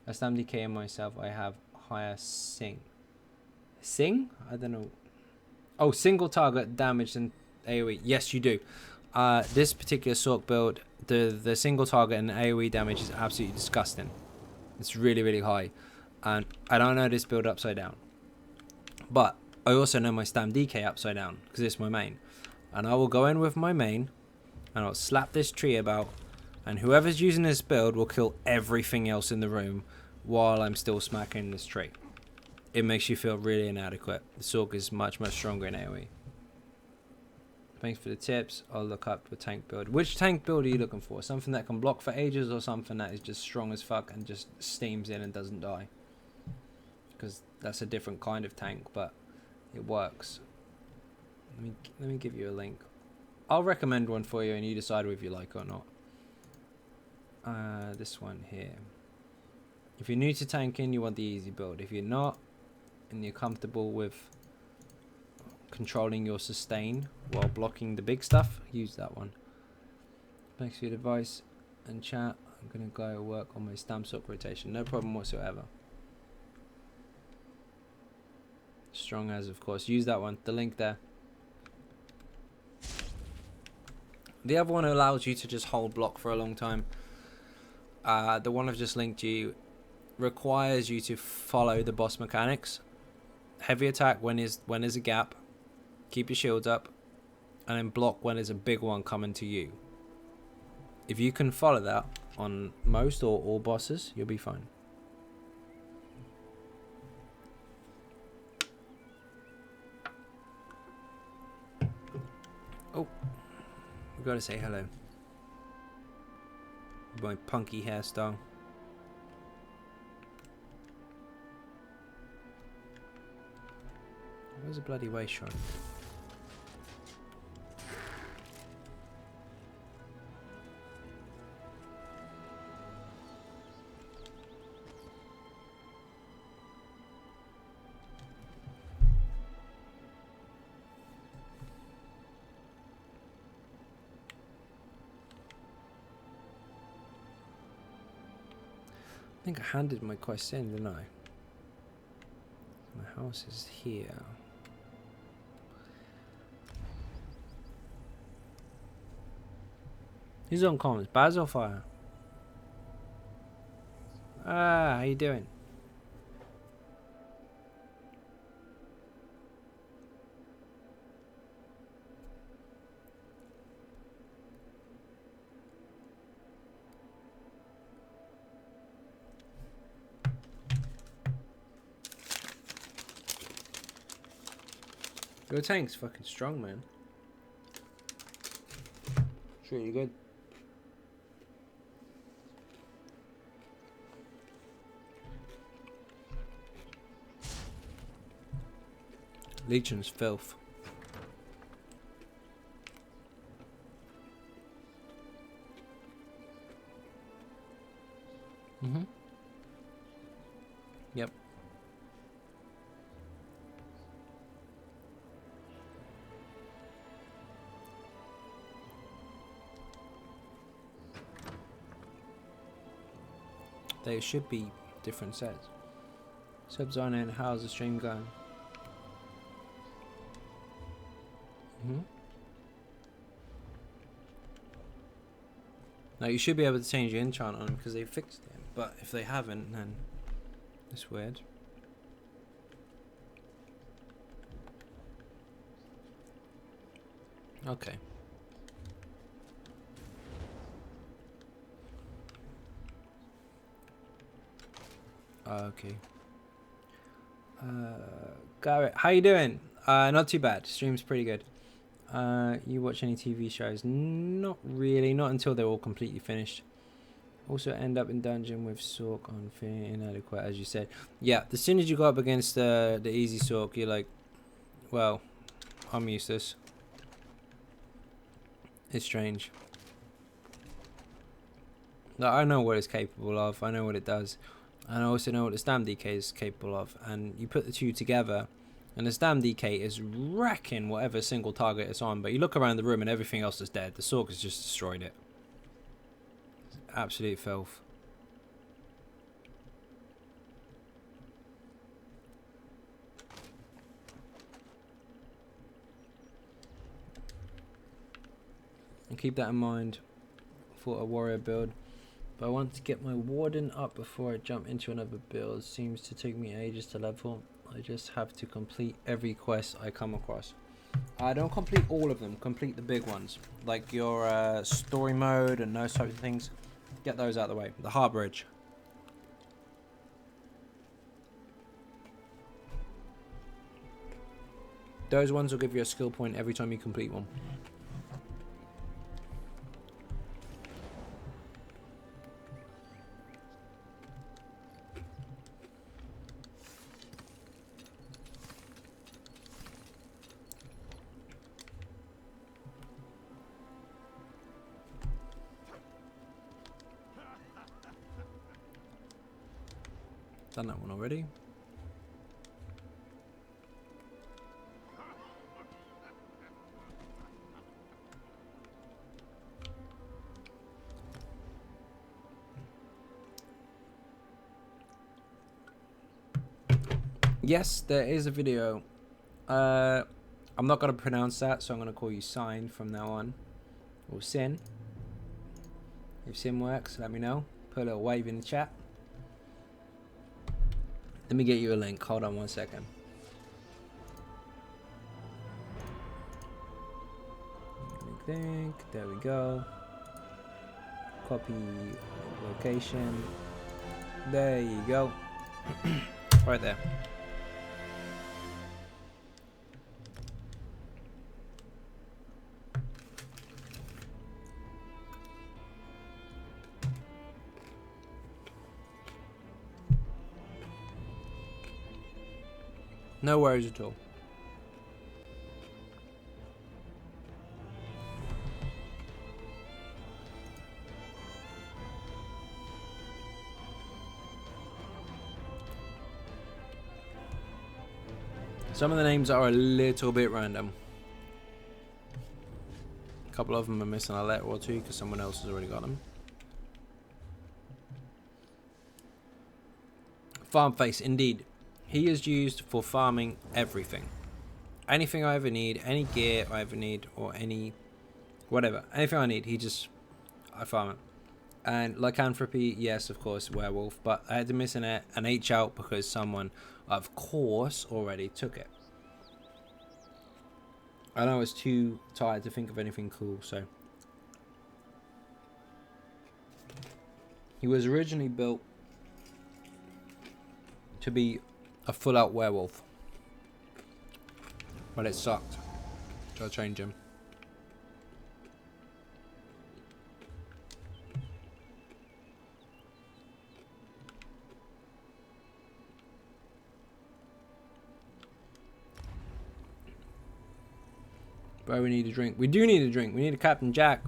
As StamDK and myself, I have higher sing. I don't know. Oh, single target damage than AoE. Yes, you do. This particular Sork build, the single target and AoE damage is absolutely disgusting. It's really, really high. And I don't know this build upside down. But I also know my StamDK upside down because it's my main. And I will go in with my main and I'll slap this tree about, and whoever's using this build will kill everything else in the room while I'm still smacking this tree. It makes you feel really inadequate. The Sork is much, much stronger in AoE. Thanks for the tips. I'll look up the tank build. Which tank build are you looking for? Something that can block for ages or something that is just strong as fuck and just steams in and doesn't die? Because that's a different kind of tank, but it works. Let me give you a link. I'll recommend one for you and you decide if you like it or not. This one here. If you're new to tanking, you want the easy build. If you're not and you're comfortable with controlling your sustain while blocking the big stuff, use that one. Thanks for your advice and chat. I'm gonna go work on my stamp sock rotation. No problem whatsoever. Strong as, of course. Use that one. The link there. The other one allows you to just hold block for a long time. The one I've just linked you requires you to follow the boss mechanics. Heavy attack when there's a gap. Keep your shields up. And then block when there's a big one coming to you. If you can follow that on most or all bosses, you'll be fine. Oh, we gotta say hello. My punky hairstyle. Where's the bloody way shrine? I think I handed my quest in, didn't I? house is here. Who's on comms? Baz or Fire? Ah, how you doing? Your tank's fucking strong, man. It's really good. Legion's filth. Yep. There should be different sets. Sub-Zone and how's the stream going? Now you should be able to change your enchant on them because they fixed it. But if they haven't, then it's weird. Okay. Okay. Garrett, how you doing? Not too bad. Stream's pretty good. You watch any TV shows? Not really. Not until they're all completely finished. Also end up in dungeon with Sork on feeling inadequate, as you said. Yeah, as soon as you go up against the easy Sork, you're like, well, I'm useless. It's strange. Like, I know what it's capable of. I know what it does. And I also know what the Stam DK is capable of. And you put the two together, and the Stam DK is wrecking whatever single target it's on. But you look around the room and everything else is dead. The Sork has just destroyed it. Absolute filth. And keep that in mind for a warrior build. But I want to get my warden up before I jump into another build. Seems to take me ages to level. I just have to complete every quest I come across. I don't complete all of them. Complete the big ones, like your story mode and those types of things. Get those out of the way. The Harbridge. Those ones will give you a skill point every time you complete one. Done that one already. Yes, there is a video. I'm not going to pronounce that, so I'm going to call you Sign from now on. Or Sin. If Sin works, let me know. Put a little wave in the chat. Let me get you a link. Hold on 1 second. Link. There we go. Copy location. There you go. Right there. No worries at all. Some of the names are a little bit random. A couple of them are missing a letter or two because someone else has already got them. Farm face, indeed. He is used for farming everything. Anything I ever need, any gear I ever need, or any whatever, anything I need, I farm it. And lycanthropy, yes, of course, werewolf, but I had to miss an H out because someone, of course, already took it. And I was too tired to think of anything cool, so. He was originally built to be a full-out werewolf. But it sucked. So I changed him. But we need a drink. We do need a drink. We need a Captain Jack.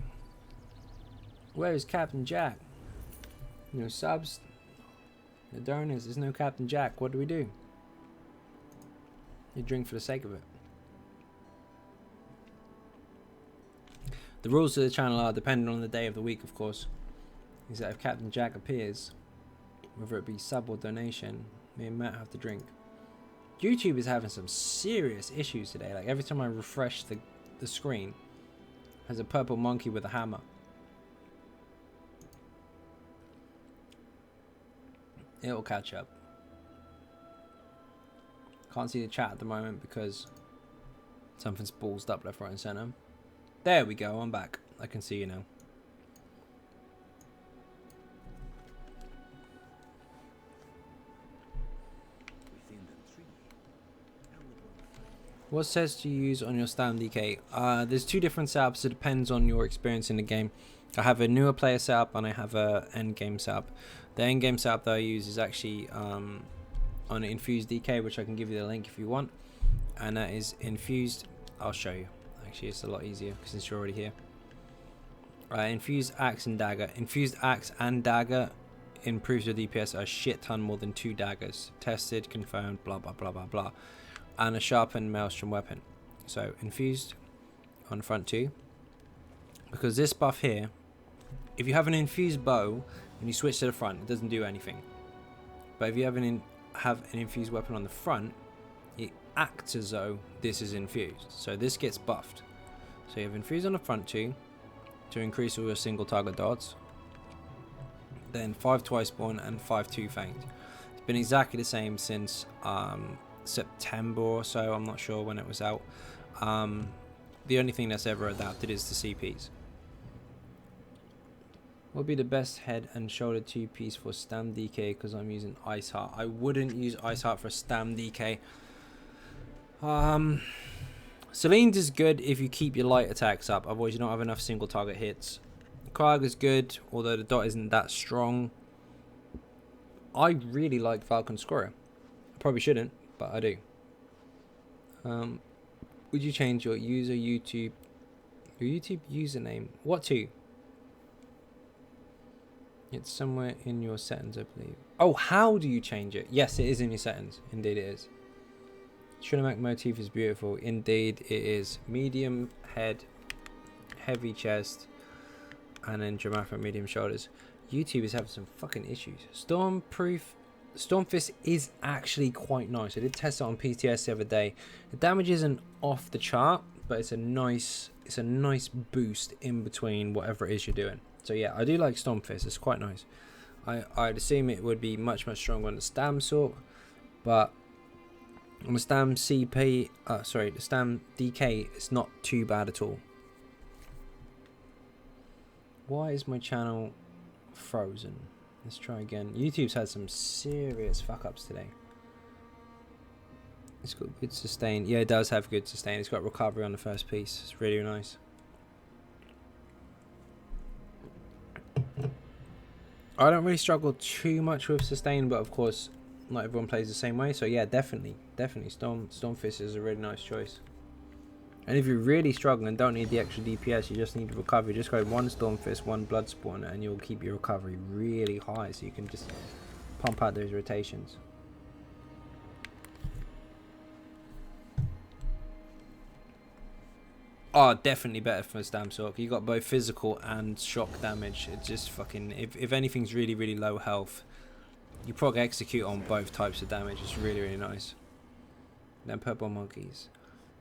Where is Captain Jack? No subs. The donors. There's no Captain Jack. What do we do? You drink for the sake of it. The rules of the channel are dependent on the day of the week, of course. Is that if Captain Jack appears, whether it be sub or donation, me and Matt have to drink. YouTube is having some serious issues today. Like every time I refresh the screen, has a purple monkey with a hammer. It'll catch up. Can't see the chat at the moment because something's ballsed up left, right and center. There we go, I'm back. I can see you now. What sets do you use on your Stam DK? There's two different setups. It depends on your experience in the game. I have a newer player setup and I have a end game setup. The end game setup that I use is actually on an infused DK, which I can give you the link if you want. And that is infused. I'll show you. Actually, it's a lot easier since you're already here. Infused axe and dagger. Infused axe and dagger improves your DPS a shit ton more than 2 daggers. Tested, confirmed, blah blah blah blah blah. And a sharpened maelstrom weapon. So infused on front 2, because this buff here, if you have an infused bow and you switch to the front, it doesn't do anything. But if you have an infused weapon on the front, it acts as though this is infused. So this gets buffed. So you have infused on the front 2 to increase all your single target dots. Then 5 twice born and 5 two fanged. It's been exactly the same since September or so. I'm not sure when it was out. The only thing that's ever adapted is the CPs. What would be the best head and shoulder 2-piece for Stam DK? Because I'm using Ice Heart. I wouldn't use Ice Heart for Stam DK. Selene's is good if you keep your light attacks up, otherwise you don't have enough single target hits. Krag is good, although the dot isn't that strong. I really like Falcon Scorer. I probably shouldn't, but I do. Would you change your YouTube username? What to? It's somewhere in your settings, I believe. Oh, how do you change it? Yes, it is in your settings. Indeed it is. Trinamac motif is beautiful. Indeed it is. Medium head, heavy chest, and then dramatic medium shoulders. YouTube is having some fucking issues. Stormfist is actually quite nice. I did test it on PTS the other day. The damage isn't off the chart, but it's a nice boost in between whatever it is you're doing. So yeah, I do like Stormfist. It's quite nice. I'd assume it would be much stronger on the Stam sort, but on the Stam CP, the Stam DK, it's not too bad at all. Why is my channel frozen? Let's try again. YouTube's had some serious fuck ups today. It's got good sustain. Yeah, it does have good sustain. It's got recovery on the first piece. It's really nice. I don't really struggle too much with sustain, but of course not everyone plays the same way. So yeah, definitely Stormfist is a really nice choice. And if you're really struggling and don't need the extra DPS, you just need recovery, just go 1 Stormfist, 1 Bloodspawn, and you'll keep your recovery really high, so you can just pump out those rotations. Oh, definitely better for Stam Sork. You got both physical and shock damage. It's just fucking, if anything's really low health, You proc execute on both types of damage. It's really, really nice. Then purple monkeys.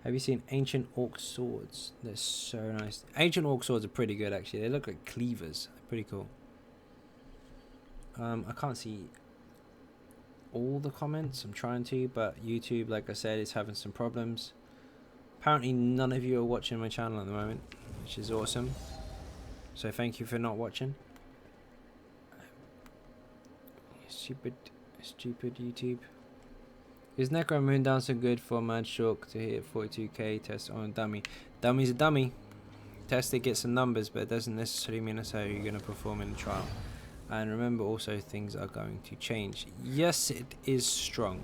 Have you seen ancient orc swords? They're so nice. Ancient orc swords are pretty good, actually. They look like cleavers. They're pretty cool. I can't see all the comments. I'm trying to, but YouTube, like I said, is having some problems. Apparently, none of you are watching my channel at the moment, which is awesome. So thank you for not watching. Stupid YouTube. Is Necro Moondancer good for Mad Shulk to hit 42k test on a dummy? Dummy's a dummy. Test it, get some numbers, but it doesn't necessarily mean that's how you're going to perform in a trial. And remember also, things are going to change. Yes, it is strong,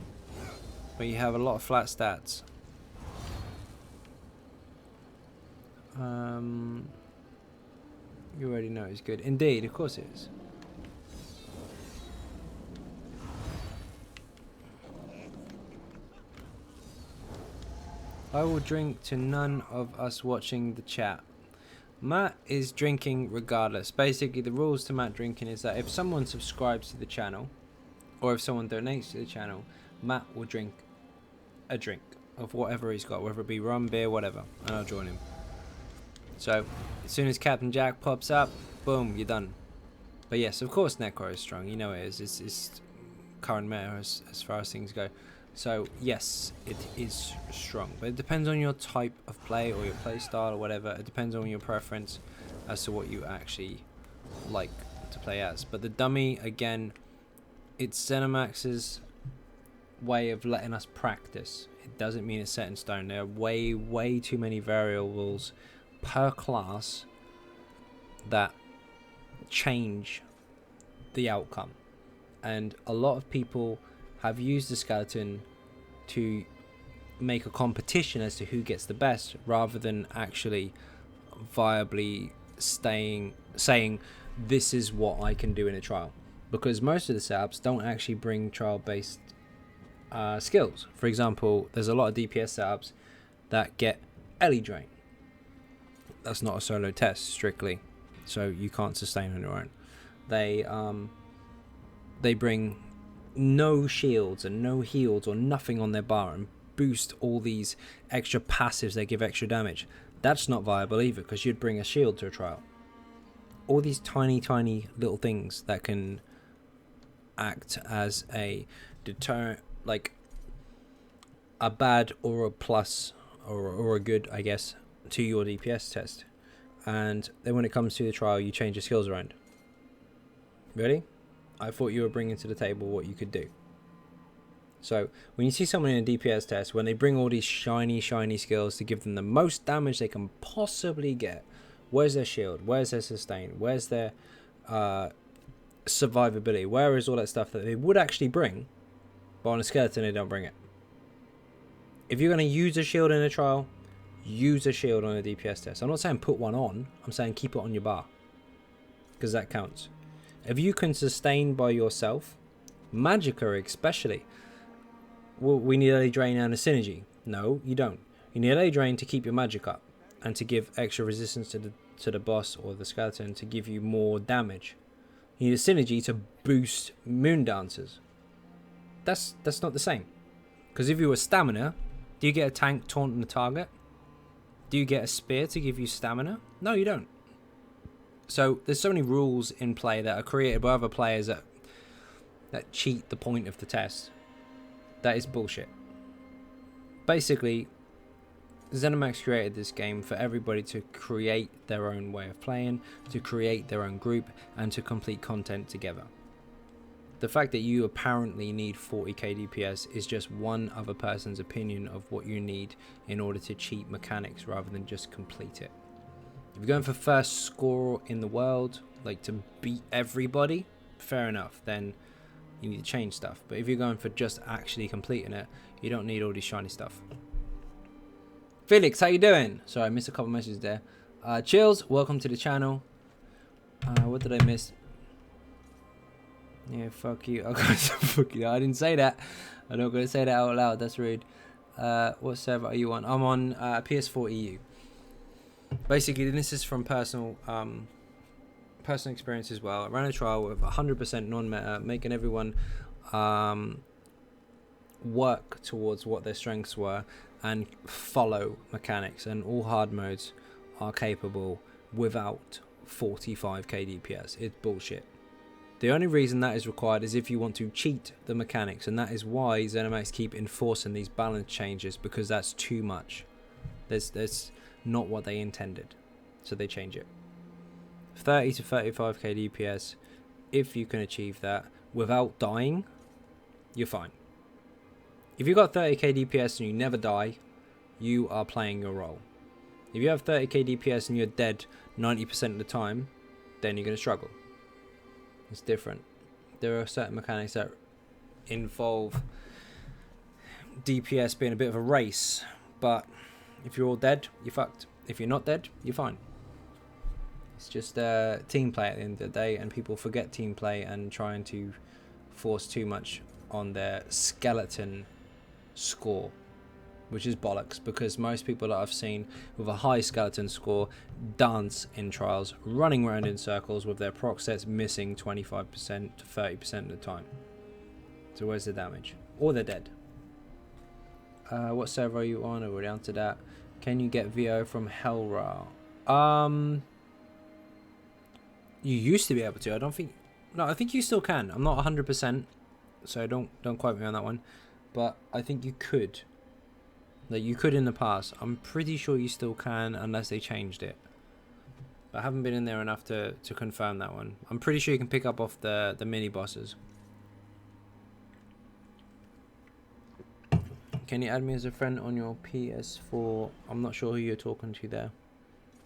but you have a lot of flat stats. You already know it's good. Indeed, of course it is. I will drink to none of us watching the chat. Matt is drinking regardless. Basically, the rules to Matt drinking is that if someone subscribes to the channel, or if someone donates to the channel, Matt will drink a drink of whatever he's got, whether it be rum, beer, whatever, and I'll join him. So, as soon as Captain Jack pops up, boom, you're done. But yes, of course Necro is strong. You know it is. It's current meta as far as things go. So yes, it is strong, but it depends on your type of play or your play style or whatever. It depends on your preference as to what you actually like to play as. But the dummy, again, it's ZeniMax's way of letting us practice. It doesn't mean it's set in stone. There are way too many variables per class that change the outcome, and a lot of people have used the skeleton to make a competition as to who gets the best, rather than actually viably saying this is what I can do in a trial, because most of the setups don't actually bring trial based skills. For example, there's a lot of DPS setups that get Ellie Drain. That's not a solo test strictly, so you can't sustain on your own. They bring no shields and no heals or nothing on their bar and boost all these extra passives that give extra damage. That's not viable either, because you'd bring a shield to a trial. All these tiny little things that can act as a deterrent, like a bad or a plus or a good, I guess, to your DPS test. And then when it comes to the trial, you change your skills around. Ready? I thought you were bringing to the table what you could do. So when you see someone in a DPS test, when they bring all these shiny skills to give them the most damage they can possibly get, where's their shield? Where's their sustain? Where's their survivability? Where is all that stuff that they would actually bring, but on a skeleton they don't bring it? If you're going to use a shield in a trial, use a shield on a DPS test. I'm not saying put one on, I'm saying keep it on your bar, because that counts. If you can sustain by yourself, Magicka especially, well, we need a drain and a synergy. No, you don't. You need a drain to keep your magic up and to give extra resistance to the boss or the skeleton to give you more damage. You need a synergy to boost moon dancers. That's not the same. Because if you were stamina, do you get a tank taunting the target? Do you get a spear to give you stamina? No, you don't. So there's so many rules in play that are created by other players that cheat the point of the test. That is bullshit. Basically, ZeniMax created this game for everybody to create their own way of playing, to create their own group, and to complete content together. The fact that you apparently need 40k DPS is just one other person's opinion of what you need in order to cheat mechanics rather than just complete it. If you're going for first score in the world, like to beat everybody, fair enough, then you need to change stuff. But if you're going for just actually completing it, you don't need all this shiny stuff. Felix, how you doing? Sorry, I missed a couple messages there. Chills, welcome to the channel. What did I miss? Yeah, fuck you. Fuck you. I didn't say that. I'm not going to say that out loud. That's rude. What server are you on? I'm on PS4 EU. Basically, this is from personal personal experience as well. I ran a trial with 100% non-meta, making everyone work towards what their strengths were and follow mechanics, and all hard modes are capable without 45k DPS. It's bullshit. The only reason that is required is if you want to cheat the mechanics, and that is why ZeniMax keep enforcing these balance changes, because that's too much. That's not what they intended, so they change it. 30 to 35k DPS, if you can achieve that without dying, you're fine. If you got 30k DPS and you never die, you are playing your role. If you have 30k DPS and you're dead 90% of the time, then you're going to struggle. It's different. There are certain mechanics that involve DPS being a bit of a race, but if you're all dead, you're fucked. If you're not dead, you're fine. It's just team play at the end of the day, and people forget team play and trying to force too much on their skeleton score, which is bollocks, because most people that I've seen with a high skeleton score dance in trials, running around in circles with their proc sets missing 25% to 30% of the time. So where's the damage? Or they're dead. What server are you on? We're down to that. Can you get VO from Hellra? You used to be able to. I don't think... No, I think you still can. I'm not 100%, so don't quote me on that one. But I think you could. Like, you could in the past. I'm pretty sure you still can, unless they changed it. But I haven't been in there enough to confirm that one. I'm pretty sure you can pick up off the mini bosses. Can you add me as a friend on your PS4? I'm not sure who you're talking to there,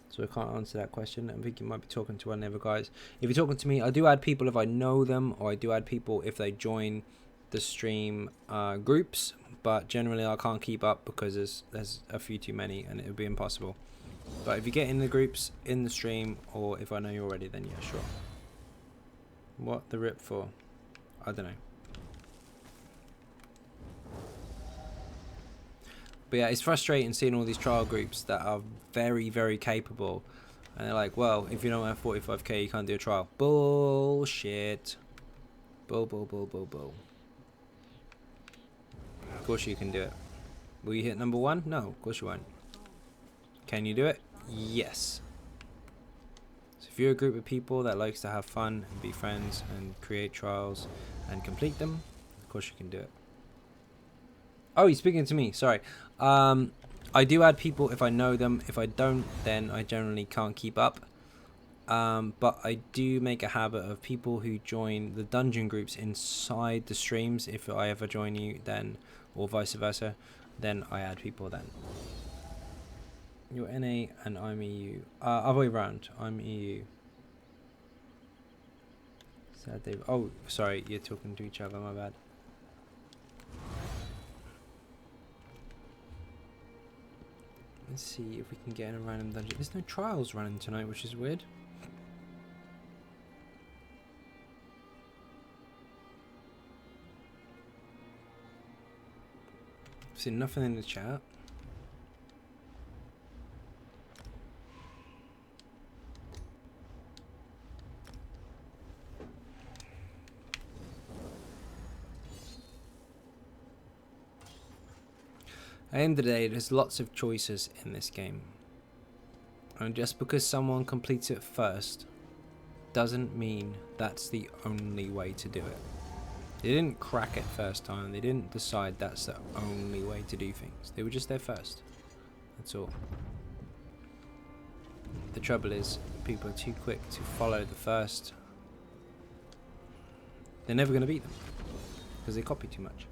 so I can't answer that question. I think you might be talking to one of the other guys. If you're talking to me, I do add people if I know them, or I do add people if they join the stream groups, but generally I can't keep up because there's a few too many and it would be impossible. But if you get in the groups in the stream, or if I know you already, then yeah, sure. What the rip for? I don't know. But yeah, it's frustrating seeing all these trial groups that are very, very capable, and they're like, well, if you don't have 45k, you can't do a trial. Bullshit. Bull. Of course you can do it. Will you hit number 1? No, of course you won't. Can you do it? Yes. So if you're a group of people that likes to have fun and be friends and create trials and complete them, of course you can do it. Oh, he's speaking to me. Sorry. I do add people if I know them. If I don't, then I generally can't keep up. But I do make a habit of people who join the dungeon groups inside the streams. If I ever join you, then, or vice versa, then I add people then. You're NA and I'm EU. Other way around. I'm EU. Sad Dave. Oh, sorry. You're talking to each other. My bad. Let's see if we can get in a random dungeon. There's no trials running tonight, which is weird. I've seen nothing in the chat. At the end of the day, there's lots of choices in this game, and just because someone completes it first doesn't mean that's the only way to do it. They didn't crack it first time, they didn't decide that's the only way to do things. They were just there first. That's all. The trouble is, people are too quick to follow the first. They're never going to beat them because they copy too much.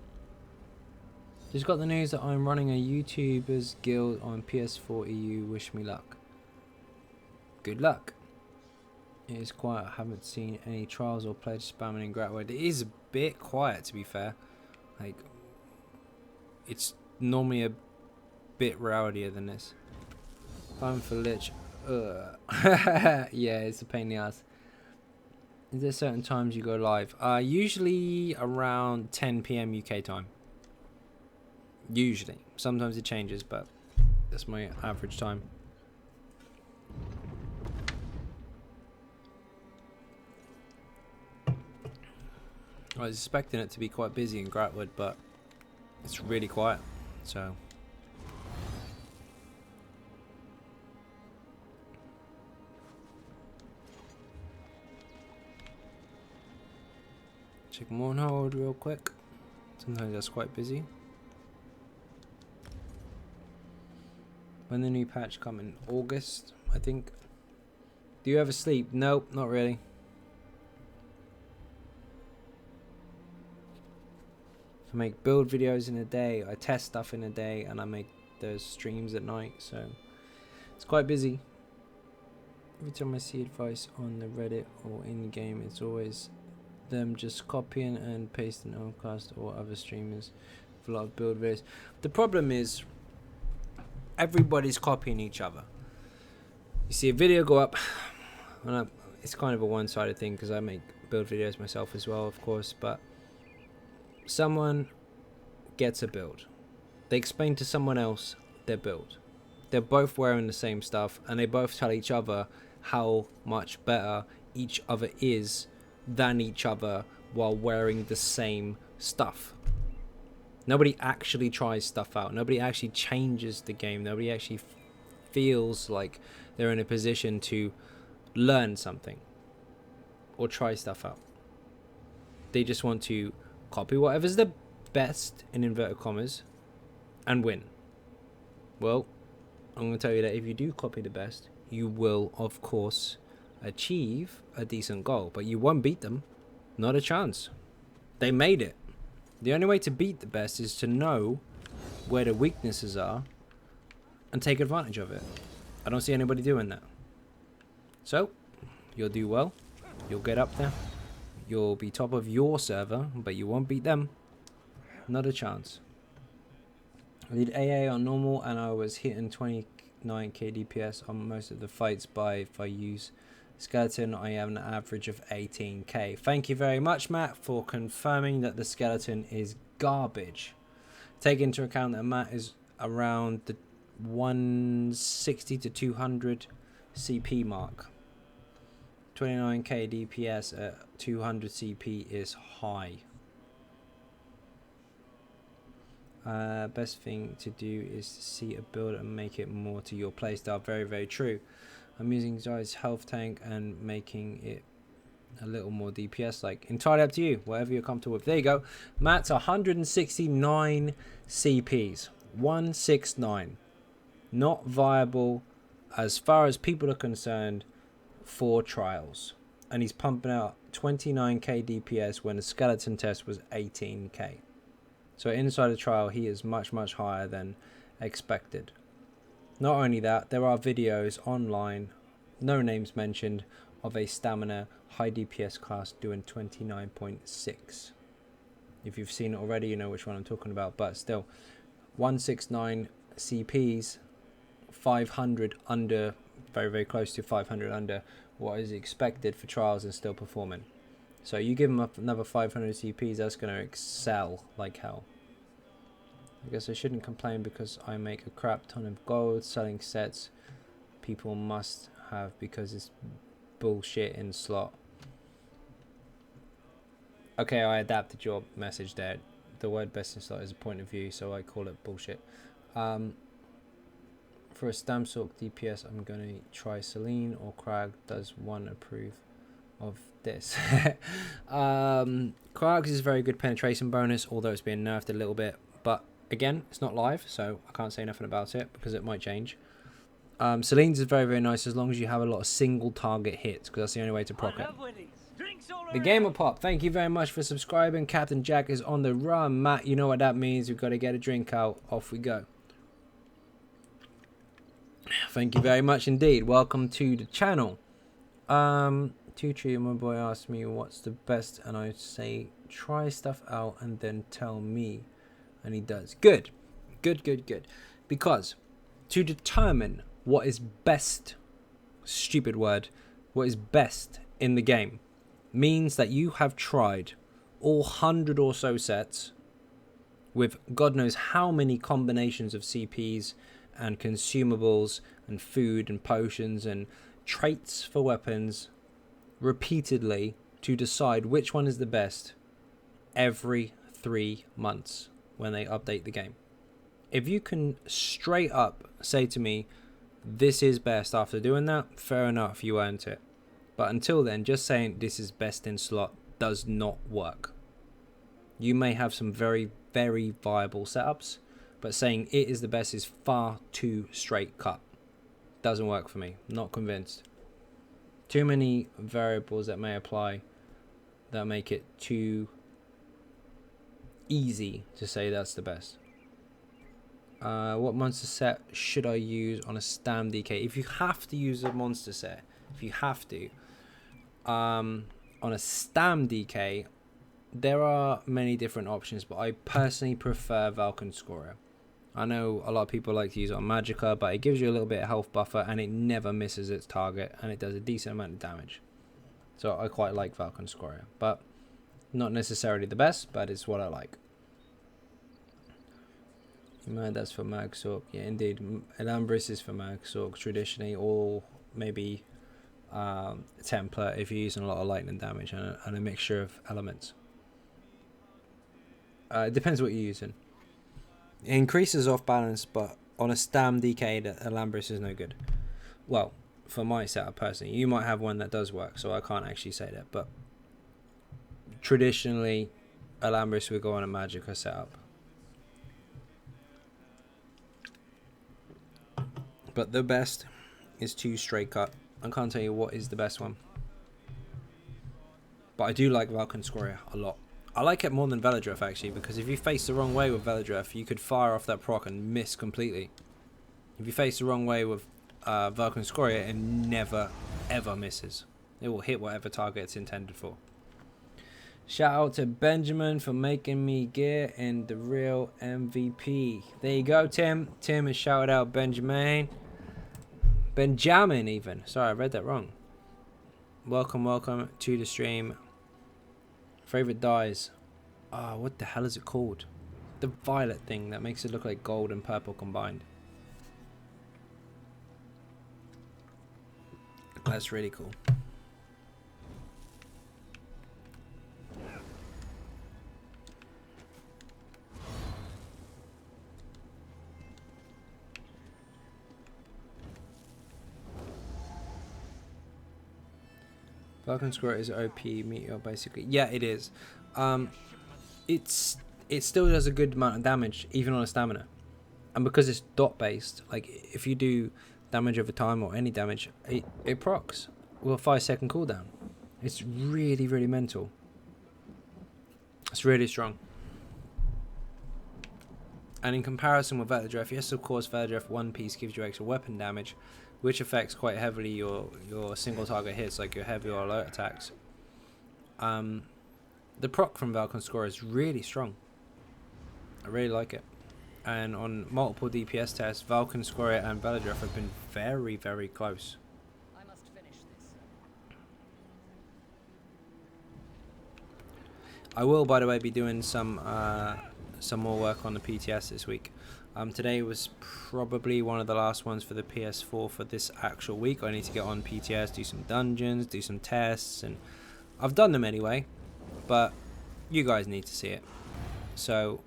Just got the news that I'm running a YouTubers guild on PS4 EU. Wish me luck. Good luck. It is quiet. I haven't seen any trials or players spamming in Gratwood. It is a bit quiet, to be fair. Like, it's normally a bit rowdier than this. Time for Lich. Yeah, it's a pain in the ass. Is there certain times you go live? Usually around 10 PM UK time. Usually. Sometimes it changes, but that's my average time. I was expecting it to be quite busy in Gratwood, but it's really quiet. So check them on hold real quick. Sometimes that's quite busy. When the new patch come in August, I think. Do you ever sleep? Nope, not really. I make build videos in a day, I test stuff in a day, and I make those streams at night, so it's quite busy. Every time I see advice on the Reddit or in game, it's always them just copying and pasting Omcast or other streamers with a lot of build videos. The problem is everybody's copying each other. You see a video go up, and it's kind of a one-sided thing because I make build videos myself as well, of course, but someone gets a build. They explain to someone else their build. They're both wearing the same stuff, and they both tell each other how much better each other is than each other while wearing the same stuff. Nobody actually tries stuff out. Nobody actually changes the game. Nobody actually feels like they're in a position to learn something or try stuff out. They just want to copy whatever's the best, in inverted commas, and win. Well, I'm going to tell you that if you do copy the best, you will, of course, achieve a decent goal, but you won't beat them. Not a chance. They made it. The only way to beat the best is to know where the weaknesses are and take advantage of it. I don't see anybody doing that. So, you'll do well. You'll get up there. You'll be top of your server, but you won't beat them. Not a chance. I did AA on normal and I was hitting 29k DPS on most of the fights, but if I use skeleton I have an average of 18k. Thank you very much, Matt, for confirming that the skeleton is garbage. Take into account that Matt is around the 160 to 200 CP mark. 29k DPS at 200 CP is high. Best thing to do is to see a build and make it more to your playstyle. Very, very true. I'm using Xynode's health tank and making it a little more DPS like. Entirely up to you, whatever you're comfortable with. There you go. Matt's 169 CPs. 169. Not viable as far as people are concerned for trials. And he's pumping out 29k DPS when the skeleton test was 18k. So inside the trial, he is much, much higher than expected. Not only that, there are videos online, no names mentioned, of a stamina high DPS class doing 29.6. If you've seen it already, you know which one I'm talking about, but still, 169 CPs, 500 under, very, very close to 500 under what is expected for trials and still performing. So you give him up another 500 CPs, that's going to excel like hell. I guess I shouldn't complain because I make a crap ton of gold selling sets people must have because it's bullshit in slot. Okay, I adapted your message there. The word best in slot is a point of view, so I call it bullshit. For a Stamsork DPS, I'm going to try Celine or Krag. Does one approve of this? Krag's is a very good penetration bonus, although it's being nerfed a little bit. But again, it's not live, so I can't say nothing about it because it might change. Celine's is very, very nice as long as you have a lot of single target hits, because that's the only way to proc it. The Gamer Pop, thank you very much for subscribing. Captain Jack is on the run. Matt, you know what that means. We've got to get a drink out. Off we go. Thank you very much indeed. Welcome to the channel. Tucci, my boy, asked me what's the best, and I say try stuff out and then tell me, and he does. Good, good. Because to determine what is best, stupid word, what is best in the game means that you have tried all 100 or so sets with God knows how many combinations of CPs and consumables and food and potions and traits for weapons repeatedly to decide which one is the best every 3 months when they update the game. If you can straight up say to me, this is best after doing that, fair enough, you earned it. But until then, just saying this is best in slot does not work. You may have some very, very viable setups, but saying it is the best is far too straight cut. Doesn't work for me. Not convinced. Too many variables that may apply that make it too easy to say that's the best. What monster set should I use on a Stam DK? If you have to use a monster set, if you have to, on a Stam DK, there are many different options, but I personally prefer Valkynscoria. I know a lot of people like to use it on Magicka, but it gives you a little bit of health buffer and it never misses its target and it does a decent amount of damage. So I quite like Valkynscoria, but not necessarily the best, but it's what I like. Man, that's for Magsork. Yeah, indeed. Elambris is for Magsork traditionally, or maybe Templar if you're using a lot of lightning damage and a mixture of elements. It depends what you're using. It increases off balance, but on a Stam DK, the Elambris is no good. Well, for my setup personally, you might have one that does work, so I can't actually say that. But traditionally, Elambris would go on a Magicka setup. But the best is 2 straight cut. I can't tell you what is the best one. But I do like Valkynscoria a lot. I like it more than Veladreth actually, because if you face the wrong way with Veladreth, you could fire off that proc and miss completely. If you face the wrong way with Valkynscoria, it never ever misses. It will hit whatever target it's intended for. Shout out to Benjamin for making me gear and the real MVP. There you go, Tim. Tim has shouted out Benjamin. Benjamin even. Sorry, I read that wrong. Welcome to the stream. Favorite dyes. Oh, what the hell is it called? The violet thing that makes it look like gold and purple combined. That's really cool. Valkynscoria is OP meteor basically. Yeah, it is. It still does a good amount of damage even on a stamina, and because it's dot based, like if you do damage over time or any damage, it procs with a 5-second cooldown. It's really, really mental. It's really strong. And in comparison with Veladreth, yes, of course, Veladreth one piece gives you extra weapon damage, which affects quite heavily your single target hits, like your heavy or alert attacks. The proc from Valkynscoria is really strong. I really like it. And on multiple DPS tests, Valkynscoria and Veladreth have been very, very close. I must finish this. I will, by the way, be doing some more work on the PTS this week. Today was probably one of the last ones for the PS4 for this actual week. I need to get on PTS, do some dungeons, do some tests, and I've done them anyway, but you guys need to see it. So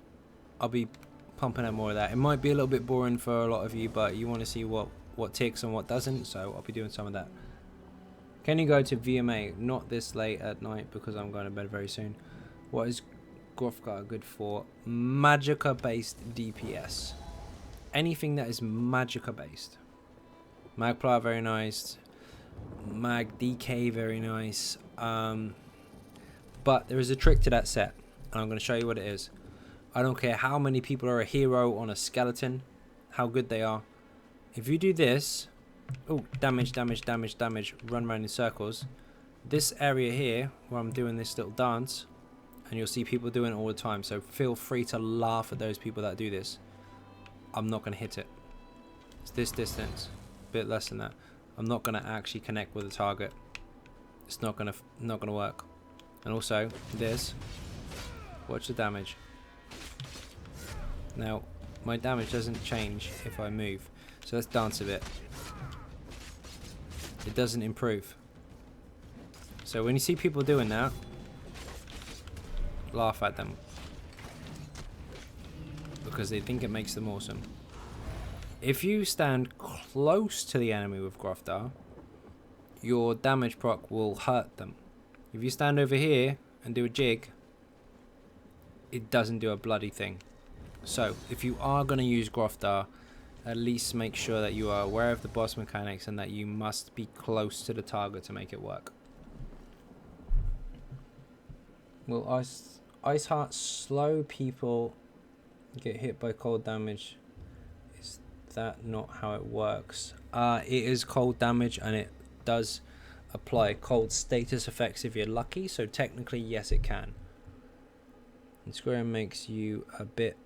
I'll be pumping out more of that. It might be a little bit boring for a lot of you, but you want to see what ticks and what doesn't, so I'll be doing some of that. Can you go to VMA? Not this late at night because I'm going to bed very soon. What is Grofgar good for? Magicka based DPS. Anything that is Magicka based. Magplar very nice. Mag DK very nice. But there is a trick to that set, and I'm going to show you what it is. I don't care how many people are a hero on a skeleton, how good they are. If you do this, oh, damage, run around in circles. This area here, where I'm doing this little dance, and you'll see people doing it all the time, so feel free to laugh at those people that do this. I'm not going to hit it. It's this distance, a bit less than that. I'm not going to actually connect with the target. It's not going to work. And also this, watch the damage. Now my damage doesn't change if I move, so let's dance a bit. It doesn't improve. So when you see people doing that, laugh at them because they think it makes them awesome. If you stand close to the enemy with Groftar, your damage proc will hurt them. If you stand over here and do a jig, it doesn't do a bloody thing. So if you are going to use Groftar, at least make sure that you are aware of the boss mechanics and that you must be close to the target to make it work. Will Ice Heart slow people get hit by cold damage? Is that not how it works? It is cold damage, and it does apply cold status effects if you're lucky, so technically yes it can. And Square makes you a bit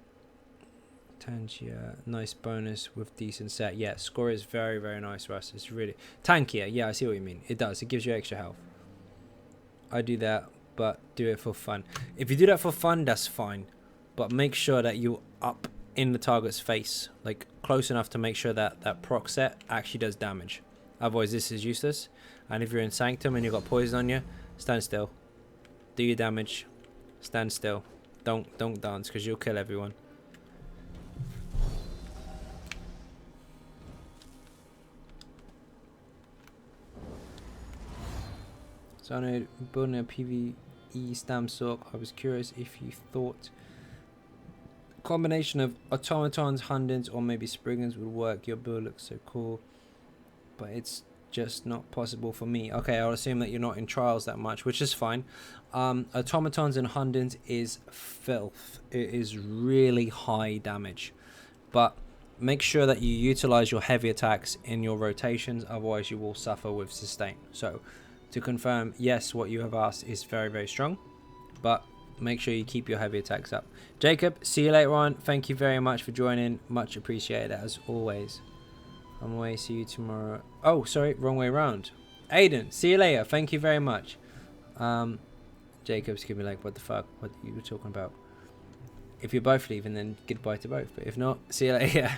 tankier, nice bonus with decent set. Yeah, score is very, very nice, Russ. It's really tankier. Yeah, I see what you mean. It does. It gives you extra health. I do that, but do it for fun. If you do that for fun, that's fine. But make sure that you're up in the target's face, like close enough to make sure that that proc set actually does damage. Otherwise, this is useless. And if you're in Sanctum and you've got poison on you, stand still. Do your damage. Stand still. Don't dance, because you'll kill everyone. So I know building a PvE stam sork, I was curious if you thought a combination of automatons, Hundens, or maybe Spriggans would work. Your build looks so cool, but it's just not possible for me. Okay, I'll assume that you're not in trials that much, which is fine. Automatons and Hundens is filth. It is really high damage, but make sure that you utilize your heavy attacks in your rotations, otherwise you will suffer with sustain. So to confirm, yes, what you have asked is very, very strong, but make sure you keep your heavy attacks up. Jacob, see you later on. Thank you very much for joining. Much appreciated, as always. I'm away. See you tomorrow. Oh, sorry, wrong way around. Aiden, see you later. Thank you very much. Jacob's gonna be like, what the fuck? What you were talking about? If you're both leaving, then goodbye to both. But if not, see you later.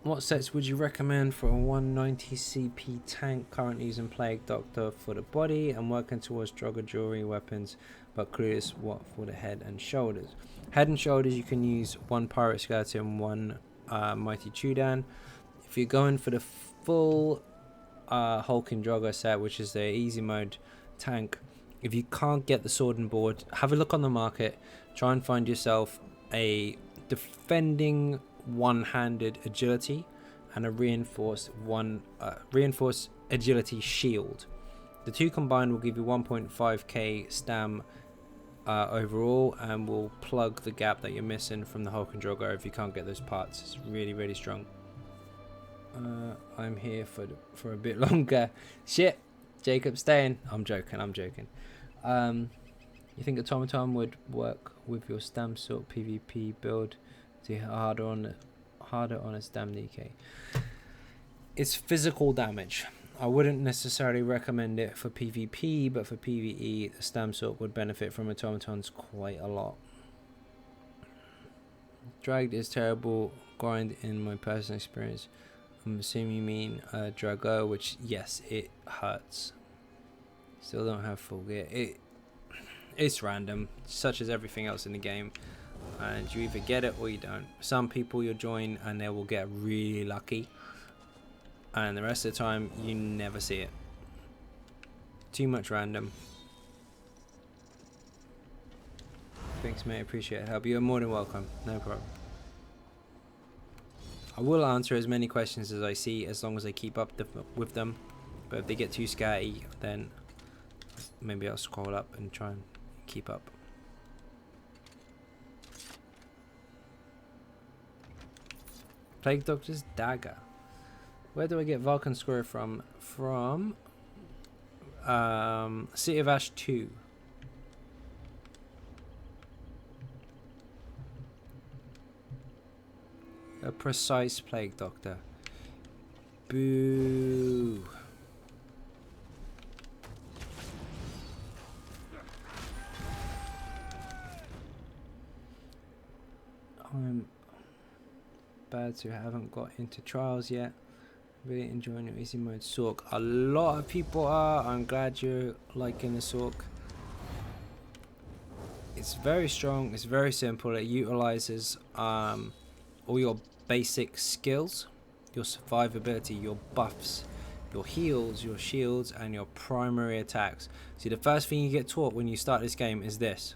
What sets would you recommend for a 190 CP tank currently using Plague Doctor for the body and working towards Draugr jewelry weapons, but clueless what for the head and shoulders? Head and shoulders, you can use one Pirate Skeleton, one Mighty Chudan. If you're going for the full Hulk and Draugr set, which is the easy mode tank, if you can't get the sword and board, have a look on the market. Try and find yourself a defending one-handed agility and a reinforced agility shield. The two combined will give you 1.5k stam overall, and will plug the gap that you're missing from the Hulk and Draugr if you can't get those parts. It's really, really strong. I'm here for a bit longer. Shit, Jacob, staying. I'm joking. You think Automaton would work with your stam sort PvP build to hit harder on a stam DK? It's physical damage. I wouldn't necessarily recommend it for PvP, but for PvE, the stam sort would benefit from automatons quite a lot. Dragged is terrible grind in my personal experience. I'm assuming you mean Draugr, which yes, it hurts. Still don't have full gear. It's random, such as everything else in the game, and you either get it or you don't. Some people you'll join and they will get really lucky, and the rest of the time you never see it. Too much random. Thanks mate, appreciate the help. You're more than welcome, no problem. I will answer as many questions as I see, as long as I keep up with them, but if they get too scatty, then maybe I'll scroll up and try and keep up. Plague Doctor's dagger. Where do I get Vulcan Square from? From City of Ash 2. A precise Plague Doctor. Boo. I'm bad, so I haven't got into trials yet. Really enjoying your easy mode Sork. A lot of people are. I'm glad you're liking the Sork. It's very strong. It's very simple. It utilizes all your basic skills, your survivability, your buffs, your heals, your shields, and your primary attacks. See, the first thing you get taught when you start this game is this.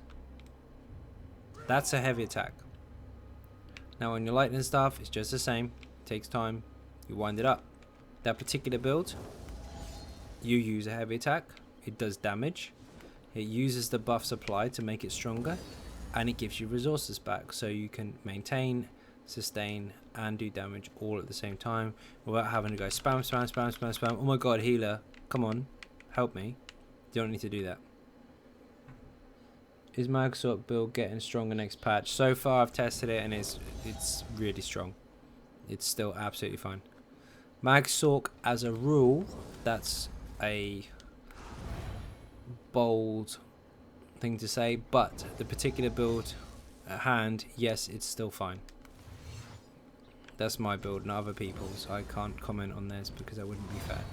That's a heavy attack. Now on your lightning staff, it's just the same. It takes time. You wind it up. That particular build, you use a heavy attack. It does damage. It uses the buffs applied to make it stronger, and it gives you resources back, so you can maintain, sustain, and do damage all at the same time without having to go spam, spam, spam, spam, spam. Oh my god, healer, come on, help me. You don't need to do that. Is Magsork build getting stronger next patch? So far I've tested it and it's really strong. It's still absolutely fine. Magsork as a rule, that's a bold thing to say, but the particular build at hand, yes, it's still fine. That's my build, not other people's. I can't comment on theirs because that wouldn't be fair.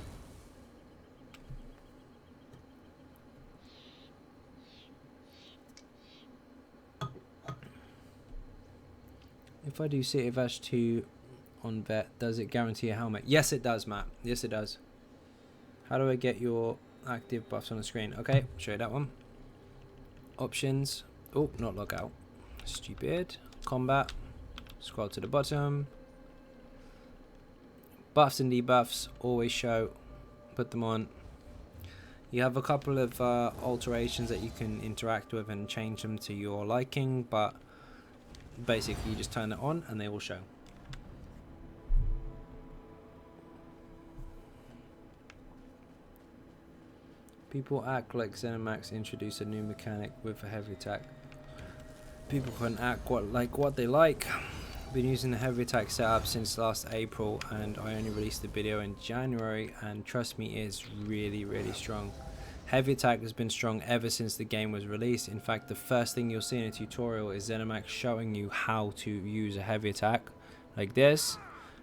If I do City of Ash 2 on vet, does it guarantee a helmet? Yes it does, Matt. Yes it does. How do I get your active buffs on the screen? Okay, show you that one. Options. Oh, not logout. Stupid. Combat. Scroll to the bottom. Buffs and debuffs always show. Put them on. You have a couple of alterations that you can interact with and change them to your liking, but basically you just turn it on and they will show. People act like Zenimax introduced a new mechanic with a heavy attack. People can act what they like. Been using the heavy attack setup since last April, and I only released the video in January, and trust me, it's really strong. Heavy attack has been strong ever since the game was released. In fact, the first thing you'll see in a tutorial is Zenimax showing you how to use a heavy attack like this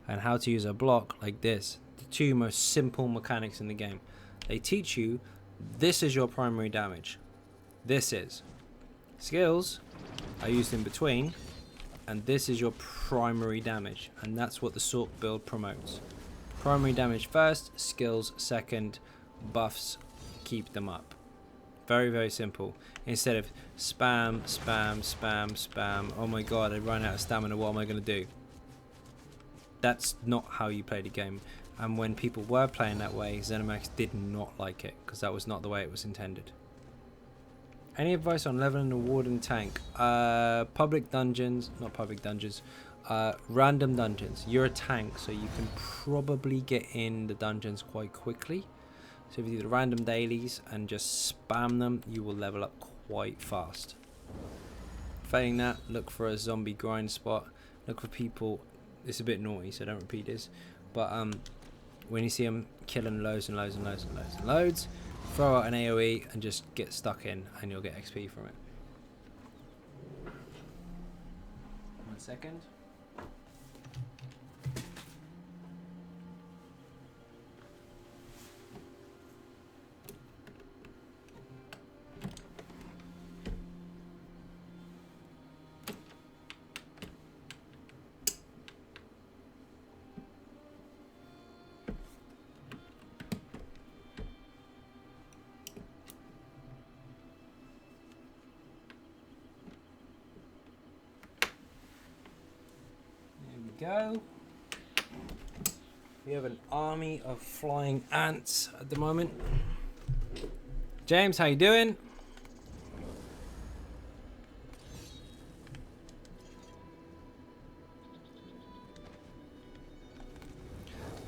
and how to use a block like this. The two most simple mechanics in the game. They teach you this is your primary damage. This is. Skills are used in between, and this is your primary damage, and that's what the Sork build promotes. Primary damage first, skills second, buffs keep them up. Very simple. Instead of spam, oh my god, I ran out of stamina, what am I going to do? That's not how you play the game. And when people were playing that way, Zenimax did not like it, because that was not the way it was intended. Any advice on leveling a warden tank? Public dungeons, not public dungeons, random dungeons. You're a tank, so you can probably get in the dungeons quite quickly. So if you do the random dailies and just spam them, you will level up quite fast. Failing that, look for a zombie grind spot. Look for people. It's a bit naughty, so don't repeat this. But when you see them killing loads, throw out an AoE and just get stuck in, and you'll get XP from it. 1 second. Go. We have an army of flying ants at the moment. James, how you doing?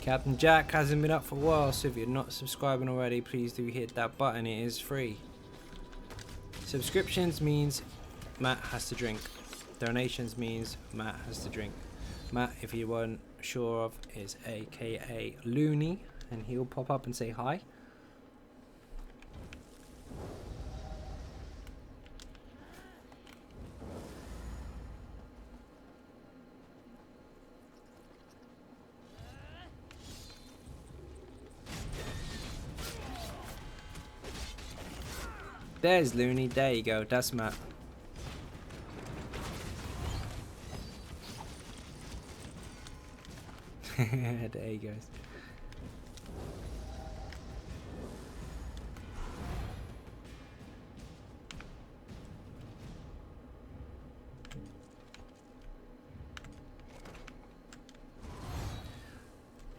Captain Jack hasn't been up for a while, so if you're not subscribing already, please do hit that button. It is free. Subscriptions means Matt has to drink. Donations means Matt has to drink. Matt, if you weren't sure of, is aka Looney, and he'll pop up and say hi. There's Looney. There you go. That's Matt. There he goes.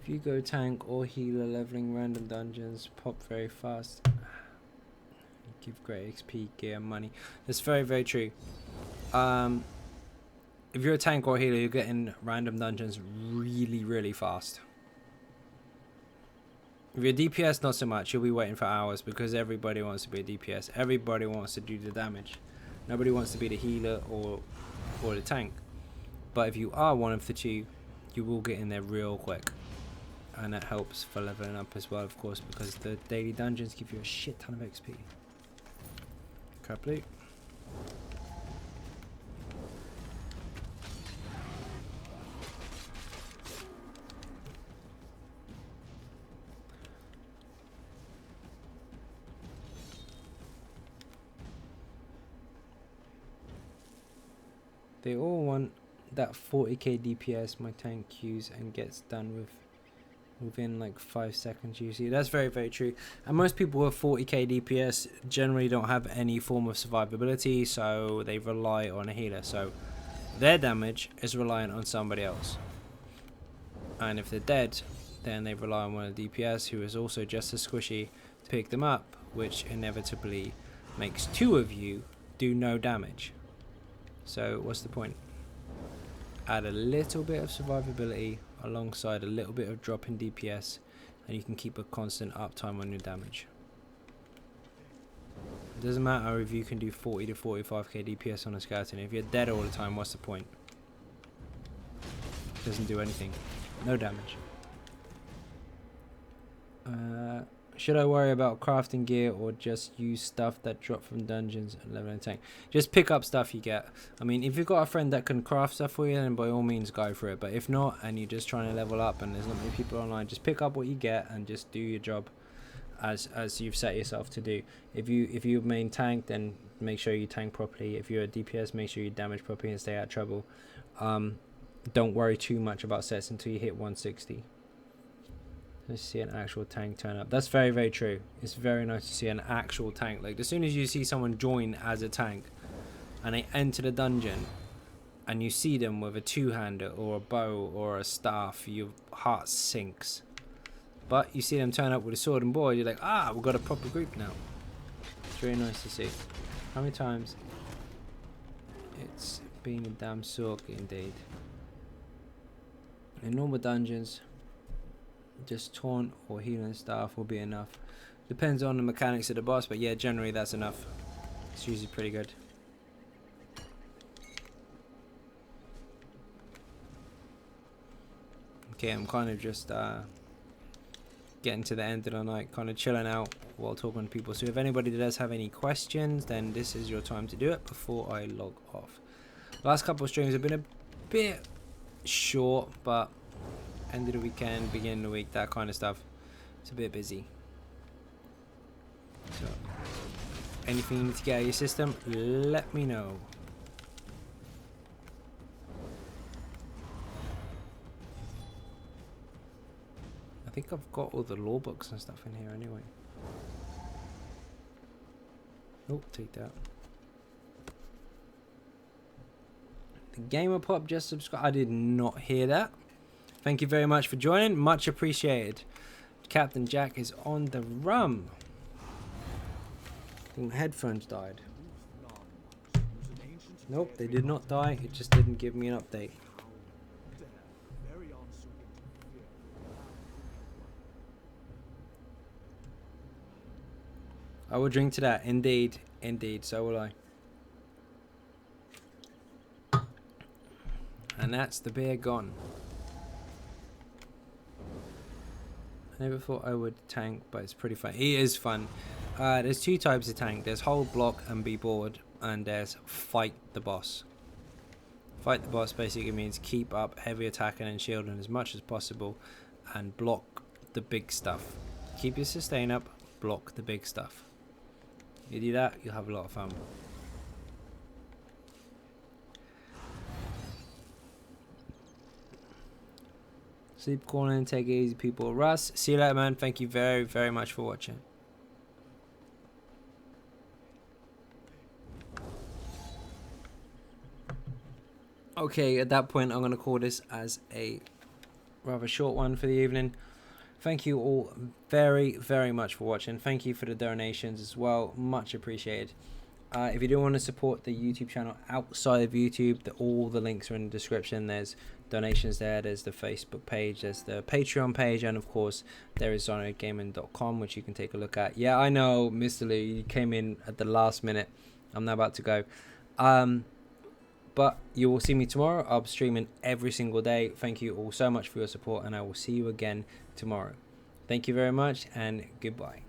If you go tank or healer, leveling random dungeons pop very fast. Give great XP, gear, money. That's very, very true. If you're a tank or healer, you're getting random dungeons really, really fast. If you're a DPS, not so much. You'll be waiting for hours because everybody wants to be a DPS. Everybody wants to do the damage. Nobody wants to be the healer or the tank. But if you are one of the two, you will get in there real quick. And that helps for leveling up as well, of course, because the daily dungeons give you a shit ton of XP. Crap loot. They all want that 40k DPS my tank queues and gets done within like 5 seconds usually. That's very, very true. And most people with 40k DPS generally don't have any form of survivability, so they rely on a healer. So their damage is reliant on somebody else. And if they're dead, then they rely on one of the DPS who is also just as squishy to pick them up, which inevitably makes two of you do no damage. So what's the point? Add a little bit of survivability alongside a little bit of drop in DPS and you can keep a constant uptime on your damage. It doesn't matter if you can do 40 to 45k DPS on a skeleton. If you're dead all the time, what's the point? It doesn't do anything. No damage. Should I worry about crafting gear or just use stuff that drop from dungeons and leveling tank? Just pick up stuff you get. I mean, if you've got a friend that can craft stuff for you, then by all means go for it. But if not, and you're just trying to level up and there's not many people online, just pick up what you get and just do your job as you've set yourself to do. If you main tank, then make sure you tank properly. If you're a DPS, make sure you damage properly and stay out of trouble. Don't worry too much about sets until you hit 160. Let's see an actual tank turn up. That's very, very true. It's very nice to see an actual tank. Like, as soon as you see someone join as a tank and they enter the dungeon and you see them with a two-hander or a bow or a staff, your heart sinks. But you see them turn up with a sword and board, you're like, ah, we've got a proper group now. It's really nice to see. How many times? It's been a damn sook indeed. In normal dungeons, just taunt or healing staff will be enough. Depends on the mechanics of the boss, but yeah, generally that's enough. It's usually pretty good. Okay, I'm kind of just getting to the end of the night, kind of chilling out while talking to people. So if anybody does have any questions, then this is your time to do it before I log off. Last couple of streams have been a bit short, but end of the weekend, beginning of the week, that kind of stuff. It's a bit busy. So, anything you need to get out of your system, let me know. I think I've got all the law books and stuff in here anyway. Oh, take that. The Gamer Pop just subscribed. I did not hear that. Thank you very much for joining. Much appreciated. Captain Jack is on the rum. I think my headphones died. Nope, they did not die. It just didn't give me an update. I will drink to that. Indeed. Indeed. So will I. And that's the beer gone. I never thought I would tank, but it's pretty fun. It is fun. There's two types of tank. There's hold, block, and be bored. And there's fight the boss. Fight the boss basically means keep up heavy attacking and shielding as much as possible. And block the big stuff. Keep your sustain up, block the big stuff. You do that, you'll have a lot of fun. Sleep calling, take it easy, people. Russ, see you later, man. Thank you very, very much for watching. Okay, at that point, I'm going to call this as a rather short one for the evening. Thank you all very, very much for watching. Thank you for the donations as well. Much appreciated. If you do want to support the YouTube channel outside of YouTube, all the links are in the description. There's donations there. There's the Facebook page. There's the Patreon page. And, of course, there is XynodeGaming.com, which you can take a look at. Yeah, I know, Mr. Lee, you came in at the last minute. I'm now about to go. But you will see me tomorrow. I'll be streaming every single day. Thank you all so much for your support, and I will see you again tomorrow. Thank you very much, and goodbye.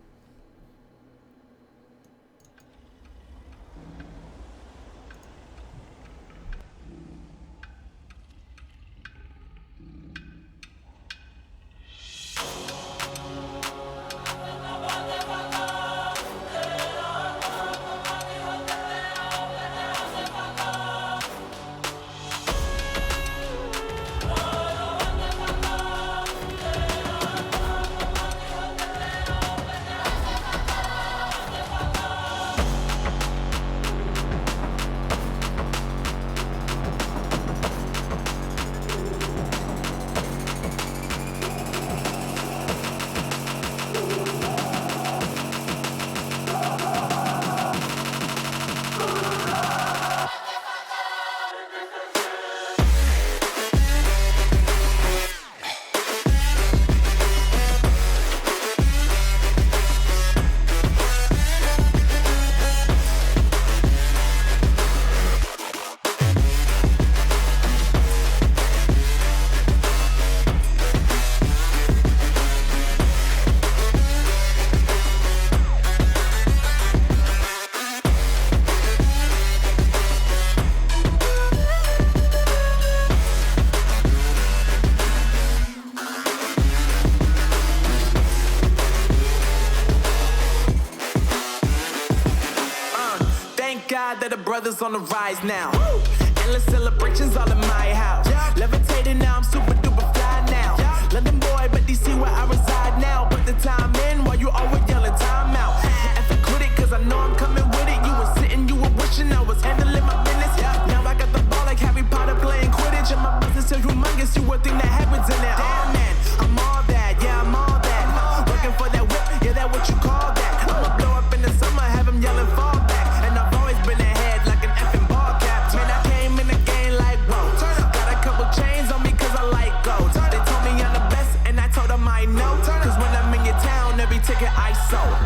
That the brothers on the rise now. Woo! Endless celebrations all in my house. Yeah. Levitating now, I'm super duper fly now. Yeah. London boy, but DC where I reside now. Put the time in while you always yelling time out. And for quit it, cause I know I'm coming with it. You were sitting, you were wishing I was handling my business. Yeah. Now I got the ball like Harry Potter playing Quidditch. And my business so humongous, you would think that happens in there. Damn man, I'm all that, yeah, I'm all that. Working for that whip, yeah, that what you call that. I'ma blow up in the summer, have them yelling fall back. And I've always been ahead like an effing ball cap. Man, I came in the game like, whoa. Got a couple chains on me cause I like gold. They told me I'm the best and I told them I know. Cause when I'm in your town, every ticket I sold.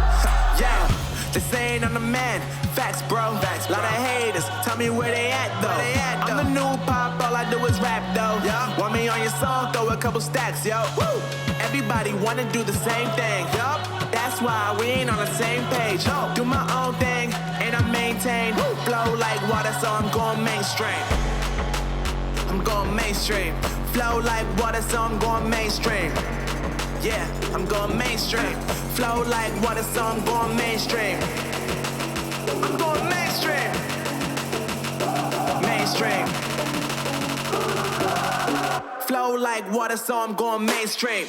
Yeah, they saying I'm the man. Facts, bro. Lot of haters, tell me where they at though. I'm the new pop, all I do is rap though. Want me on your song, throw a couple stacks, yo. Woo! Everybody wanna do the same thing. Yup, that's why we ain't on the same page. Do my own thing, and I maintain. Flow like water, so I'm going mainstream. I'm going mainstream. Flow like water, so I'm going mainstream. Yeah, I'm going mainstream. Flow like water, so I'm going mainstream. I'm going mainstream. Mainstream. Flow like water, so I'm going mainstream.